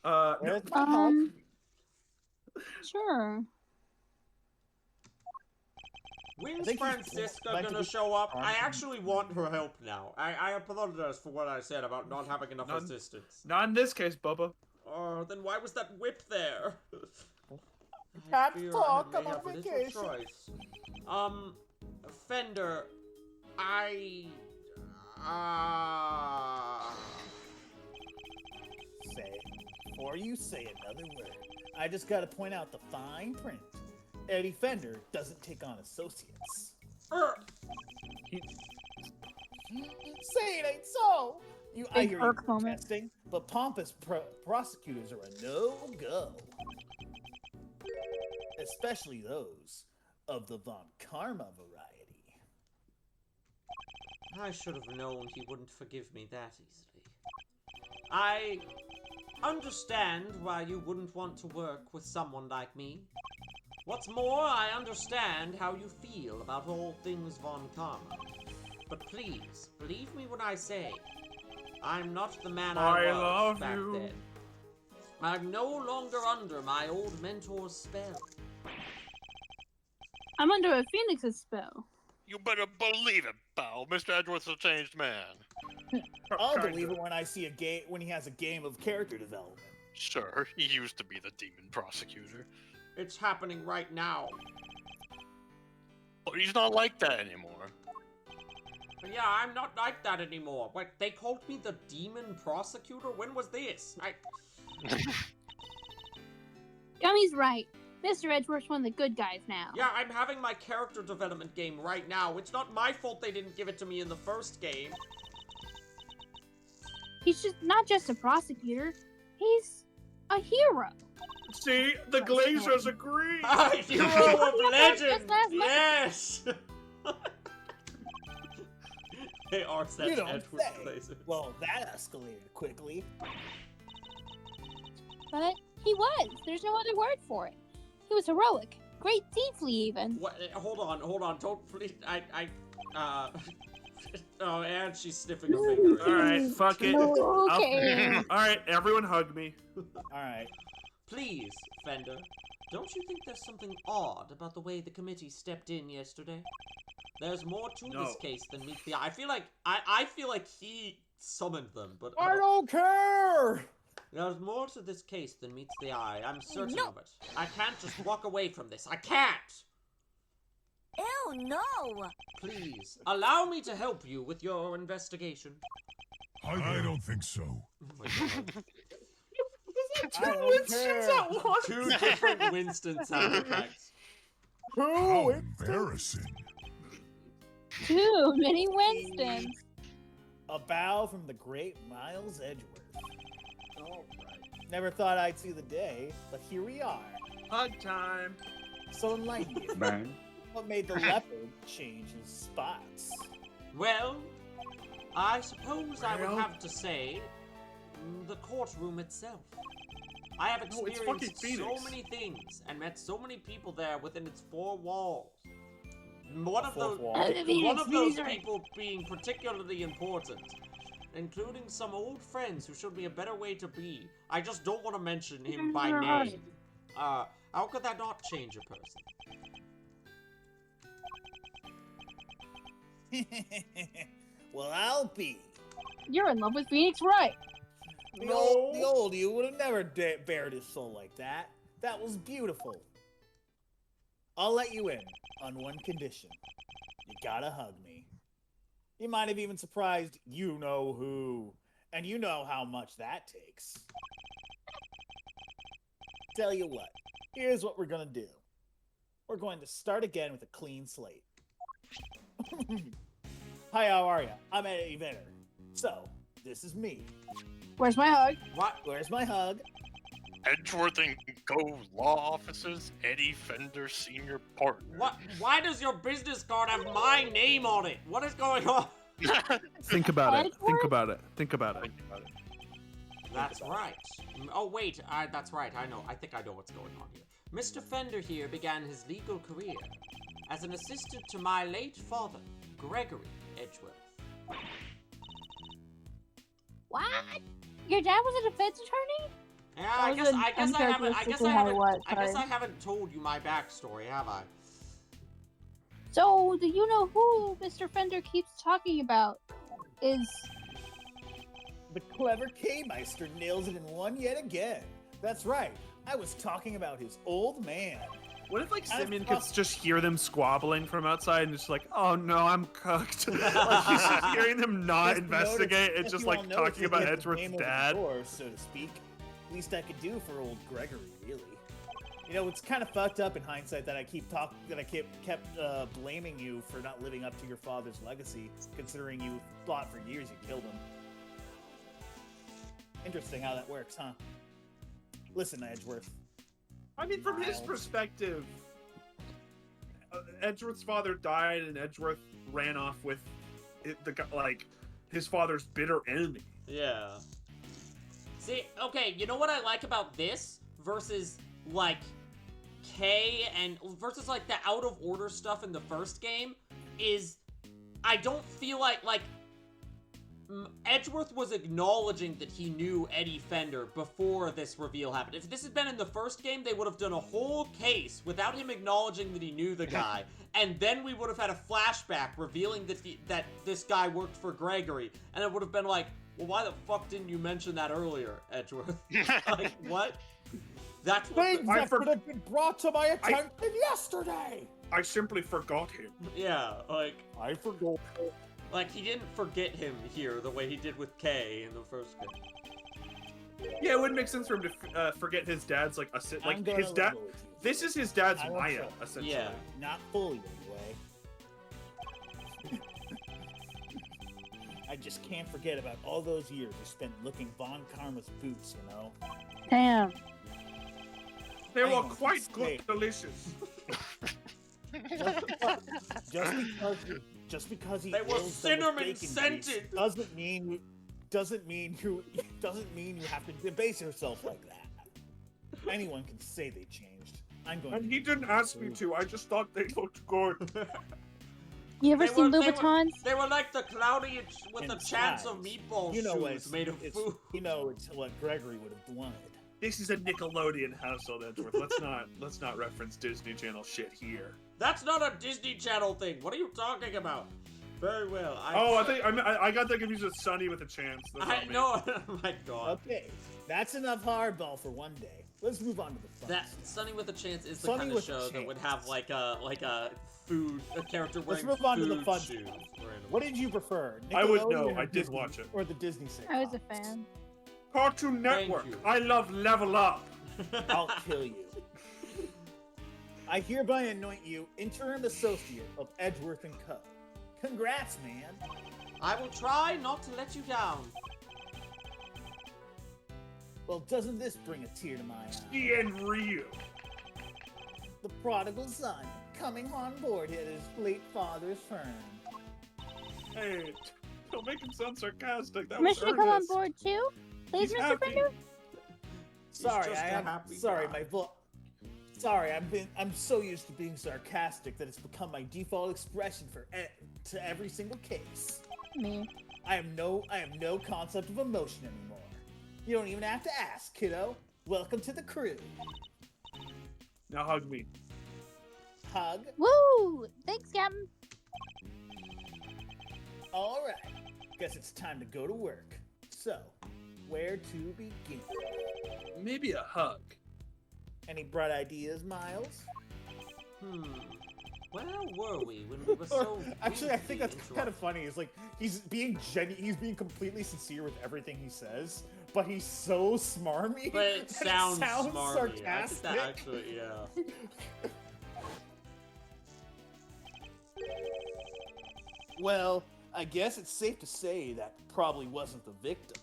No, Where's my help? Sure. When's think he's Francisca meant to gonna be show up? I awesome. actually want her help now. I apologize for what I said about not having enough None- assistance. not in this case, Bubba. Oh, then why was that whip there? I Can't fear talk, I I'm may on have little vacation. choice. Fender, Say, before you say another word, I just gotta point out the fine print. Eddie Fender doesn't take on associates. Say it ain't so. I Big hear perk you moment. protesting, but pompous prosecutors are a no-go. Especially those of the Von Karma variety. I should have known he wouldn't forgive me that easily. I understand why you wouldn't want to work with someone like me. What's more, I understand how you feel about all things Von Karma. But please, believe me when I say, I'm not the man I was love back you. then. I'm no longer under my old mentor's spell. I'm under a Phoenix's spell. You better believe it, pal. Mr. Edgeworth's a changed man. I'll Kinda. believe it when I see a game when he has a game of character development. Sure, he used to be the demon prosecutor. It's happening right now. But he's not like that anymore. But yeah, I'm not like that anymore. Wait, they called me the demon prosecutor? When was this? Gummy's right. Mr. Edgeworth's one of the good guys now. Yeah, I'm having my character development game right now. It's not my fault they didn't give it to me in the first game. He's just not just a prosecutor. He's a hero. See, the Glazers agree. A hero of legend! Yes! They are such You don't Edward say. Glazers. Well, that escalated quickly. But he was. There's no other word for it. He was heroic. Great thiefly, even. What? Hold on. Don't please. Oh, and she's sniffing her finger. All right, fuck it. Okay. All right, everyone hug me. Alright. Please, Fender. Don't you think there's something odd about the way the committee stepped in yesterday? There's more to No. this case than meets the eye. I feel like he summoned them, but I don't care! there's more to this case than meets the eye. I'm certain of it. I can't just walk away from this. I can't! Ew, no! Please, allow me to help you with your investigation. I don't think so. Oh my God. I don't care. Two different Winston sound effects. How embarrassing. Too many Winstons. A bow from the great Miles Edgeworth. Never thought I'd see the day, but here we are. Hug time. So enlighten you. Bang. What made the leopard change his spots? Well, I suppose I would Well? have to say the courtroom itself. I have No, it's fucking experienced so Phoenix. many things and met so many people there within its four walls. One of Fourth those, wall. one of those people being particularly important, including some old friends who showed me a better way to be. I just don't want to mention him by name. How could that not change a person? Well, I'll be. You're in love with Phoenix Wright. The old you would have never bared his soul like that. That was beautiful. I'll let you in on one condition. You gotta hug me. You might have even surprised you know who. And you know how much that takes. Tell you what, here's what we're gonna do. We're going to start again with a clean slate. Hi, how are ya? I'm Eddie Vedder. So, this is me. Where's my hug? What? Where's my hug? Edgeworth and Co. Law Offices, Eddie Fender, Senior Partner. What? Why does your business card have my name on it? What is going on? Think about it. Edgeworth? Think about it. Think about it. Think about it. That's right. Oh wait, that's right. I know. I think I know what's going on here. Mr. Fender here began his legal career as an assistant to my late father, Gregory Edgeworth. What? Your dad was a defense attorney? Yeah, I That guess was I haven't. I guess uncharacteristically how it was, I guess sorry. I haven't told you my backstory, have I? So, do you know who Mr. Fender keeps talking about? Is The clever K-Meister nails it in one yet again. That's right. I was talking about his old man. What if like I've Simeon thought- could just hear them squabbling from outside and just like, oh no, I'm cooked. Like he's just hearing them not Just investigate and notice- just you like all notice talking that about he had the Edgeworth's name over the dad. door, so to speak. Least I could do for old Gregory, really. You know, it's kind of fucked up in hindsight that I kept blaming you for not living up to your father's legacy, considering you thought for years you killed him. Interesting how that works, huh? Listen, Edgeworth. I mean, from his Miles. perspective, Edgeworth's father died, and Edgeworth ran off with his father's bitter enemy. Yeah. See, okay, you know what I like about this versus, like, Kay and versus, like, the out of order stuff in the first game is I don't feel like Edgeworth was acknowledging that he knew Eddie Fender before this reveal happened. If this had been in the first game, they would have done a whole case without him acknowledging that he knew the guy, and then we would have had a flashback revealing that this guy worked for Gregory, and it would have been like, well, why the fuck didn't you mention that earlier, Edgeworth? Like, what? That's what Things that could have been brought to my attention yesterday! I simply forgot him. Yeah, like, I forgot. like, he didn't forget him here the way he did with Kay in the first game. Yeah, it wouldn't make sense for him to forget his dad's like I'm gonna his dad. level with you. This is his dad's I won't Maya, show. essentially. Yeah. Not fully, anyway. I just can't forget about all those years you spent licking Von Karma's boots, you know? Damn. They were Hang on, quite wait. good, delicious. Just because he They were ills them with cinnamon bacon grease scented. doesn't mean you have to debase yourself like that. Anyone can say they changed. I'm going. And he didn't ask me to. I just thought they looked good. You ever They seen were- they were- Louboutins? They were like the cloudy with And a chance of besides, meatball you know shoes it's made of it's, food. You know it's what Gregory would have wanted. This is a Nickelodeon household, Edgeworth. Let's not reference Disney Channel shit here. That's not a Disney Channel thing. What are you talking about? Very well. I got that confused with Sunny with a Chance. That's I on me. know. Oh my god. Okay, that's enough hardball for one day. Let's move on to the fun That stuff. Sunny with a Chance is the Sunny kind of with a show that would Chance. have like a character Let's wearing move on to the food fun shoes. stuff. randomly. What did you prefer? I would Nickelodeon know. or I did Disney- watch it. Or the Disney sitcoms? I was a fan. Cartoon Thank Network. you. I love Level Up. I'll kill you. I hereby anoint you interim associate of Edgeworth and Co. Congrats, man. I will try not to let you down. Well, doesn't this bring a tear to my eye? Ian Ryu. The prodigal son coming on board at his late father's firm. Hey, don't make him sound sarcastic. That Permission was to come on earnest. board too? Please, He's Mr. happy. Fender? Sorry, just I a am happy sorry. guy. Sorry, I'm so used to being sarcastic that it's become my default expression to every single case. Me. I have no concept of emotion anymore. You don't even have to ask, kiddo. Welcome to the crew. Now hug me. Hug. Woo! Thanks, Captain. All right. Guess it's time to go to work. So, where to begin? Maybe a hug. Any bright ideas, Miles? Where were we when we were so Actually, I think that's weirdly kind of funny. It's like he's being completely sincere with everything he says, but he's so smarmy. But it that sounds smarmy. sarcastic. I think that actually, yeah. Well, I guess it's safe to say that probably wasn't the victim.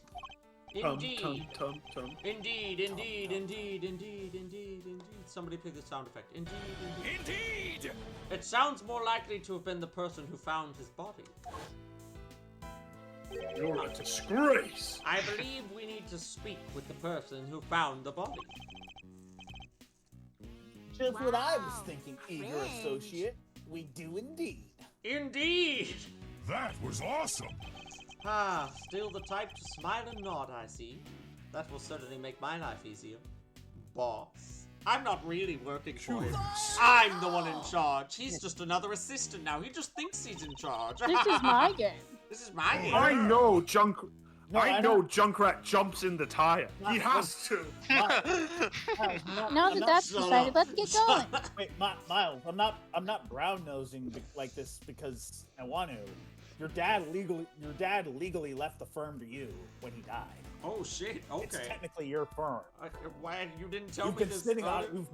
Indeed. Tum, tum, tum. Indeed, indeed, indeed, indeed, indeed, indeed. Somebody pick the sound effect. Indeed, indeed. Indeed! It sounds more likely to have been the person who found his body. You're a disgrace. I believe we need to speak with the person who found the body. Just what I was Wow, thinking, eager cringe. associate. We do indeed. Indeed! That was awesome. Ah, still the type to smile and nod, I see. That will certainly make my life easier. Boss. I'm not really working for him. I'm the one in charge. He's just another assistant now. He just thinks he's in charge. This is my game. This is my game. I know I know know. Junkrat jumps in the tire. He has to. Now that that's Shut decided, up. let's get going. Wait, Miles, I'm not brown nosing like this because I want to. Your dad legally left the firm to you when he died. Oh shit, It's okay. technically your firm. Why you didn't tell You've me been this sitting on it. earlier?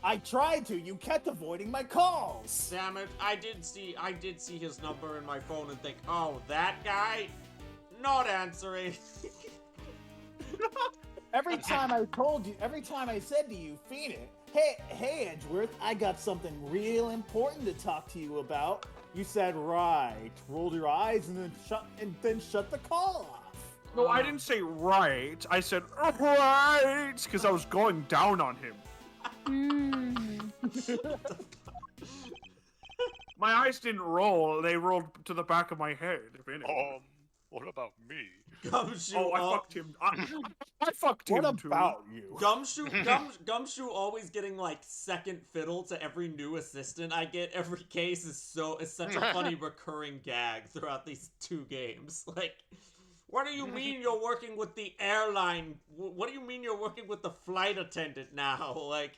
I tried to. You kept avoiding my calls. Damn it, I did see his number in my phone and think, oh, that guy? Not answering. Every time I said to you, Phoenix, hey, Edgeworth, I got something real important to talk to you about. You said right, rolled your eyes, and then shut the call off. No, I didn't say right. I said right because I was going down on him. My eyes didn't roll; they rolled to the back of my head. If anything. What about me? Gumshoe. Oh, I fucked him. I fucked him What too. about you? Gumshoe always getting like second fiddle to every new assistant I get every case is such a funny recurring gag throughout these 2 games. Like, what do you mean you're working with the airline? What do you mean you're working with the flight attendant now? Like.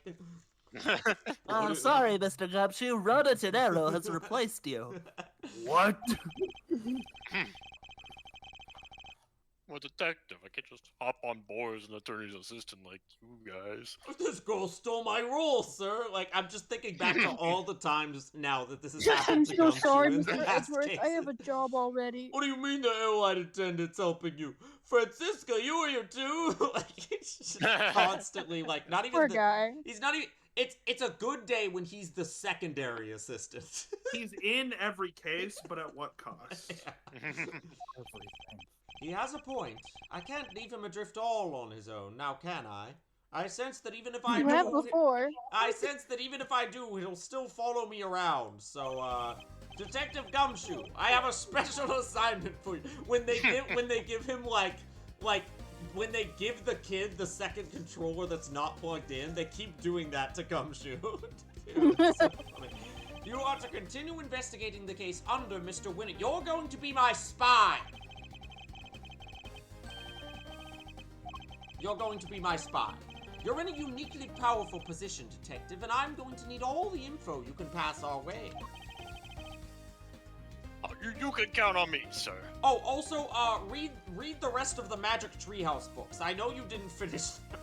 Oh, sorry, Mr. Gumshoe. Rhoda Tenero has replaced you. What? I'm a detective. I can't just hop on board as an attorney's assistant like you guys. This girl stole my role, sir. Like, I'm just thinking back to all the times now that this has I'm happened to so Gumshoe sorry, in the Mr. past Edgeworth. I have a cases. job already. What do you mean the airline attendant's helping you? Francisca, you were here too? Like, he's just constantly, like, not even Poor guy. He's not even... It's a good day when he's the secondary assistant. He's in every case, but at what cost? He has a point. I can't leave him adrift all on his own, now can I? I sense that even if I You do... have before. I sense that even if I do, he'll still follow me around. So, Detective Gumshoe, I have a special assignment for you. When they give him when they give the kid the second controller that's not plugged in, they keep doing that to Gumshoe. Dude, it's so funny. You are to continue investigating the case under Mr. Winnick. You're going to be my spy. You're going to be my spy. You're in a uniquely powerful position, Detective, and I'm going to need all the info you can pass our way. You can count on me, sir. Oh, also, read the rest of the Magic Treehouse books. I know you didn't finish them.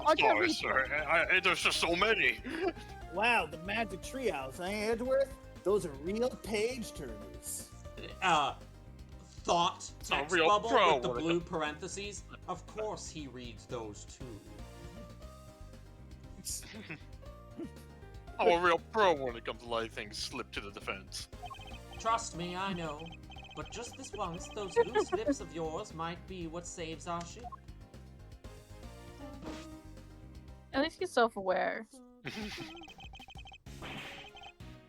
I can't Sorry, read sir. There's just so many. Wow, the Magic Treehouse, eh, Edgeworth? Those are real page turners. Thought a text real bubble pro with the when it blue parentheses. Of course he reads those too. I'm a real pro when it comes to letting things slip to the defense. Trust me, I know. But just this once, those loose lips of yours might be what saves our ship. At least he's self-aware.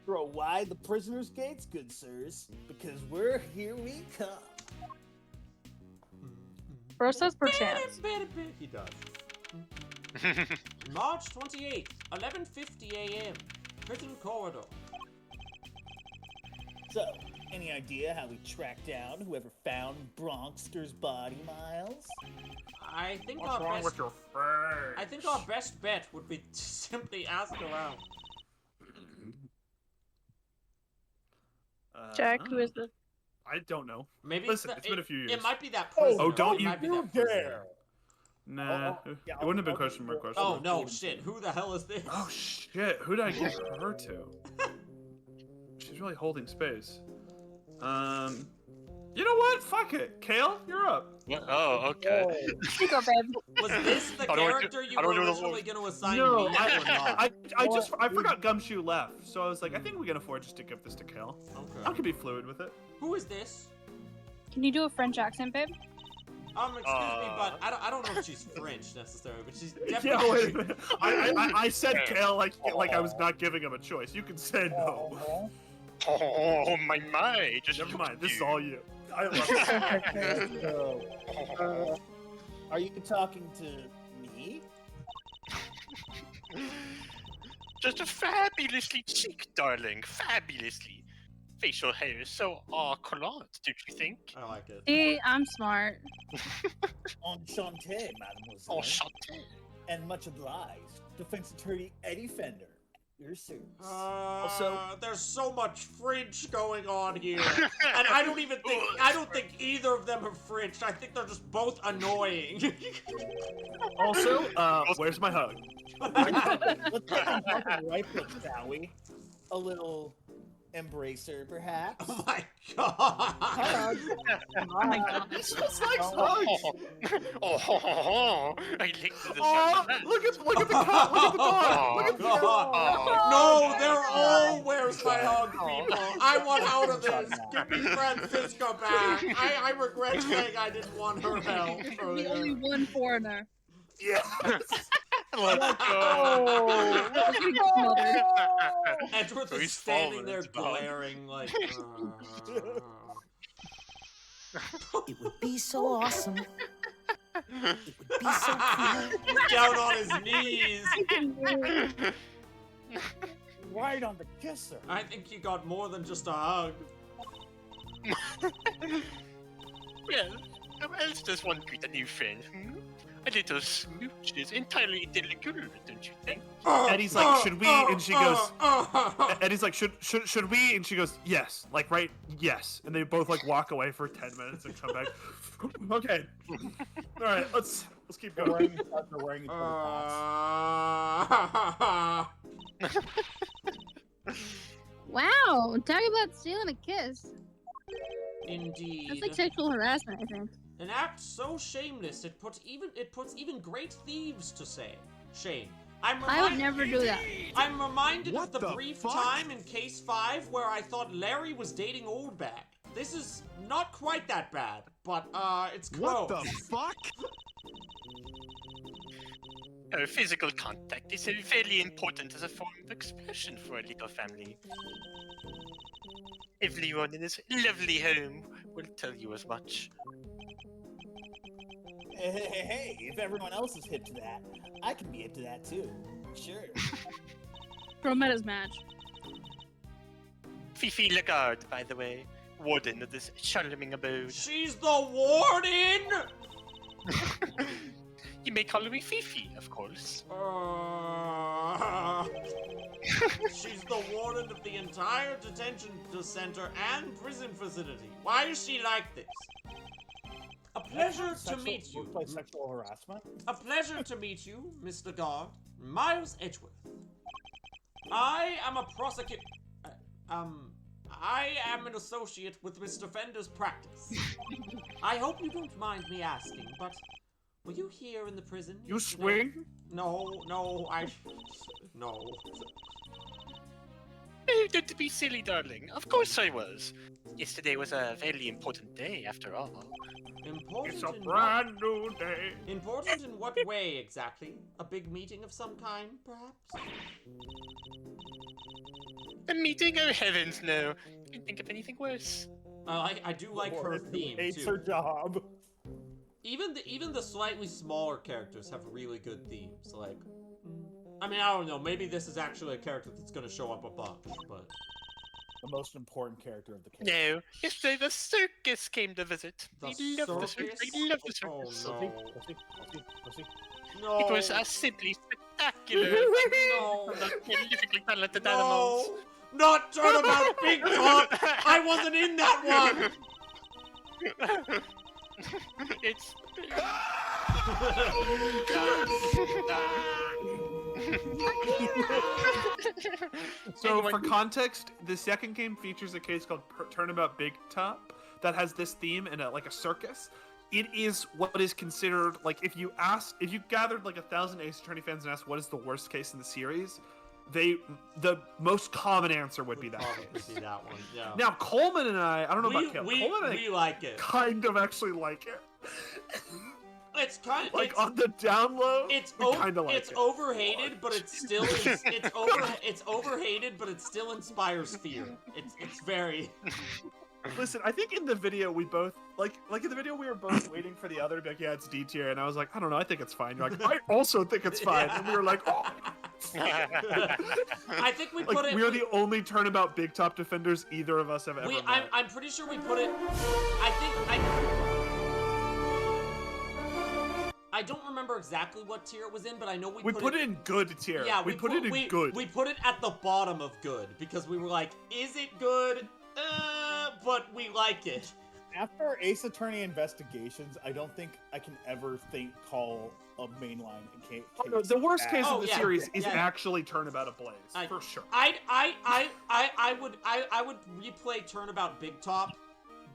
Throw wide the prisoner's gates, good sirs, because here we come. Bro says perchance. He does. March 28th, 11:50 a.m. Prison corridor. So, any idea how we track down whoever found Bronxter's body, Miles? I think What's our wrong best. with your face? I think our best bet would be to simply ask around. Jack, who is this? I don't know. Maybe Listen, it's been a few years. It might be that Oh, prisoner. don't It you- might be You that prisoner. dare! Nah, yeah, it wouldn't have been I'll question mark question. Oh mark. no, shit! Who the hell is this? Oh shit! Who did I give her to? She's really holding space. You know what? Fuck it. Kale, you're up. Oh, okay. You go, babe. Was this the How do I do- character you how do were I do the originally voice? going to assign No, me to or not? I forgot Gumshoe left, so I was like, I think we can afford just to give this to Kale. I Okay. can be fluid with it. Who is this? Can you do a French accent, babe? Excuse me, but I don't know if she's French necessarily, but she's Yeah, definitely. wait a minute. I said Kale like I was not giving him a choice. You can say no. Oh, my. Just Never look mind. at This is you. all you. I love it. Are you talking to me? Just a fabulously chic, darling. Fabulously. Facial hair is so collant, don't you think? I like it. See, I'm smart. Enchanté, mademoiselle. Enchanté. And much obliged. Defense attorney Eddie Fender. Your service. There's so much French going on here, and I don't think either of them are French. I think they're just both annoying. Also, where's my hug? Let's take a fucking right foot, shall we? A little embracer, perhaps? Oh my god! hug. Oh my god. This just likes hugs. Oh, I licked the Oh, look at the cat. Look at the dog. Look at the No, they're all where's my hug people. I want out of this. Give me Francisca back. I regret saying I didn't want her help The earlier. only one foreigner. Yes. Let's go. Mother. Edward So is he's standing fallen there into the hug. glaring like. It would be so awesome. It would be so cool. He's down on his knees. Right on the kisser. I think he got more than just a hug. Well, how else does one greet a new friend? Hmm? A little smooch is entirely de rigueur, don't you think? Eddie's like, should we? And she goes, Eddie's like, should we? And she goes, yes. Like, right? Yes. And they both like walk away for 10 minutes and come back. Okay. All right. Let's keep They're going. wearing each other's hats. Wow, talk about stealing a kiss. Indeed. That's like sexual harassment, I think. An act so shameless it puts even great thieves to shame. I would never do that. I'm reminded What of the the brief fuck? time in Case 5 where I thought Larry was dating Oldbag. This is not quite that bad, but it's close. What the fuck? Physical contact is very important as a form of expression for a little family. Everyone in this lovely home will tell you as much. Hey, if everyone else is hip to that, I can be hip to that too. Sure. Throw Meta's match. Fifi Lagarde, by the way, warden of this charming abode. She's the warden! You may call me Fifi, of course. She's the warden of the entire detention center and prison facility. Why is she like this? A pleasure to meet you. Workplace sexual harassment. A pleasure to meet you, Mr. Guard. Miles Edgeworth. I am a prosecutor. I am an associate with Mr. Fender's practice. I hope you don't mind me asking, but were you here in the prison? You yesterday? swing? No, no. Oh, don't be silly, darling. Of course I was. Yesterday was a very important day, after all. Important It's a in brand new day. Important in what way exactly? A big meeting of some kind, perhaps? A meeting? Oh, heavens, no. I can think of anything worse. I do like her theme Hates too. her job. Even the slightly smaller characters have really good themes. Like, I mean, I don't know. Maybe this is actually a character that's gonna show up a bunch, but The most important character of the case. No, yesterday the circus came to visit. The I love the circus. circus? I love the Oh circus. no, no, It was simply spectacular. no, The prolifically talented no, animals. not Turnabout Big Top. I wasn't in that one. It's So, for context, the second game features a case called Turnabout Big Top that has this theme in like a circus. It is what is considered like if you gathered like 1,000 Ace Attorney fans and asked what is the worst case in the series, the most common answer would be that Probably case. see that one. Yeah. Now Coleman and I don't know about Caleb. we Coleman and I like it. kind of actually like it. It's kind of Like on the down low, It's we kind of like it's it. overhated, but it's still it's overhated, but it still inspires fear. It's very. Listen, I think in the video we both like in the video we were both waiting for the other to be like, yeah, it's D tier, and I was like, I don't know, I think it's fine. You're like, I also think it's fine, and we were like, oh. I think we Like put it. we are the only turnabout big top defenders either of us have ever met. I'm pretty sure we put it. I don't remember exactly what tier it was in, but I know we put it in good tier. Yeah, we put it in good. We put it at the bottom of good because we were like, is it good? But we like it. After Ace Attorney Investigations, I don't think I can ever call a mainline case. Oh, no, the worst case Oh, of the yeah, series is yeah. actually Turnabout Ablaze for sure. I would replay Turnabout Big Top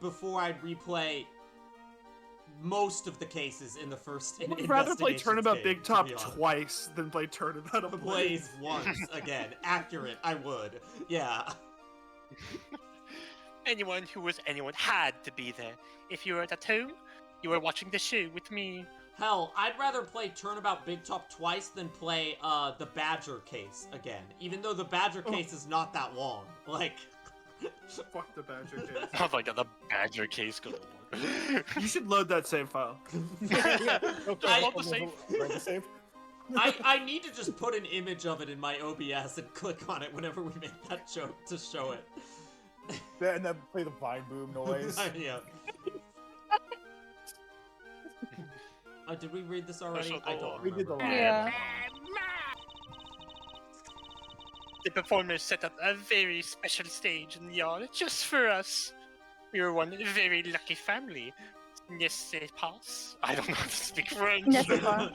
before I'd replay most of the cases in the first I would rather play Investigations Turnabout game, Big to Top be honest. twice than play Turnabout of Blaze once again. Accurate, I would. Yeah. Anyone had to be there. If you were at home, you were watching the show with me. Hell, I'd rather play Turnabout Big Top twice than play the Badger case again. Even though the Badger case is not that long. Like, Fuck the Badger case. Oh my god, the Badger case, good lord. You should load that save file. I need to just put an image of it in my OBS and click on it whenever we make that joke to show it. And then play the vine boom noise. Yeah. Did we read this already? Special I don't Lord. We did the remember. line. Yeah. The performers set up a very special stage in the yard just for us. We were one very lucky family. N'est-ce pas? I don't know how to speak French. N'est-ce pas?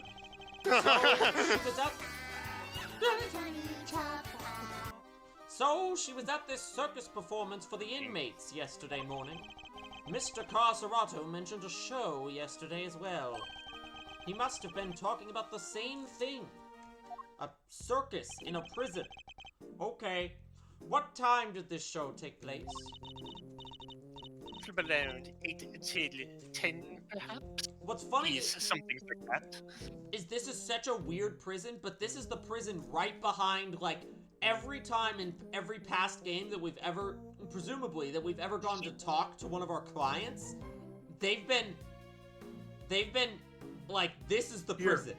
So she was at this circus performance for the inmates yesterday morning. Mr. Carcerato mentioned a show yesterday as well. He must have been talking about the same thing. A circus in a prison. Okay. What time did this show take place? From around 8 until 10, perhaps? What's funny Yes, something like that. is this is such a weird prison, but this is the prison right behind, like, every time in every past game that we've ever, presumably, that we've ever gone to talk to one of our clients, they've been, like, this is the Here. prison.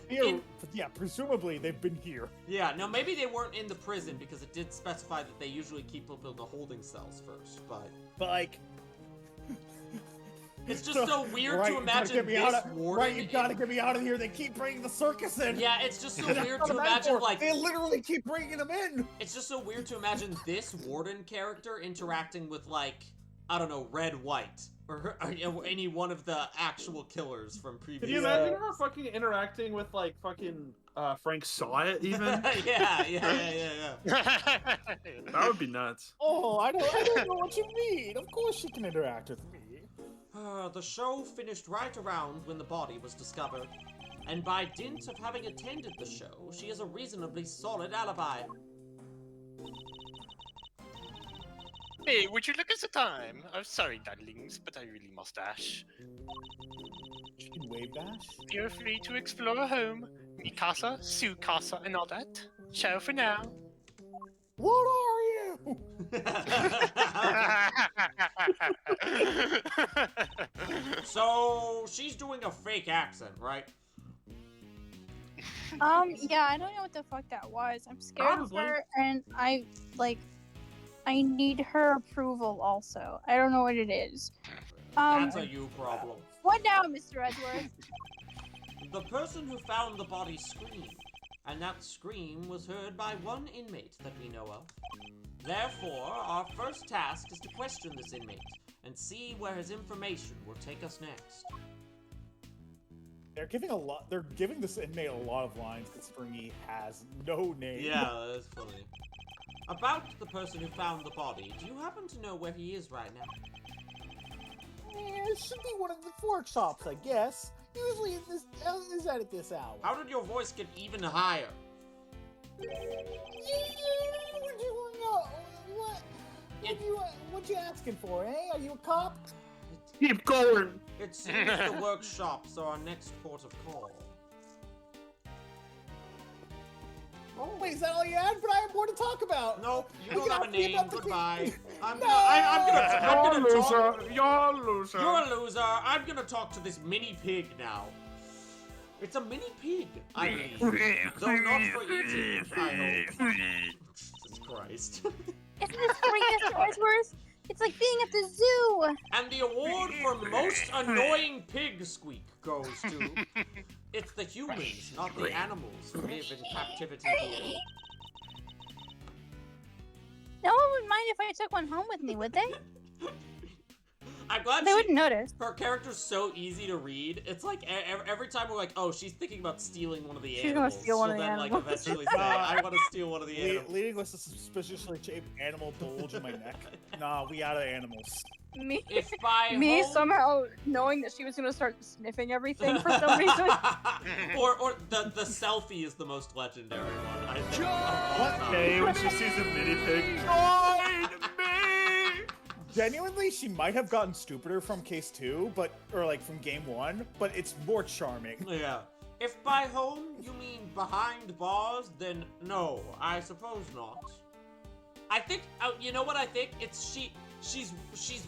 Here, yeah, presumably they've been here. Yeah, now maybe they weren't in the prison because it did specify that they usually keep people in the holding cells first, but But like, it's just so weird right, to you gotta imagine get me this out of, warden. right, you gotta get me out of here. They keep bringing the circus in. Yeah, it's just so That's weird what to I'm mad imagine, for. like, they literally keep bringing them in. it's just so weird to imagine this warden character interacting with, like, I don't know, Red White. Or any one of the actual killers from previous. Can you imagine her fucking interacting with like fucking Frank Sawyer even? yeah. That would be nuts. Oh, I don't know what you mean. Of course she can interact with me. The show finished right around when the body was discovered. And by dint of having attended the show, she has a reasonably solid alibi. Hey, would you look at the time? I'm sorry, darlings, but I really must dash. She can wave dash. Feel free to explore home. Mi casa, su casa, and all that. Ciao for now. What are you? So, she's doing a fake accent, right? Yeah, I don't know what the fuck that was. I'm scared Probably. of her, and I need her approval also. I don't know what it is. That's a you problem. What now, Mr. Edwards? The person who found the body screamed, and that scream was heard by one inmate that we know of. Therefore, our first task is to question this inmate and see where his information will take us next. They're giving this inmate a lot of lines considering he has no name. Yeah, that's funny. About the person who found the body, do you happen to know where he is right now? Yeah, it should be one of the workshops, I guess. Usually is at this hour. How did your voice get even higher? What you know? What you asking for, eh? Are you a cop? Keep going. It seems the workshops are our next port of call. Oh, wait, is that all you had? But I have more to talk about. Nope, you We don't can have a have to get name. up to Goodbye. I'm No! gonna You're a talk. loser. You're a loser. You're a loser. I'm gonna talk to this mini pig now. It's a mini pig, I believe. Though not for eating, I hope. Jesus Christ. Isn't this great, Mr. Edwards? It's like being at the zoo. And the award for most annoying pig squeak goes to... It's the humans, not the animals, who live in captivity here. No one would mind if I took one home with me, would they? I'm glad They wouldn't notice. her character's so easy to read. It's like every time we're like, oh, she's thinking about stealing one of the She's gonna animals. steal one of She'll the then, like, animals. eventually say, I want to steal one of the animals. Leading with a suspiciously shaped animal bulge in my neck. Nah, we out of animals. Me, If by me home... somehow knowing that she was gonna start sniffing everything for some reason. or the selfie is the most legendary one. I think. What? Okay, when she sees a mini pig. Join me! Genuinely, she might have gotten stupider from case 2, or like from game 1, but it's more charming. Yeah. If by home you mean behind bars, then no, I suppose not. I think, you know what I think? It's she's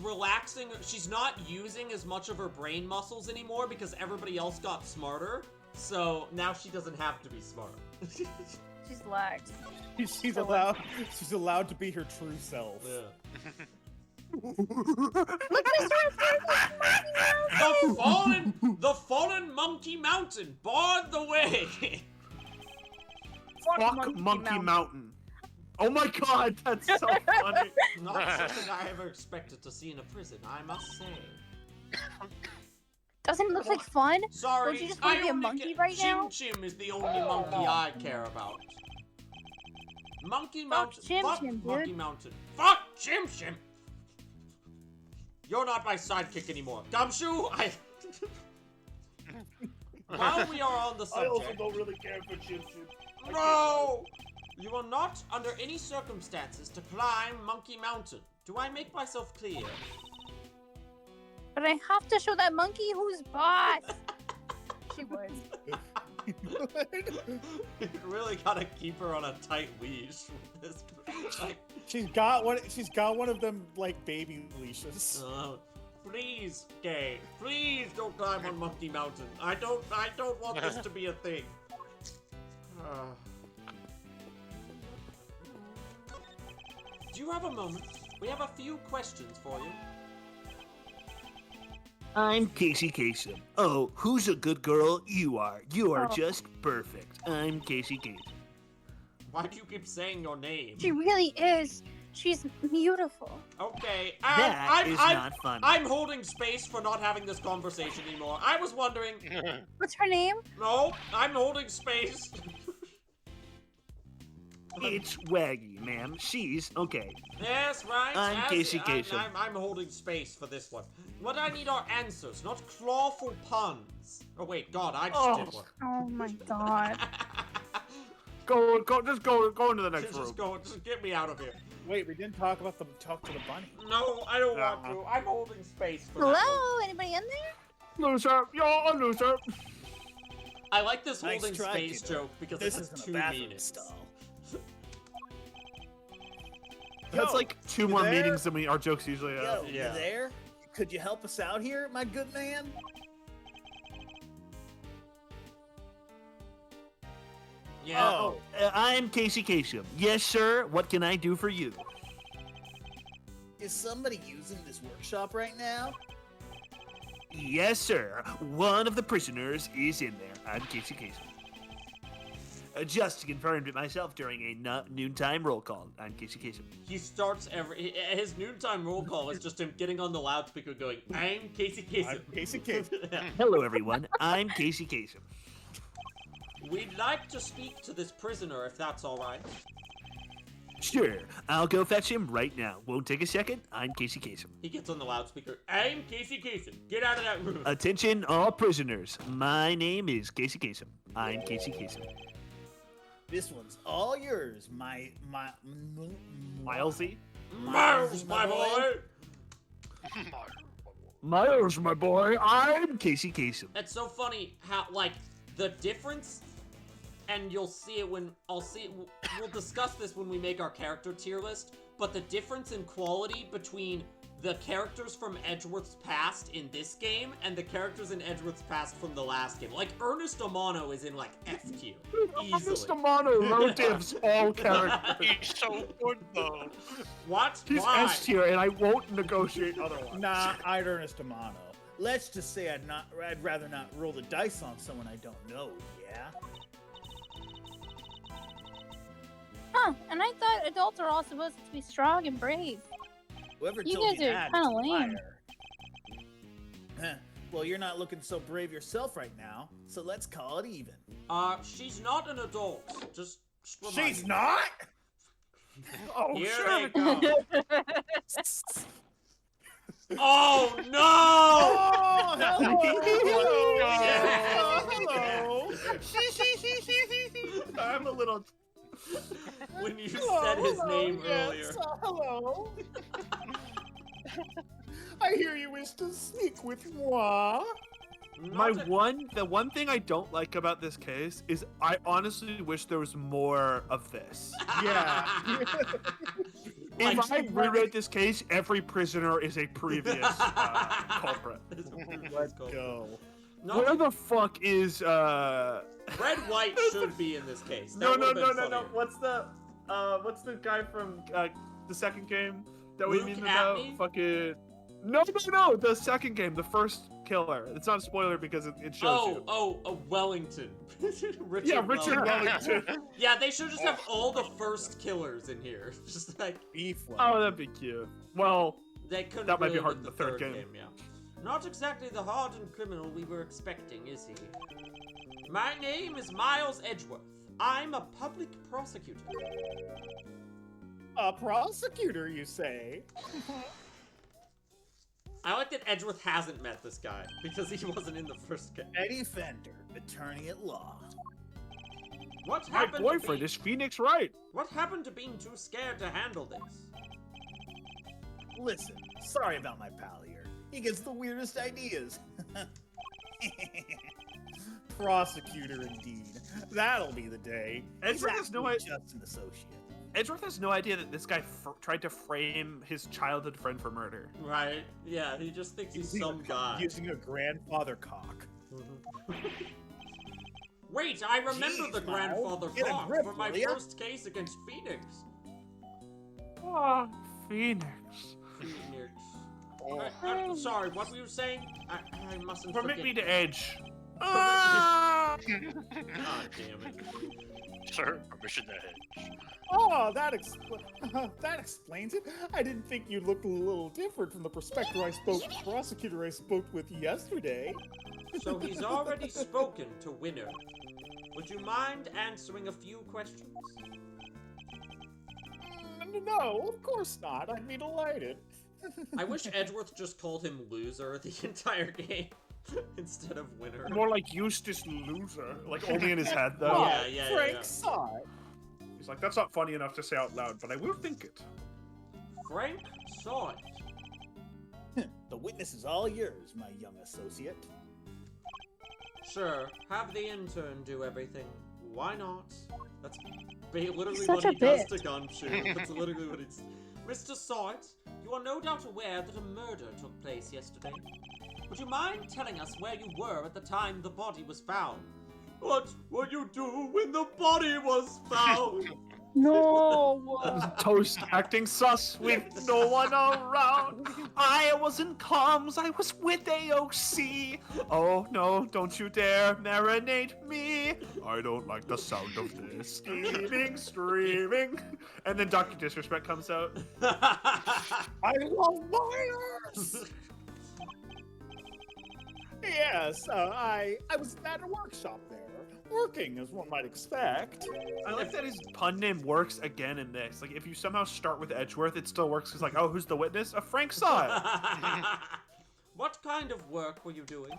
relaxing. She's not using as much of her brain muscles anymore because everybody else got smarter. So now she doesn't have to be smart. She's lax. She's allowed to be her true self. Yeah. Look at The fallen monkey mountain barred the way. Fuck Monkey Mountain. Oh my god, that's so funny. Not something I ever expected to see in a prison, I must say. Doesn't it look like fun? Sorry, Don't you just want to be a monkey right now? Chim Chim is the only monkey I care about. Monkey Mountain. Chim Fuck Chim, dude. Monkey Mountain. Fuck Chim Chim. You're not my sidekick anymore. Gumshoe, While we are on the subject... don't really care for Chim Chim. No! You are not, under any circumstances, to climb Monkey Mountain. Do I make myself clear? But I have to show that monkey who's boss. She would. You really gotta keep her on a tight leash with this. Like, She's got one of them like baby leashes. please, Gay. Please don't climb on Monkey Mountain. I don't want this to be a thing. Do you have a moment? We have a few questions for you. I'm Casey Kasem. Oh, who's a good girl? You are. You are just perfect. I'm Casey Kasem. Why do you keep saying your name? She really is. She's beautiful. Okay, That is not funny. I'm holding space for not having this conversation anymore. I was wondering... What's her name? No, I'm holding space. It's Waggy, ma'am. She's okay. Yes, right. I'm Casey Kasem. I'm holding space for this one. What I need are answers, not clawful puns. Oh wait, God, I just did one. Oh my god. Just go into the next room. Just get me out of here. Wait, we didn't talk about talk to the bunny. No, I don't want to. I'm holding space for that one. Hello? Anybody in there? Loser, you're a loser. I like this Nice holding try, space kiddo. joke because This it has isn't a 2 bathroom meanings. stall. That's Yo, like 2 you more there? meetings than our jokes usually Yo, have. Yeah. you there? Could you help us out here, my good man? Yeah. Oh, I'm Casey Kasem. Yes, sir. What can I do for you? Is somebody using this workshop right now? Yes, sir. One of the prisoners is in there. I'm Casey Kasem. Just confirmed it myself during a noontime roll call. I'm Casey Kasem. He starts his noontime roll call is just him getting on the loudspeaker going, I'm Casey Kasem. I'm Casey Kasem. Hello, everyone. I'm Casey Kasem. We'd like to speak to this prisoner if that's alright. Sure. I'll go fetch him right now. Won't take a second. I'm Casey Kasem. He gets on the loudspeaker, I'm Casey Kasem. Get out of that room. Attention, all prisoners. My name is Casey Kasem. I'm Casey Kasem. This one's all yours, Milesy? Miles, my boy! Miles, my boy. I'm Casey Kasem. It's so funny how, like, the difference, and you'll see it when, we'll discuss this when we make our character tier list, but the difference in quality between the characters from Edgeworth's past in this game and the characters in Edgeworth's past from the last game. Like, Ernest Amano is in, like, F tier. Easily. Mr. Mono rotives all characters. He's so good though. What? He's Why? S tier, and I won't negotiate otherwise. Nah, I'd Ernest Amano. Let's just say I'd rather not roll the dice on someone I don't know, yeah? Huh, and I thought adults are all supposed to be strong and brave. Whoever You told guys you are that kinda is a lame. liar. Well, you're not looking so brave yourself right now, so let's call it even. She's not an adult. Just remind She's you. not? Oh, Here sure. they come. Oh no! Oh, hello! Hello! I'm a little. When you said his name earlier. Yes, hello. I hear you wish to speak with moi. The one thing I don't like about this case is I honestly wish there was more of this. Yeah. If I rewrote this case, every prisoner is a previous culprit. Let's go. Where the fuck is Red White should be in this case. No. That would've been funnier. What's the guy from the second game that Luke we mean about? Atney? Fucking no, the second game, the first killer. It's not a spoiler because it shows you. Wellington. Richard Yeah, Richard Wellington. Wellington. Yeah, they should just have all the first killers in here. Just like Beef. Oh, that'd be cute. Well, they couldn't. that might be really hard with in the third game. Yeah. Not exactly the hardened criminal we were expecting, is he? My name is Miles Edgeworth. I'm a public prosecutor. A prosecutor, you say? I like that Edgeworth hasn't met this guy because he wasn't in the first game. Eddie Fender, attorney at law. What My happened? boyfriend is Phoenix Wright. What happened to being too scared to handle this? Listen, sorry about my pal here. He gets the weirdest ideas. Prosecutor, indeed. That'll be the day. Edgeworth has no Actually just an associate. Edgeworth has no idea that this guy tried to frame his childhood friend for murder. Right? Yeah, he just thinks he's some guy. Using a grandfather cock. Wait, I remember Jeez, the Miles, grandfather get a clock grip, for my will ya? first case against Phoenix. Oh, Phoenix. Phoenix. Sorry, what were you saying? I mustn't Permit forget. me to edge. God damn it. Sir, permission to hedge. Oh, that explains it. I didn't think you looked a little different from the prosecutor I spoke with yesterday. So he's already spoken to Winner. Would you mind answering a few questions? No, of course not. I'd be delighted. I wish Edgeworth just called him loser the entire game instead of winner. More like Eustace Loser. Like only in his head though. Yeah, Frank saw it. He's like, that's not funny enough to say out loud, but I will think it. Frank saw it. The witness is all yours, my young associate. Sure, have the intern do everything. Why not? That's literally He's what such he a does bitch. to Gumshoe. That's literally what he's... Mr. Sawit, you are no doubt aware that a murder took place yesterday. Would you mind telling us where you were at the time the body was found? What will you do when the body was found? No. Toast acting sus with no one around. I was in comms, I was with AOC. Oh no, don't you dare marinate me. I don't like the sound of this. Streaming. And then Dr. Disrespect comes out. I love Myers! Yes, I was at a workshop there, working as one might expect. I like that his pun name works again in this. Like, if you somehow start with Edgeworth, it still works because, like, oh, who's the witness? A Frank saw it. What kind of work were you doing?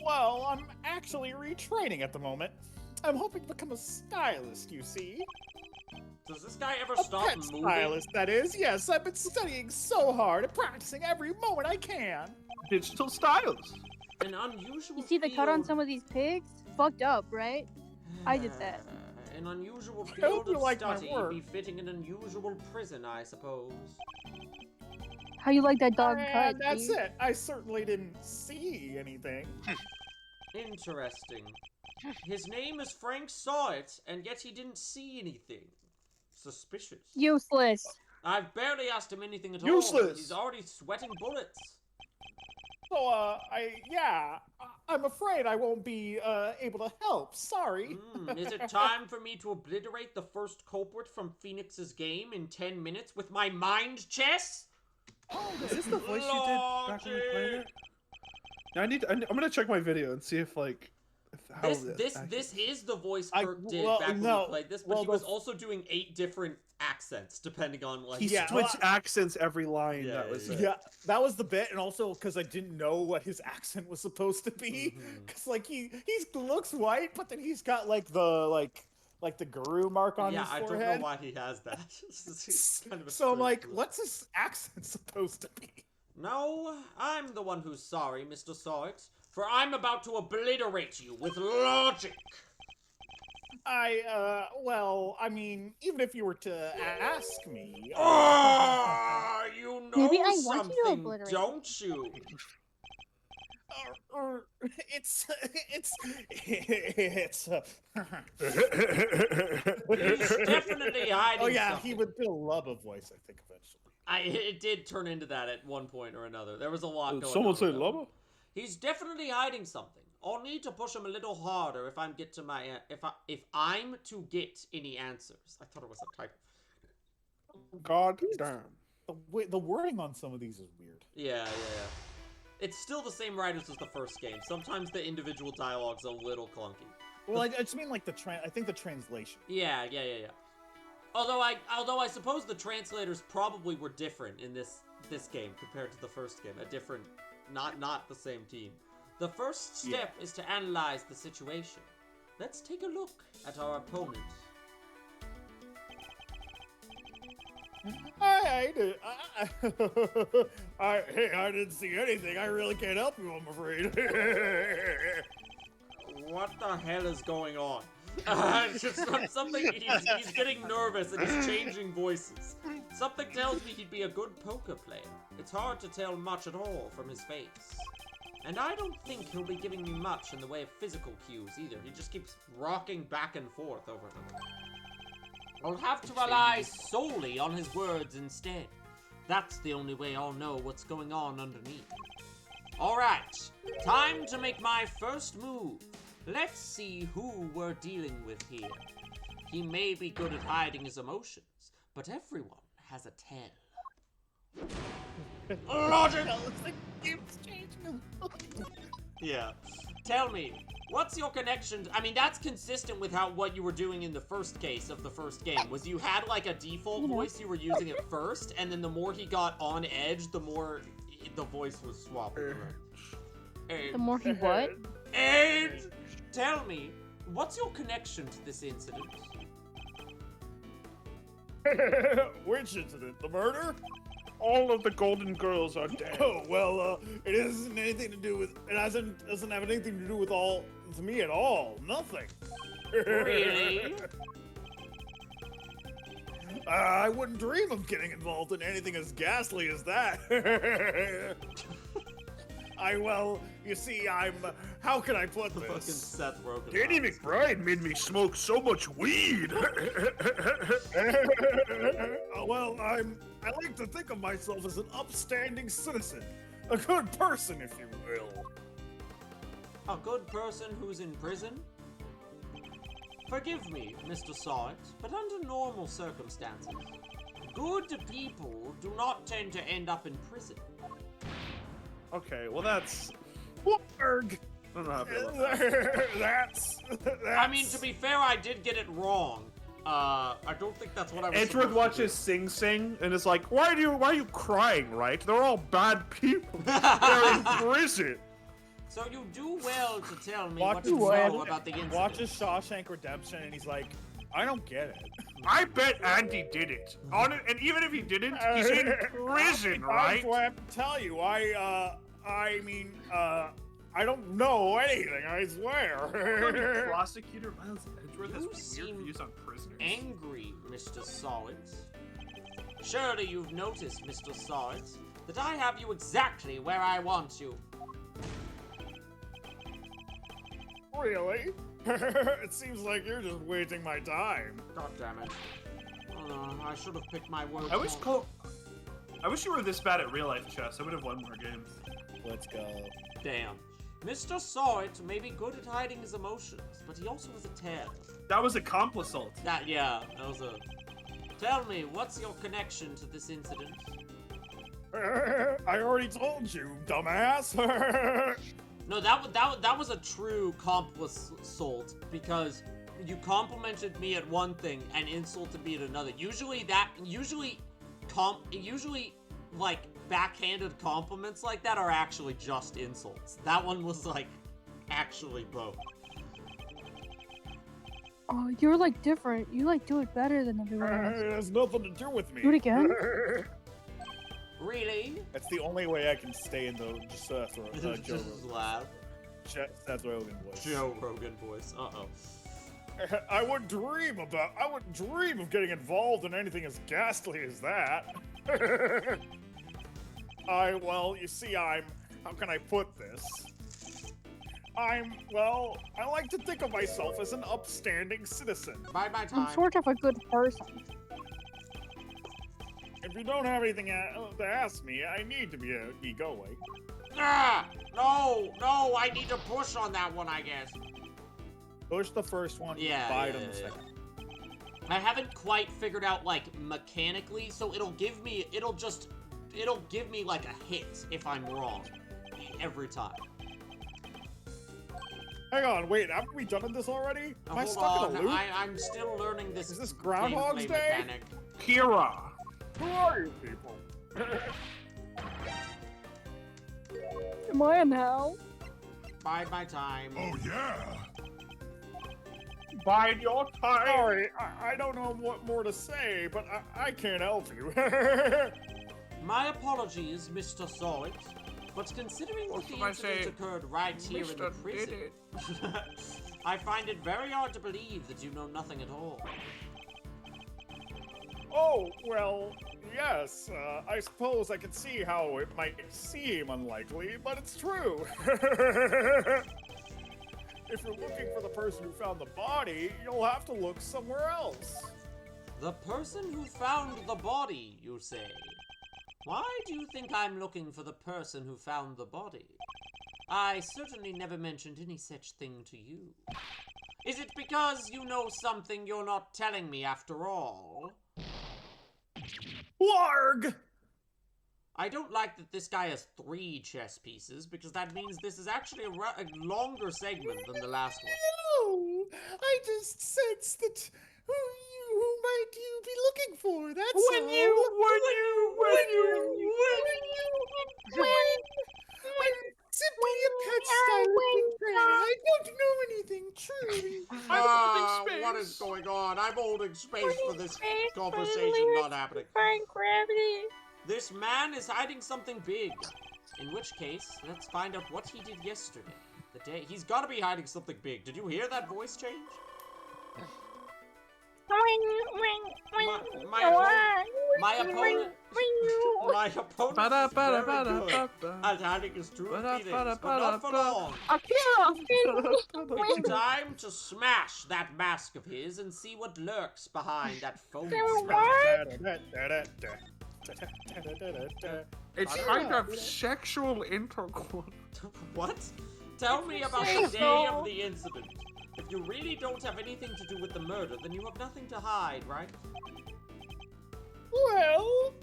Well, I'm actually retraining at the moment. I'm hoping to become a stylist, you see. Does this guy ever A stop pet moving? stylist, that is. Yes, I've been studying so hard and practicing every moment I can. Digital stylist. An unusual You see the cut on field- some of these pigs? Fucked up, right? I did that. An unusual hope field you of like my study work. befitting an unusual prison, I suppose. How you like that dog And cut? that's G? it. I certainly didn't see anything. Interesting. His name is Frank Sawit, and yet he didn't see anything. Suspicious. Useless. I've barely asked him anything at all. Useless. He's already sweating bullets. So, I'm afraid I won't be able to help. Sorry. Is it time for me to obliterate the first culprit from Phoenix's game in 10 minutes with my mind chess? Is this the voice you did back when we played it? Now I'm gonna check my video and see if like how This is the voice I- Kirk did well, back when no. we played this, but Well, he was the- also doing 8 different accents depending on like. he Yeah, switched well, accents every line. Yeah, that was yeah, it. Yeah, that was the bit, and also because I didn't know what his accent was supposed to be. Mhm. Because like he looks white, but then he's got like the guru mark on Yeah, his I don't forehead. know why he has that. It's kind of a So I'm strange like, look. what's his accent supposed to be? No, I'm the one who's sorry, Mr. Sawit, for I'm about to obliterate you with logic. Well, I mean, even if you were to ask me, You know Maybe I want you to something, obliterate don't you? it's He's definitely hiding oh yeah, something. he would do a lubba voice, I think, eventually. It did turn into that at one point or another. There was a lot going on. Someone say with him. Lubba? He's definitely hiding something. I'll need to push him a little harder if I'm if I'm to get any answers. I thought it was a typo. God damn. The wording on some of these is weird. Yeah. It's still the same writers as the first game. Sometimes the individual dialogue's a little clunky. Well, I just mean like I think the translation. Yeah. Although I suppose the translators probably were different in this game compared to the first game. A different, not the same team. The first step is to analyze the situation. Let's take a look at our opponent. I didn't see anything. I really can't help you, I'm afraid. What the hell is going on? It's just something. He's getting nervous and he's changing voices. Something tells me he'd be a good poker player. It's hard to tell much at all from his face. And I don't think he'll be giving me much in the way of physical cues either. He just keeps rocking back and forth over them. I'll have to rely solely on his words instead. That's the only way I'll know what's going on underneath. Alright, time to make my first move. Let's see who we're dealing with here. He may be good at hiding his emotions, but everyone has a tell. Logic! Yeah. Tell me, what's your connection? I mean, that's consistent with what you were doing in the first case of the first game. Was you had like a default voice you were using at first, and then the more he got on edge, the more the voice was swapping around. The more he what? And tell me, what's your connection to this incident? Which incident? The murder? All of the golden girls are dead. Oh well, it isn't anything to do with. It doesn't have anything to do with to me at all. Nothing. Really? I wouldn't dream of getting involved in anything as ghastly as that. You see, how can I put The fucking this? Seth Rogen. Danny vibes. McBride made me smoke so much weed. I like to think of myself as an upstanding citizen, a good person, if you will. A good person who's in prison? Forgive me, Mr. Sawit, but under normal circumstances, good people do not tend to end up in prison. Okay, well that's. Warg. I don't know how I feel about that. That's. I mean, to be fair, I did get it wrong. I don't think that's what I was Edgeworth supposed to watches Sing Sing and is like, why are you crying, right? They're all bad people. They're in prison. do. So you do well to tell me Watch what you know about the incident. Watches Shawshank Redemption, and he's like, I don't get it. I bet Andy did it. And even if he didn't, he's in prison, right? That's what I have to tell you. I don't know anything, I swear. Prosecutor Miles Edgeworth has You weird seem views on prisoners. Angry, Mr. Sawit. Surely you've noticed, Mr. Sawit, that I have you exactly where I want you. Really? It seems like you're just wasting my time. God damn it. I should have picked my words. I wish you were this bad at real life chess. I would have won more games. Let's go. Damn. Mr. Sawit may be good at hiding his emotions, but he also has a tail. That was a complisalt. That was a... Tell me, what's your connection to this incident? I already told you, dumbass. No, that was a true insult because you complimented me at one thing and insulted me at another. Usually like backhanded compliments like that are actually just insults. That one was like actually both. Oh, you're like different. You like do it better than everyone else. It has nothing to do with me. Do it again. Really? That's the only way I can stay in the Joe Just Rogan. loud. That's Rogan voice. Joe Rogan voice. Uh-oh. I wouldn't dream of getting involved in anything as ghastly as that. Well, you see, how can I put this? I like to think of myself as an upstanding citizen. Bye my time. I'm sort of a good person. If you don't have anything to ask me, I need to be going. Ah! No, I need to push on that one, I guess. Push the first one, bite on the second. I haven't quite figured out, like, mechanically, so it'll give me like a hit if I'm wrong. Every time. Hang on, wait, haven't we done this already? Am I Hold stuck on, in a loop? I'm still learning this. Is this Groundhog's gameplay Day? mechanic. Kira. Who are you people? Am I in hell? Bide my time. Oh, yeah. Bide your time. Sorry, I don't know what more to say, but I can't help you. My apologies, Mr. Solid. But considering that the incident occurred right here in the prison, I find it very hard to believe that you know nothing at all. Oh, well, yes, I suppose I can see how it might seem unlikely, but it's true. If you're looking for the person who found the body, you'll have to look somewhere else. The person who found the body, you say? Why do you think I'm looking for the person who found the body? I certainly never mentioned any such thing to you. Is it because you know something you're not telling me after all? Larg! I don't like that this guy has 3 chess pieces, because that means this is actually a longer segment than the last one. No, I just sensed that who might you be looking for? That's all. I'm simply a pet styling trainer. I don't know anything truly. What is going on? I'm holding space for this conversation not happening. Gravity. This man is hiding something big. In which case, let's find out what he did yesterday. He's gotta be hiding something big. Did you hear that voice change? My opponent at hiding his true feelings, but not for long. It's time to smash that mask of his and see what lurks behind that phony smile. It's kind of sexual intercourse. What? Tell me about the day of the incident. If you really don't have anything to do with the murder, then you have nothing to hide, right? Well,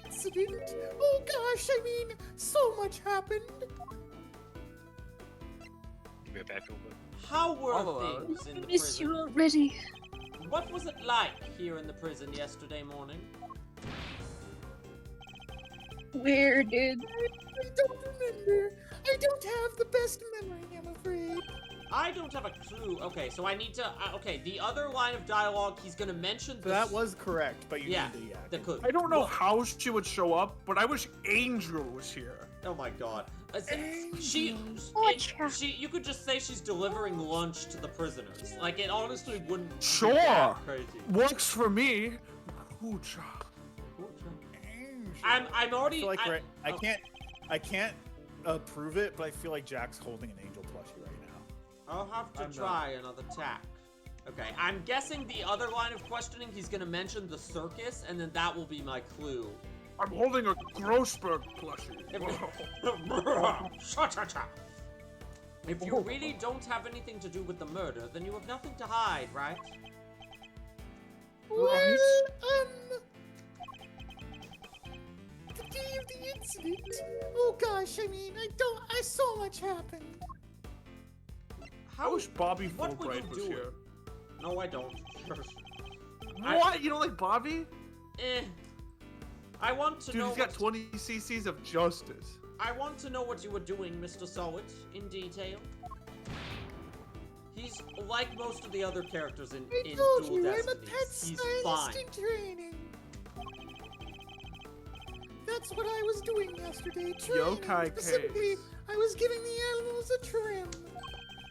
incident. Oh gosh, I mean, so much happened. How were things in the Miss prison? you already. What was it like here in the prison yesterday morning? Where did? I don't remember. I don't have the best memory, I'm afraid. I don't have a clue. Okay, so I need to. Okay, the other line of dialogue, he's gonna mention the. That was correct, but you yeah, need to the clue. I don't know how she would show up, but I wish Angel was here. Oh my god. You could just say she's delivering lunch to the prisoners. Like, it honestly wouldn't be Sure. that crazy. Works for me. Hoocha. I'm already. I feel like I can't prove it, but I feel like Jack's holding an angel plushie right now. I'll have to try another tack. Okay, I'm guessing the other line of questioning, he's gonna mention the circus, and then that will be my clue. I'm holding a Grossberg plushie. If you really don't have anything to do with the murder, then you have nothing to hide, right? Well, The day of the incident? Oh gosh, I mean, I so much happened. I wish Bobby What were you Fulbright was doing? here. No, I don't. What? You don't like Bobby? I want to Dude, know. he's got 20 cc's of justice. I want to know what you were doing, Mr. Sowit, in detail. He's like most of the other characters in Dual Destinies. He's fine. in training. That's what I was doing yesterday. Training. Yokai Specifically, case. I was giving the animals a trim.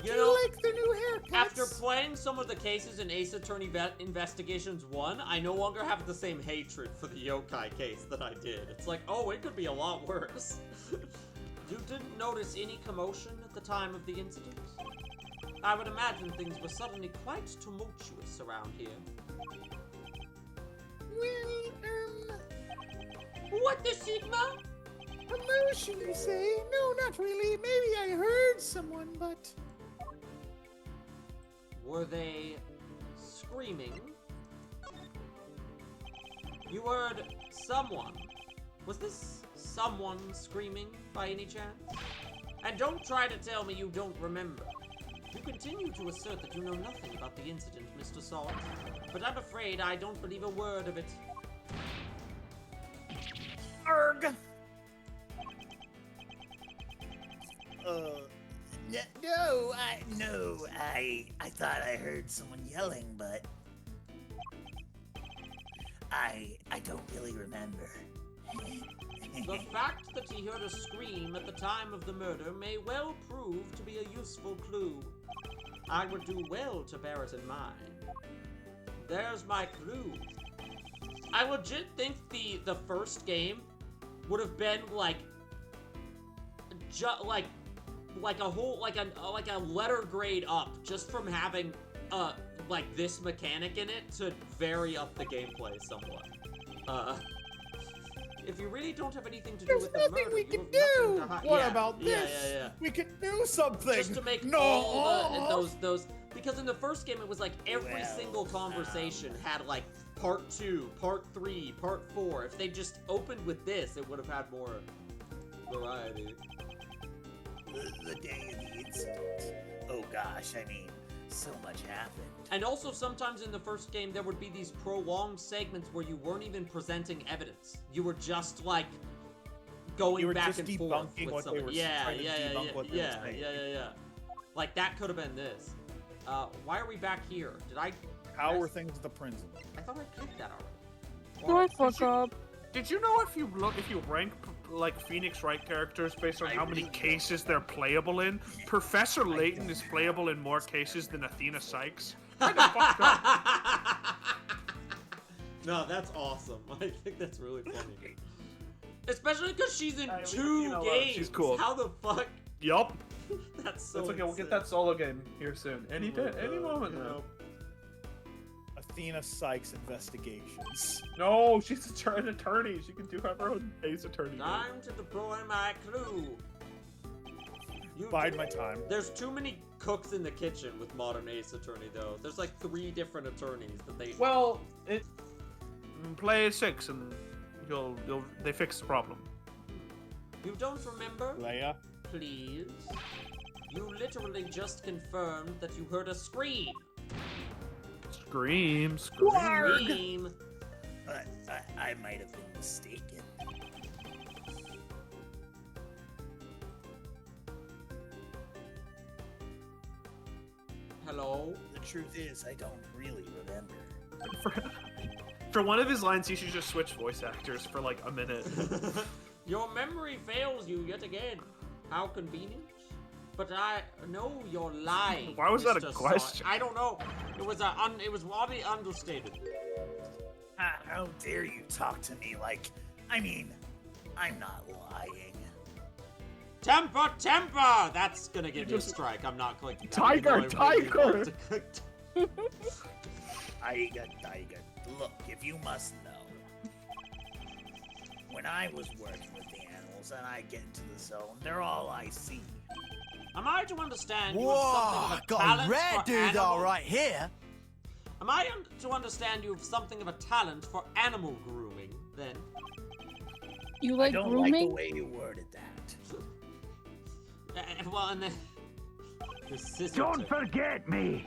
You Do know, you like their new haircuts? after playing some of the cases in Ace Attorney Investigations 1, I no longer have the same hatred for the yokai case that I did. It's like, oh, it could be a lot worse. You didn't notice any commotion at the time of the incident? I would imagine things were suddenly quite tumultuous around here. Well, What the Sigma? emotion, you say? No, not really. Maybe I heard someone, but... Were they screaming? You heard someone. Was this someone screaming by any chance? And don't try to tell me you don't remember. You continue to assert that you know nothing about the incident, Mr. Salt, but I'm afraid I don't believe a word of it. Arg! No, I thought I heard someone yelling, but I don't really remember. The fact that he heard a scream at the time of the murder may well prove to be a useful clue. I would do well to bear it in mind. There's my clue. I legit think the first game would have been like a letter grade up just from having like this mechanic in it to vary up the gameplay somewhat. If you really don't have anything to do There's with the nothing murder, we you can have do. nothing to hide. What Yeah, about yeah, this? Yeah, We can do something. just to make no. all those because in the first game it was like every single conversation had like part 2, part 3, part 4. If they just opened with this, it would have had more variety. The day of the incident. Oh gosh, I mean, so much happened. And also sometimes in the first game there would be these prolonged segments where you weren't even presenting evidence. You were just like going You were back just and forth debunking with what they somebody. were Yeah, trying to yeah, debunk yeah, what they were yeah, saying. yeah. Like that could have been this. Why are we back here? Did I? How were things at the prison? I thought I clicked that already. No, I fuck up. Did you know if you rank like Phoenix Wright characters based on how many cases they're playable in, Professor Layton is playable in more cases than Athena Sykes? Kinda fucked up. No, that's awesome. I think that's really funny. Especially because she's in leave 2 Athena alone. games. She's cool. How the fuck? Yup. That's so That's okay. We'll insane. get that solo game here soon. Any Oh my day, any God, moment you now. know. Athena Sykes Investigations. No, she's an attorney. She can do her own Ace Attorney. Time to deploy my clue. You Bide my time. There's too many cooks in the kitchen with modern Ace Attorney, though. There's like 3 different attorneys that they. Well, play 6 and they fix the problem. You don't remember? Leia. Please. You literally just confirmed that you heard a scream. Scream. Scream. I might have been mistaken. Hello? The truth is, I don't really remember. For one of his lines, he should just switch voice actors for like a minute. Your memory fails you yet again. How convenient. But I know you're lying. Why was that a Mr. question? I don't know. It was probably understated. How dare you talk to me like... I mean, I'm not lying. Temper, temper! That's gonna give you a strike. I'm not clicking that. Tiger, even though I really tiger! want to click Tiger. Look, if you must know. When I was working with the animals and I get into the zone, they're all I see. Am I to understand you Whoa, have something of a got talent a rare for dude all animal- right here. Am I to understand you have something of a talent for animal grooming, then? You I like don't grooming? like the way you worded that. Well, and then your sister. Don't forget me.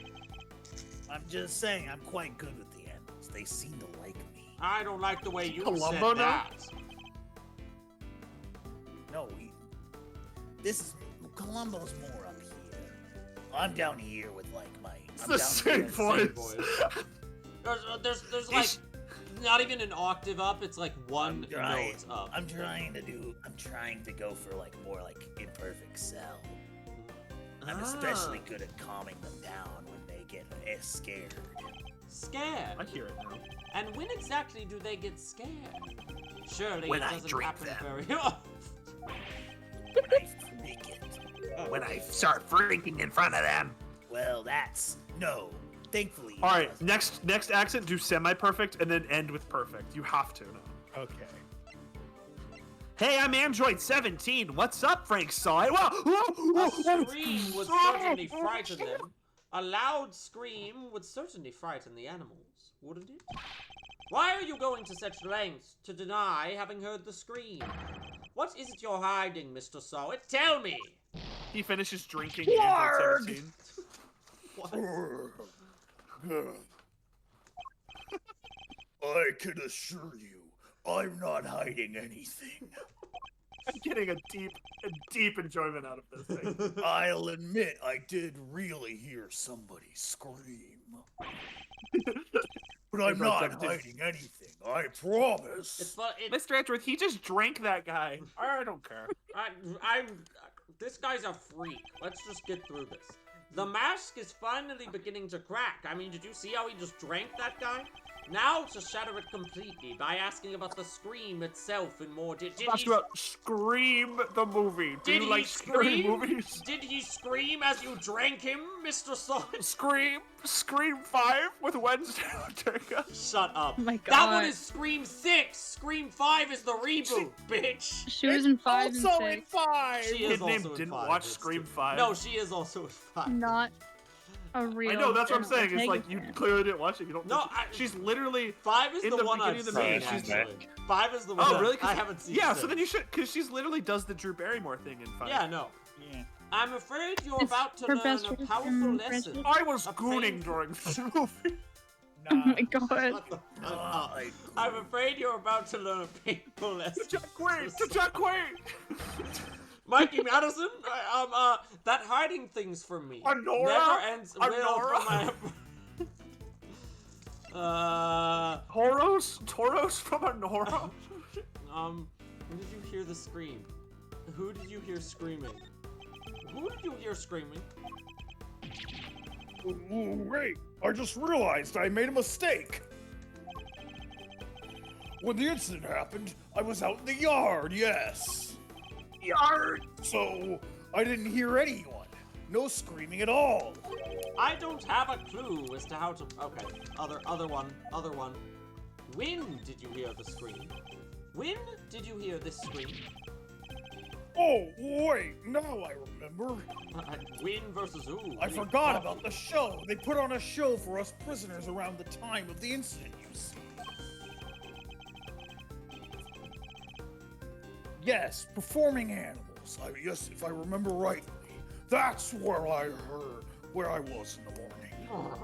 I'm just saying, I'm quite good with the animals. They seem to like me. I don't like the way you Columbo said now? that. No, this is Columbo's more up here. I'm down here with like my. It's I'm the down same here- voice. There's like not even an octave up. It's like one trying- note up. I'm trying to go for like more like imperfect cell. I'm especially good at calming them down when they get scared. Scared. I hear it now. And when exactly do they get scared? Surely When it I doesn't drink happen them. very often. When I freak it. When I start freaking in front of them. Well, that's no. Thankfully. All right, next accent, do semi-perfect and then end with perfect. You have to. Okay. Hey, I'm Android 17. What's up, Frank Saw? Whoa, A scream would certainly frighten them. A loud scream would certainly frighten the animals, wouldn't it? Why are you going to such lengths to deny having heard the scream? What is it you're hiding, Mr. Sawit? Tell me! He finishes drinking Warg! Android 17. I can assure you, I'm not hiding anything. I'm getting a deep enjoyment out of this thing. I'll admit I did really hear somebody scream. But I'm not hiding anything, I promise. Mr. Android, he just drank that guy. I don't care. This guy's a freak. Let's just get through this. The mask is finally beginning to crack. I mean, did you see how he just drank that guy? Now to shatter it completely by asking about the Scream itself in more detail. Ask about Scream the movie. Do Did you he like scary scream? movies? Did he scream as you drank him, Mr. Solid? Scream 5 with Wednesday Ortega. Shut up. Oh my That one God. is Scream 6. Scream 5 is the reboot, bitch. She was in 5 and Also 6. in 5. She Kid is named also in didn't 5. watch It's Scream true. 5. No, she is also in 5. Not a real. I know, that's what I'm saying. It's Jenna like, you Ortega fan. clearly didn't watch it. You don't No, think she's literally 5 is in the, the one beginning I've of the seen, movie, she's actually. 5 is the one Oh, really? I haven't seen. Yeah, six. so then you should, because she's literally does the Drew Barrymore thing in 5. Yeah, no. Yeah. I'm afraid you're It's about to her learn best a friend powerful from lesson. Friendship. I was A gooning painful- during this movie. Oh my god. Shut the fuck up. I'm afraid you're about to learn a painful lesson. Jack Quaid! Mikey Madison, that hiding things from me Honora? never ends well Honora? for my. Toros from Honora? When did you hear the scream? Who did you hear screaming? Who did you hear screaming? Ooh, wait, I just realized I made a mistake. When the incident happened, I was out in the yard, yes. Yard! So, I didn't hear anyone. No screaming at all. I don't have a clue as to how to. Okay, other one. When did you hear the scream? When did you hear this scream? Oh, wait, now I remember. When versus who? I forgot about the show. They put on a show for us prisoners around the time of the incident, you see. Yes, performing animals. Yes, if I remember rightly. That's where I was in the morning.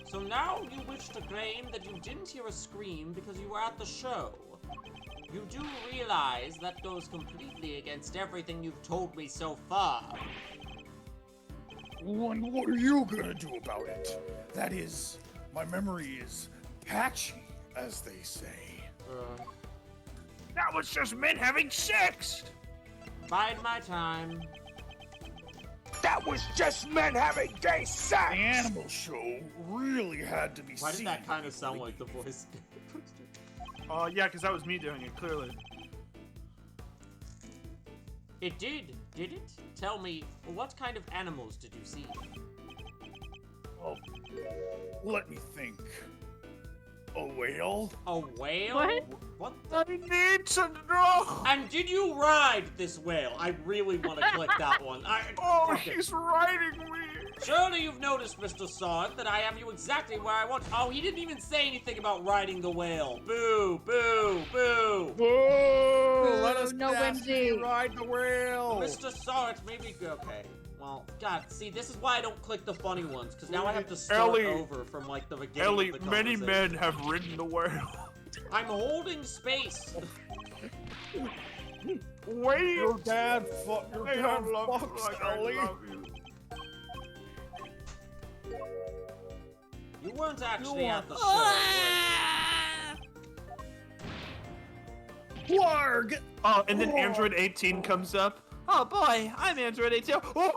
So now you wish to claim that you didn't hear a scream because you were at the show. You do realize that goes completely against everything you've told me so far. What are you gonna do about it? That is, my memory is patchy, as they say. That was just men having sex! Bide my time. That was just men having gay sex! The animal show really had to be Why did seen. that kind of sound like the voice? Yeah, because that was me doing it, clearly. It did it? Tell me, what kind of animals did you see? Oh, let me think. A whale? A whale? What? What? I need to know! And did you ride this whale? I really want to click that one. Oh, Okay. he's riding me! Surely you've noticed, Mr. Sawt, that I have you exactly where I want. Oh, he didn't even say anything about riding the whale. Boo, boo, boo. Whoa! no, nasty. Wendy. Ride the wheel. Mr. Sarge, maybe okay. Well, God, see, this is why I don't click the funny ones, because now I have to start Ellie. over from like the beginning. Ellie, of the many conversation. men have ridden the whale. I'm holding space. Wait. Your dad fucked Ellie. You weren't actually at the show. Warg. Oh, and then Android 18 comes up. Oh boy, I'm Android 18. Oh,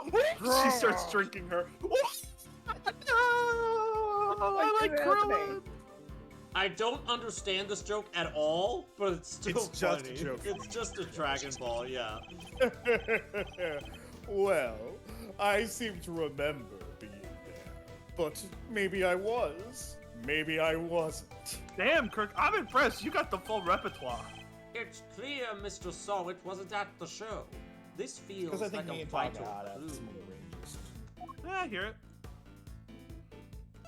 she starts drinking her. Oh, I like Krillin. I don't understand this joke at all, but it's still It's just a funny. joke. It's just a Dragon Ball, yeah. Well, I seem to remember being there, but maybe I was, maybe I wasn't. Damn, Kirk, I'm impressed. You got the full repertoire. It's clear Mr. Solid wasn't at the show. This feels Because I think like me a and vital Tonga have clue. some of the ranges. Yeah, I hear it.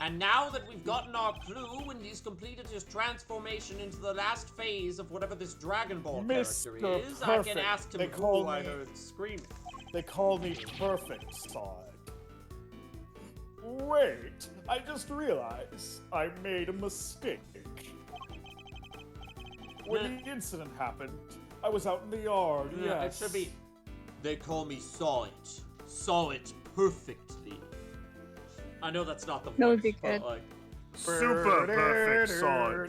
And now that we've gotten our clue and he's completed his transformation into the last phase of whatever this Dragon Ball character Mr. is, I can Perfect. ask him They who call I me- heard screaming. They call me Perfect Side. Wait, I just realized I made a mistake. When the incident happened, I was out in the yard, Yeah, yes. it should be. They call me Saw It. Saw it perfectly. I know that's not the voice, That would be but good. like, Super perfect song.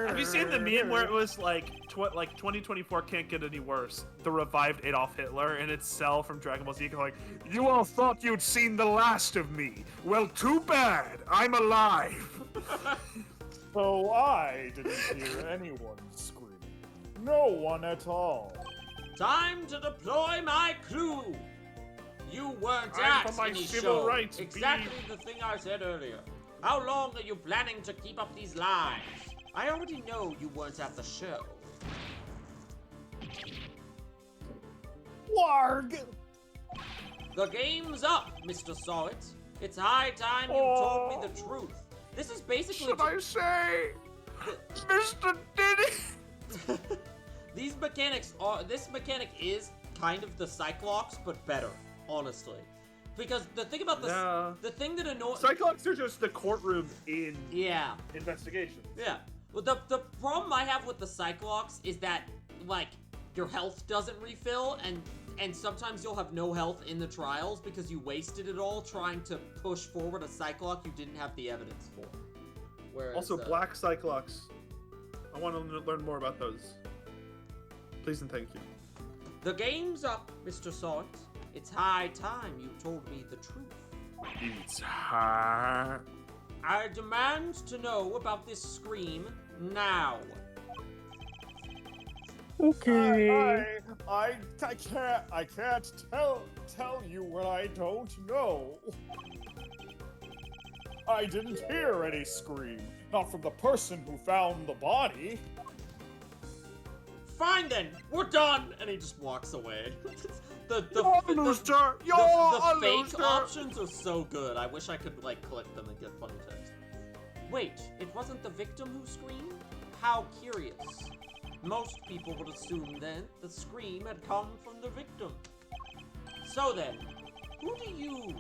Have you seen the meme where it was like 2024 can't get any worse? The revived Adolf Hitler and it's Cell from Dragon Ball Z like, You all thought you'd seen the last of me. Well, too bad. I'm alive. So I didn't hear anyone screaming. No one at all. time to deploy my clue. You weren't I'm at for my any civil show. rights, Exactly the thing I said earlier. How long are you planning to keep up these lies? I already know you weren't at the show. Warg! The game's up, Mr. Sawit. It's high time you told me the truth. This is basically Should I say, Mr. Diddy? these mechanics are. This mechanic is kind of the Cyclops, but better, honestly. Because the thing about the thing that annoys Cyclops are just the courtroom in yeah. investigation. Yeah. Well, the problem I have with the Cyclops is that, like, your health doesn't refill, and sometimes you'll have no health in the trials because you wasted it all trying to push forward a Cyclops you didn't have the evidence for. Whereas, Also, Black Cyclops. I want to learn more about those. Please and thank you. The game's up, Mr. Sawit. It's high time you told me the truth. It's hot. I demand to know about this scream now. Okay. I can't tell you what I don't know. I didn't hear any scream, not from the person who found the body. Fine then, we're done! And he just walks away. the fake options are so good. I wish I could, like, click them and get funny text. Wait, it wasn't the victim who screamed? How curious. Most people would assume then the scream had come from the victim. So then, who do you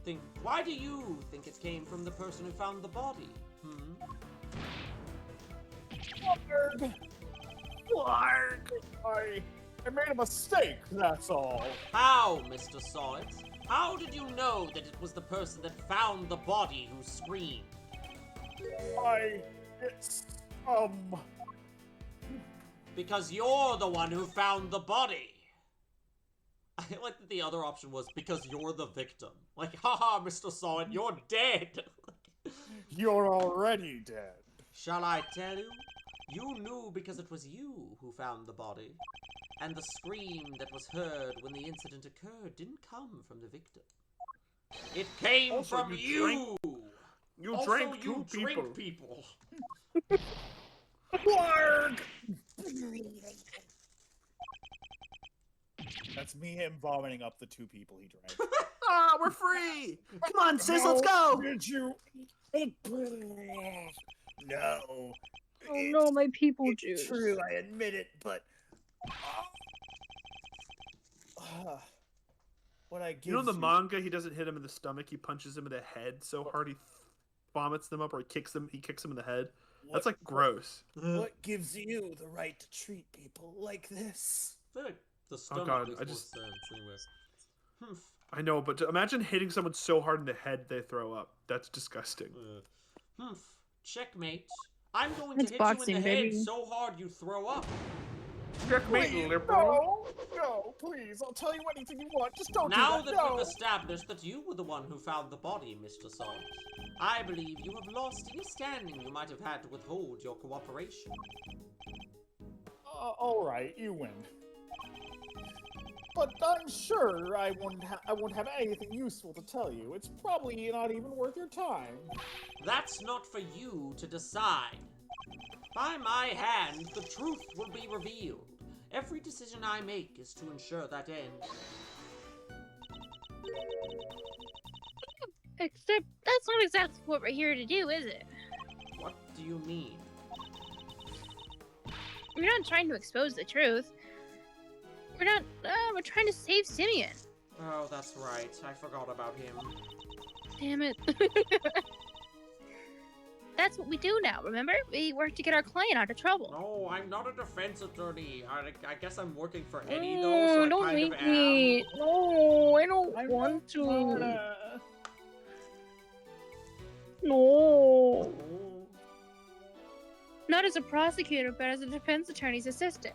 think? Why do you think it came from the person who found the body? Warg! I made a mistake, that's all. How, Mr. Sawit? How did you know that it was the person that found the body who screamed? Because you're the one who found the body. I like that the other option was because you're the victim. Like, haha, Mr. Sawit, you're dead. You're already dead. Shall I tell you? You knew because it was you who found the body. And the scream that was heard when the incident occurred didn't come from the victim. It came Also, from you you! You Also, drank you two drink people. Warg! That's me him vomiting up the two people he drank. Ah, we're free! Come on, sis, let's go! Did you? No. Oh no, my people It's juice. true, I admit it, but What I give You know in the manga, he doesn't hit him in the stomach. He punches him in the head so hard he vomits them up, or he kicks him in the head. That's like gross. What gives you the right to treat people like this? I feel like the stomach God, makes I more just- sense anyway. I know, but imagine hitting someone so hard in the head they throw up. That's disgusting. Checkmate. I'm going It's to hit boxing, you in the head baby. so hard you throw up. Checkmate, liberal. No, please, I'll tell you anything you want. Just don't Now do that that. we've established that you were the one who found the body, Mr. Salt, I believe you have lost any standing you might have had to withhold your cooperation. All right, you win. But I'm sure I won't have anything useful to tell you. It's probably not even worth your time. That's not for you to decide. By my hand, the truth will be revealed. Every decision I make is to ensure that end. Except that's not exactly what we're here to do, is it? What do you mean? We're not trying to expose the truth. We're not. We're trying to save Simeon. Oh, that's right. I forgot about him. Damn it. That's what we do now, remember? We work to get our client out of trouble. No, I'm not a defense attorney. I guess I'm working for Eddie, though, so I don't kind of make am. me. No, I don't want to. No. Not as a prosecutor, but as a defense attorney's assistant.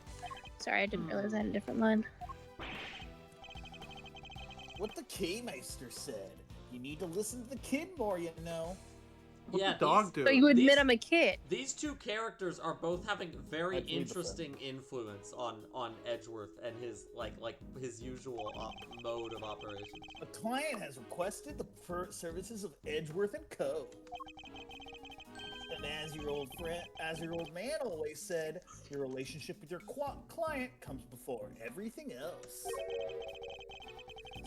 Sorry, I didn't realize I had a different line. What the K-Meister said. You need to listen to the kid more, you know. What's Yeah, the dog do? So you admit I'm a kid. These two characters are both having very I plead the interesting influence on Edgeworth and his like his usual mode of operation. A client has requested the services of Edgeworth and Co. And as your old man always said, your relationship with your client comes before everything else.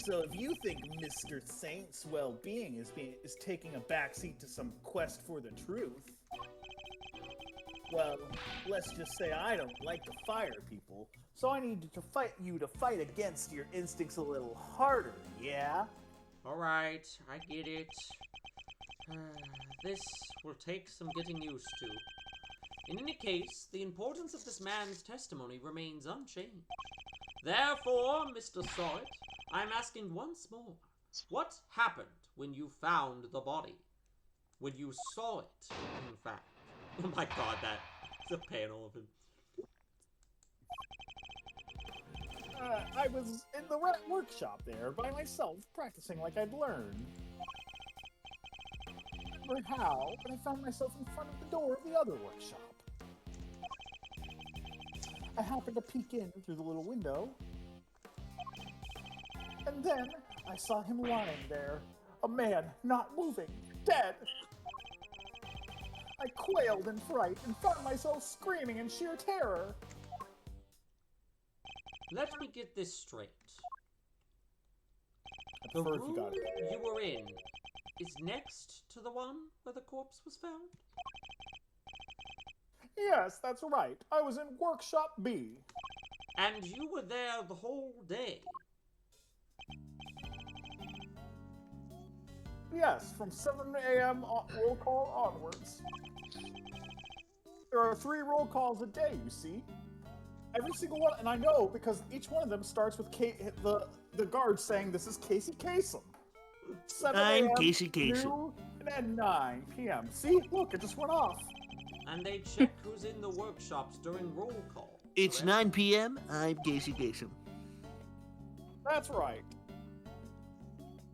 So if you think Mr. Saint's well-being is taking a backseat to some quest for the truth, well, let's just say I don't like to fire people, so I need you to fight against your instincts a little harder, yeah? Alright, I get it. This will take some getting used to. In any case, the importance of this man's testimony remains unchanged. Therefore, Mr. Sawit, I'm asking once more, what happened when you found the body? When you saw it, in fact. Oh my god, that's a panel of him. I was in the workshop there by myself, practicing like I'd learned. I don't remember how, but I found myself in front of the door of the other workshop. I happened to peek in through the little window, and then I saw him lying there, a man not moving, dead. I quailed in fright and found myself screaming in sheer terror. Let me get this straight. I The prefer if you room got it. you were in is next to the one where the corpse was found? Yes, that's right. I was in Workshop B. And you were there the whole day? Yes, from 7 a.m. roll call onwards. There are 3 roll calls a day, you see. Every single one, and I know because each one of them starts with the guard saying this is Casey Kasem. 7 I'm a.m., Casey Kasem. noon, and then 9 p.m. See, look, it just went off. And they check who's in the workshops during roll call. It's correct? 9 p.m. I'm Casey Kasem. That's right.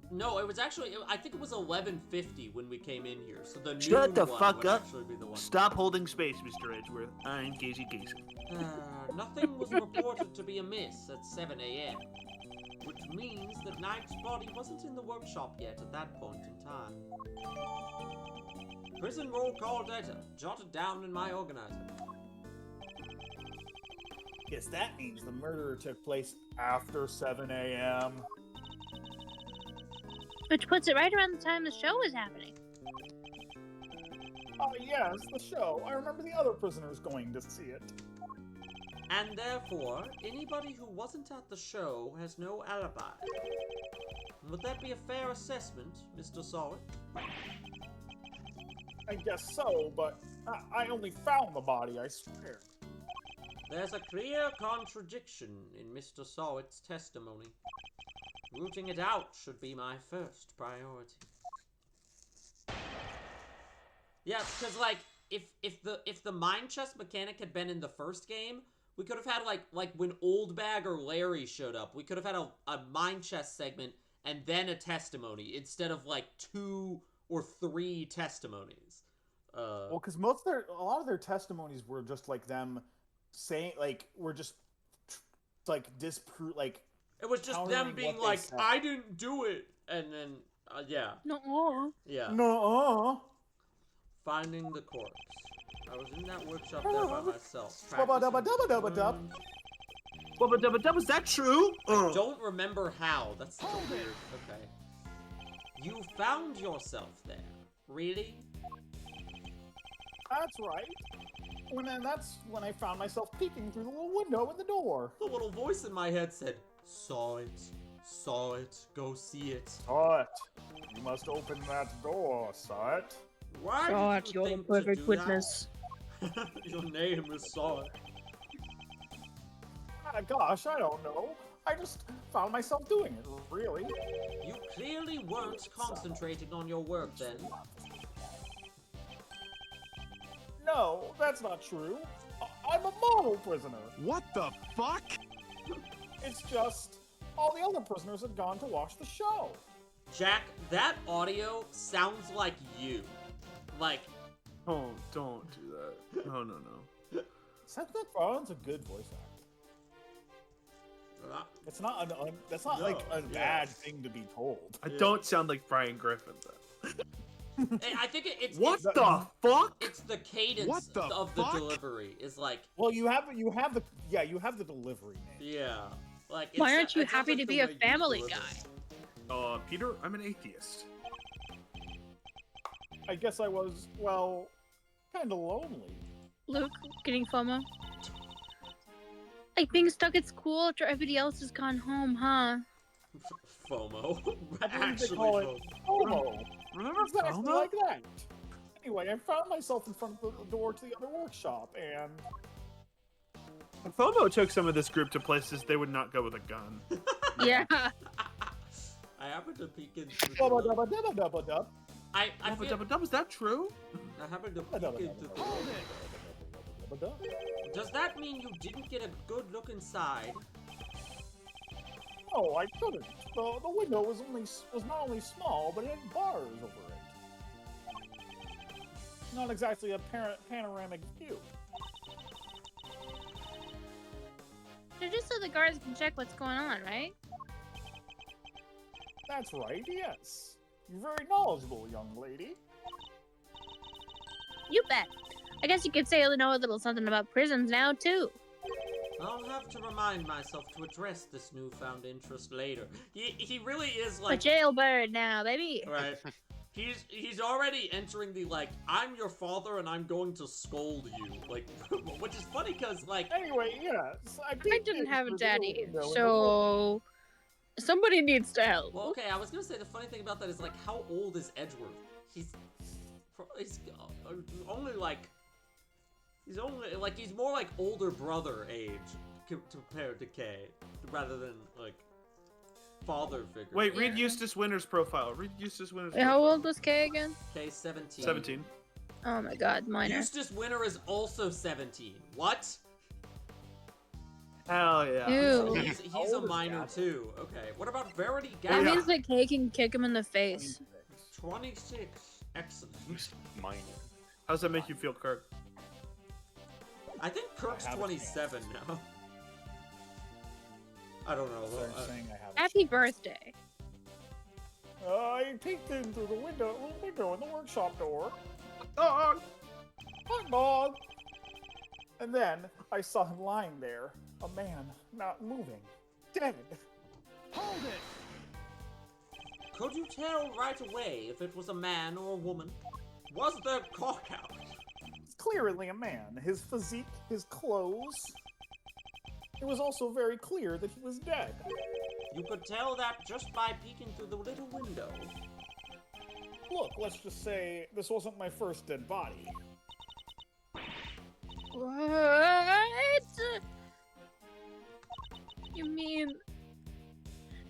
No, it was actually, I think it was 11:50 when we came in here, so the Shut noon the one fuck would up. actually be the one. Stop holding space, Mr. Edgeworth. I'm Casey Kasem. Nothing was reported to be amiss at 7 a.m., which means that Knight's body wasn't in the workshop yet at that point in time. Prison roll call data, jotted down in my organizer. Guess that means the murder took place after 7 a.m. Which puts it right around the time the show was happening. Oh yes, the show. I remember the other prisoners going to see it. And therefore, anybody who wasn't at the show has no alibi. Would that be a fair assessment, Mr. Sawit? I guess so, but I only found the body, I swear. There's a clear contradiction in Mr. Sawit's testimony. Rooting it out should be my first priority. Yeah, because like if the mine chest mechanic had been in the first game, we could have had like when Old Bag or Larry showed up, we could have had a mine chest segment and then a testimony instead of like 2 or 3 testimonies. Well, because a lot of their testimonies were just like them saying, like, were just like disprove, like it was just them being like, I didn't do it, and then yeah. No. Yeah. No. Finding the corpse. I was in that workshop there by myself. Was that true? I don't remember how. That's so weird. Okay. You found yourself there. Really? That's right. That's when I found myself peeking through the little window in the door. The little voice in my head said, Saw it, go see it. Saw it. You must open that door, saw it. Why God, did you you're the think to perfect do witness. that? Your name is Saw it. Gosh, I don't know. I just found myself doing it, really. You clearly weren't concentrating on your work then. No, that's not true. I'm a model prisoner. What the fuck? It's just all the other prisoners had gone to watch the show. Jack, that audio sounds like you. Like, Oh, don't do that. No. Seth MacFarlane's a good voice actor. It's not that's not like a bad thing to be told. I don't sound like Brian Griffin though. I think it's What the fuck? It's the cadence What the of fuck? the delivery. Is like, Well, you have the delivery name. yeah, like. Why it's- aren't you it sounds happy like to the be a way you family deliver. guy? Peter, I'm an atheist. I guess I was, well, kind of lonely. Luke, getting FOMO? Like being stuck at school after everybody else has gone home, huh? FOMO. I believe they Actually, call it FOMO. FOMO. Remember Exactly FOMO? like that. Anyway, I found myself in front of the door to the other workshop, and FOMO took some of this group to places they would not go with a gun. Yeah. I happened to peek into. dubba dubba dubba dubba dub. I feel. Is that true? I happened to Dubba dubba peek into. dubba dubba dub. Does that mean you didn't get a good look inside? Oh, I couldn't. The window was not only small, but it had bars over it. Not exactly a panoramic view. They're just so the guards can check what's going on, right? That's right, yes. You're very knowledgeable, young lady. You bet. I guess you could say I know a little something about prisons now, too. I'll have to remind myself to address this newfound interest later. He really is A like. jailbird now, baby. Right. He's already entering the like, I'm your father and I'm going to scold you. Like, which is funny because like. Anyway, yes. I didn't have a daddy, window in the so somebody needs to help. Well, okay, I was gonna say the funny thing about that is like, how old is Edgeworth? He's only like. He's only like he's more like older brother age compared to Kay, rather than like father figure. Wait, read Eustace Winter's profile. Read Eustace Winter's Wait, how old was Kay again? Kay 17. 17. Oh my god, minor. Eustace Winter is also 17. What? Hell yeah. Ew. He's a minor too. Okay. What about Verity That Gavin? means that Kay can kick him in the face. 26. Excellent. Minor. How's that make you feel, Kirk? I think Kirk's I have a 27 now. I don't know. Sorry, saying I have a Happy birthday. I peeked in through the window in the workshop door. Dog! Hot dog! And then I saw him lying there, a man not moving, dead. Hold it! Could you tell right away if it was a man or a woman? Was there cock out? He's clearly a man. His physique, his clothes. It was also very clear that he was dead. You could tell that just by peeking through the little window. Look, let's just say this wasn't my first dead body. What? You mean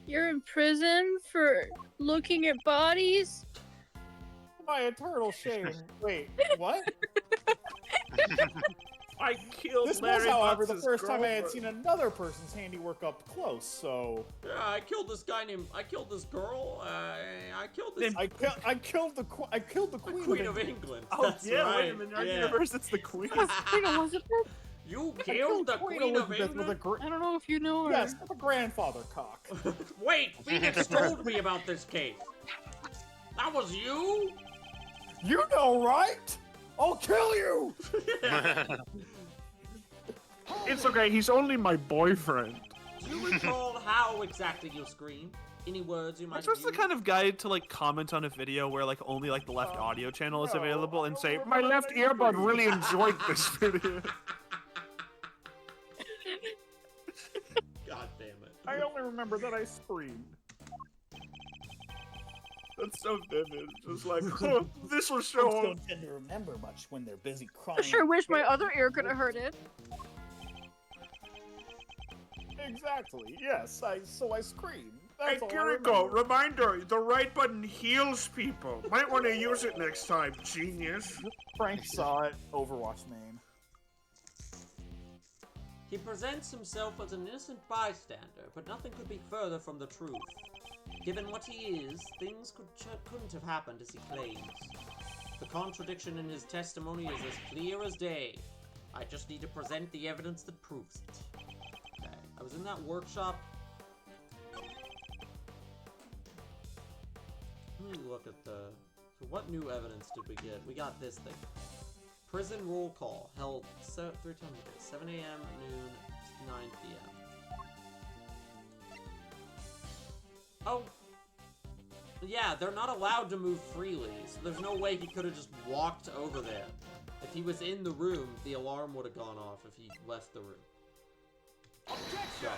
you're in prison for looking at bodies? My eternal shame. Wait, what? I killed This Larry was, however, the Fox's first time I had girlfriend. seen another person's handiwork up close, so... Yeah, I killed this girl, I killed this... I killed the Queen of England. Oh, That's yeah, right. wait a minute. In our yeah. universe, it's the Queen. Queen Elizabeth? You I killed the Queen of Elizabeth with a England? I don't know if you know her. Yes, with a grandfather cock. Wait, Phoenix told me about this case. That was you? You know, right? I'll kill you! It's okay, he's only my boyfriend. Do you recall how exactly you screamed? Any words you might I'm have just the used? kind of guy to like comment on a video where like only like the left audio channel is no, available and say, My left earbud really enjoyed this video. God damn it. I only remember that I screamed. That's so vivid. Just like, this was Folks so. don't tend to remember much when they're busy crying. I sure wish my other ear could have heard it. Exactly, yes, so I screamed. Hey, That's all I Kiriko, remember. reminder, the right button heals people. Might want to use it next time, genius. Frank saw it, Overwatch main. He presents himself as an innocent bystander, but nothing could be further from the truth. Given what he is, things couldn't have happened as he claims. The contradiction in his testimony is as clear as day. I just need to present the evidence that proves it. Okay, I was in that workshop. Let me look at the... So what new evidence did we get? We got this thing. Prison roll call held 3 times a day, 7 a.m., noon, 9 p.m. Oh. Yeah, they're not allowed to move freely, so there's no way he could have just walked over there. If he was in the room, the alarm would have gone off if he left the room. Objection!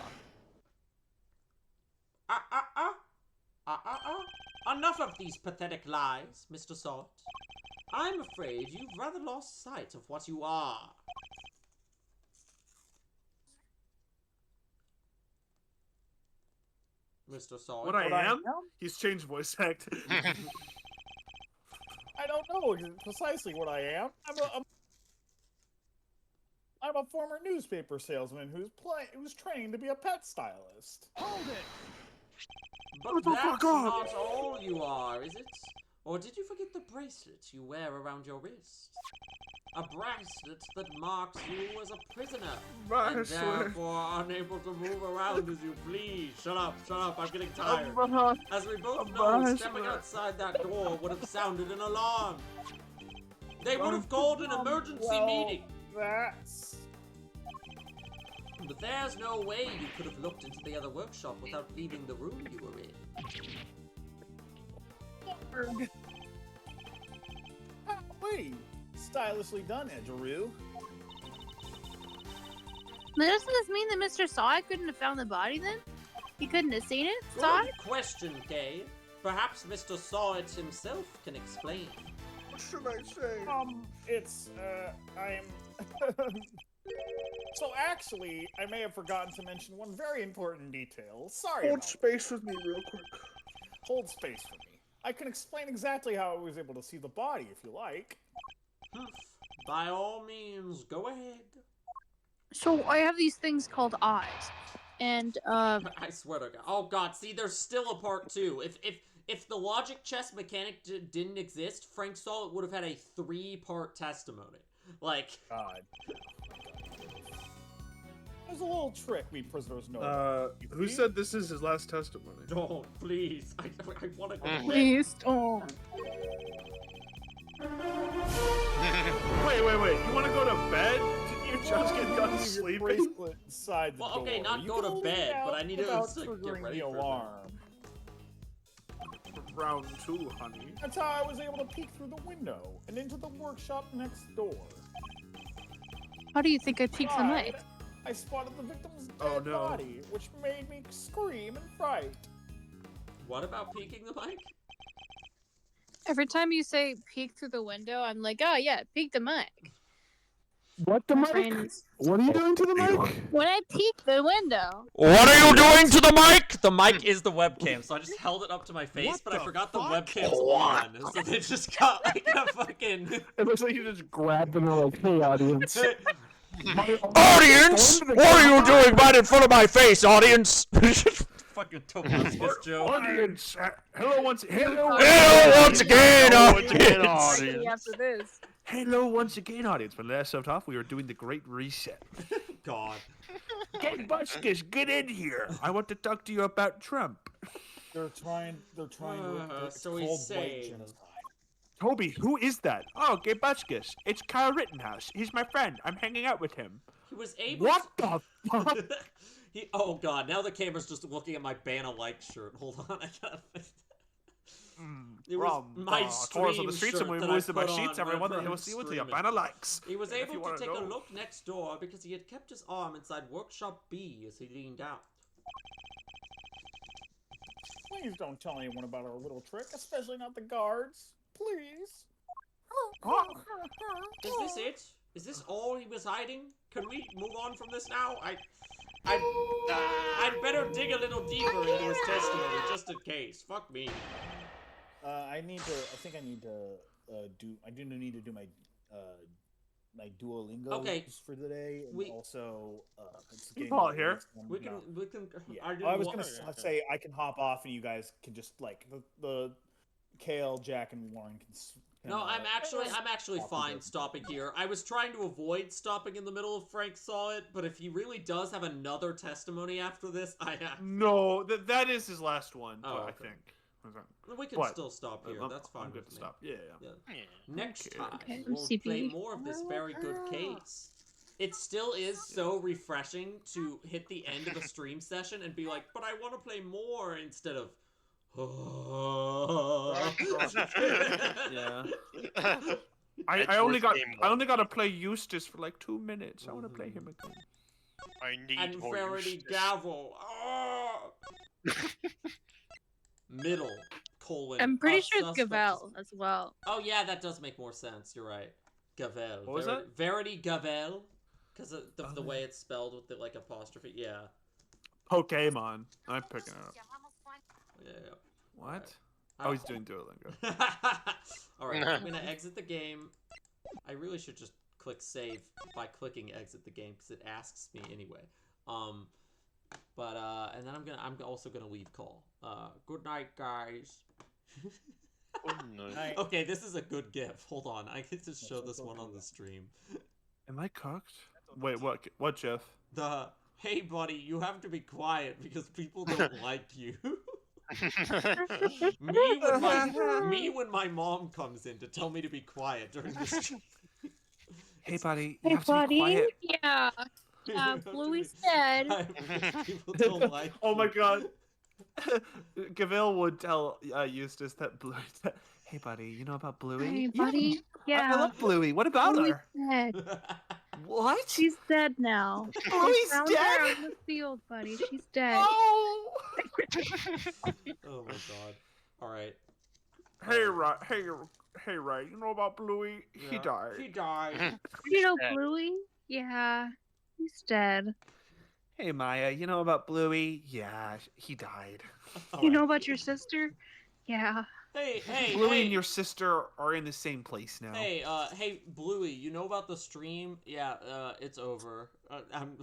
Enough of these pathetic lies, Mr. Salt. I'm afraid you've rather lost sight of what you are. Mr. Salt. What I am? He's changed voice acting. I don't know precisely what I am. I'm a former newspaper salesman who's trained to be a pet stylist. Hold it! But What the that's fuck up? not all you are, is it? Or did you forget the bracelet you wear around your wrist? A bracelet that marks you as a prisoner, and Bracelet. therefore unable to move around as you please. Shut up, I'm getting tired. As we both a know, bracelet. stepping outside that door would have sounded an alarm. They would have called an emergency meeting. That's... But there's no way you could have looked into the other workshop without leaving the room you were in. Wait, stylishly done, Edgeru. Doesn't this mean that Mr. Saw couldn't have found the body then? He couldn't have seen it? Saw Good it? question, Kay. Perhaps Mr. Saw It himself can explain. What should I say? I'm... So actually, I may have forgotten to mention one very important detail. Sorry Hold about it. space with me real quick. Hold space for me. I can explain exactly how I was able to see the body if you like. By all means, go ahead. So I have these things called eyes. And, I swear to God. Oh God, see, there's still a part 2. If the logic chess mechanic didn't exist, Frank Saw It would have had a 3-part testimony. Like... God. There's a little trick we prisoners know. Who said this is his last testimony? Don't, please. I want to go to bed. please don't. Wait. You want to go to bed? Didn't you just get done Leave your sleeping? bracelet inside the Well, okay, door. not You go can to leave bed, out but I need to, without like, get triggering ready the for bed. alarm. Round 2, honey. That's how I was able to peek through the window and into the workshop next door. How do you think I peeked the night? I I spotted the victim's dead Oh, no. body, which made me scream in fright. What about peeking the mic? Every time you say peek through the window, I'm like, oh yeah, peek the mic. What the My mic? friends- What are you doing to the mic? When I peek the window. What are you doing to the mic? The mic is the webcam, so I just held it up to my face, What but I the forgot the fuck? webcam's on, so they just got like a fucking. It looks like you just grabbed them and were like, hey, audience. Audience, what are you doing right in front of my face, audience? Fucking Tobias Joe. Audience, hello once again, Actually, after this. Hello once again, audience. When last left off, we were doing the Great Reset. God. Get Buskus, get in here. I want to talk to you about Trump. They're trying to. It's so he's called white saying- genocide. Toby, who is that? Oh, Get Buskus. It's Kyle Rittenhouse. He's my friend. I'm hanging out with him. He was able. What the fuck? Oh god, now the camera's just looking at my Banna Like shirt. Hold on, I gotta. It was my Tours stream on the streets shirt and we that I moves to my put sheets. on Everyone that whenever will I'm see what the streaming. banner likes. He was If able you to wanna take know. a look next door because he had kept his arm inside Workshop B as he leaned out. Please don't tell anyone about our little trick, especially not the guards. Please. Is this it? Is this all he was hiding? Can we move on from this now? I'd better dig a little deeper into his testimony just in case. Fuck me. I think I need to do. I do need to do my my Duolingo Okay. for the day, and We- also it's getting Paul late, here. so I'm We gonna- can. Yeah. I, I was gonna say I can hop off, and you guys can just like the Kale, Jack, and Warren can. No, I'm actually fine stopping here. I was trying to avoid stopping in the middle of Frank Saw It, but if he really does have another testimony after this, No, that is his last one. Oh, I okay. think. we can But, still stop here. That's fine I'm good with to me. stop. Yeah. Yeah. Next Okay. time, Okay, we'll CP. play more of this very good case. It still is so refreshing to hit the end of a stream session and be like, but I want to play more instead of. Yeah. It's I only worth got game I one. only got to play Eustace for like 2 minutes. I want to play him again. I need And more Faraday Eustace. Gavel. Ah! Middle colon. I'm pretty a sure it's suspect Gavel is- as well. Oh yeah, that does make more sense. You're right. Gavel. What was that? Verity Gavel, because of the way it's spelled with the like apostrophe. Yeah. Pokemon. I'm picking it up. Yeah. What? I Oh, he's doing Duolingo. Alright, I'm gonna exit the game. I really should just click save by clicking exit the game because it asks me anyway. And then I'm also gonna leave call. Good night, guys. Oh, no. Okay, this is a good gif. Hold on, I get to show this one on the stream. Am I cooked? Wait, what? What, Jeff? The hey buddy, you have to be quiet because people don't like you. me when my mom comes in to tell me to be quiet during the stream. Hey, buddy, you Hey, have to be buddy. quiet. Yeah. Bluey's dead. People don't like Oh my you. god. Gavel would tell Eustace that Blue. Hey, buddy, you know about Bluey? Hey, buddy. I Yeah. love Bluey. What about Bluey's her? dead. What? She's dead now. Bluey's Found her dead? out in the field, buddy. She's dead. Oh! Oh my god. Alright. Hey, Ray. Hey, Ray. You know about Bluey? He Yeah. died. He died. You know dead. Bluey? Yeah. He's dead. Hey, Maya, you know about Bluey? Yeah, he died. You know about your sister? Yeah. Hey, Bluey hey. and your sister are in the same place now. Hey, Bluey, you know about the stream? Yeah, it's over. I'm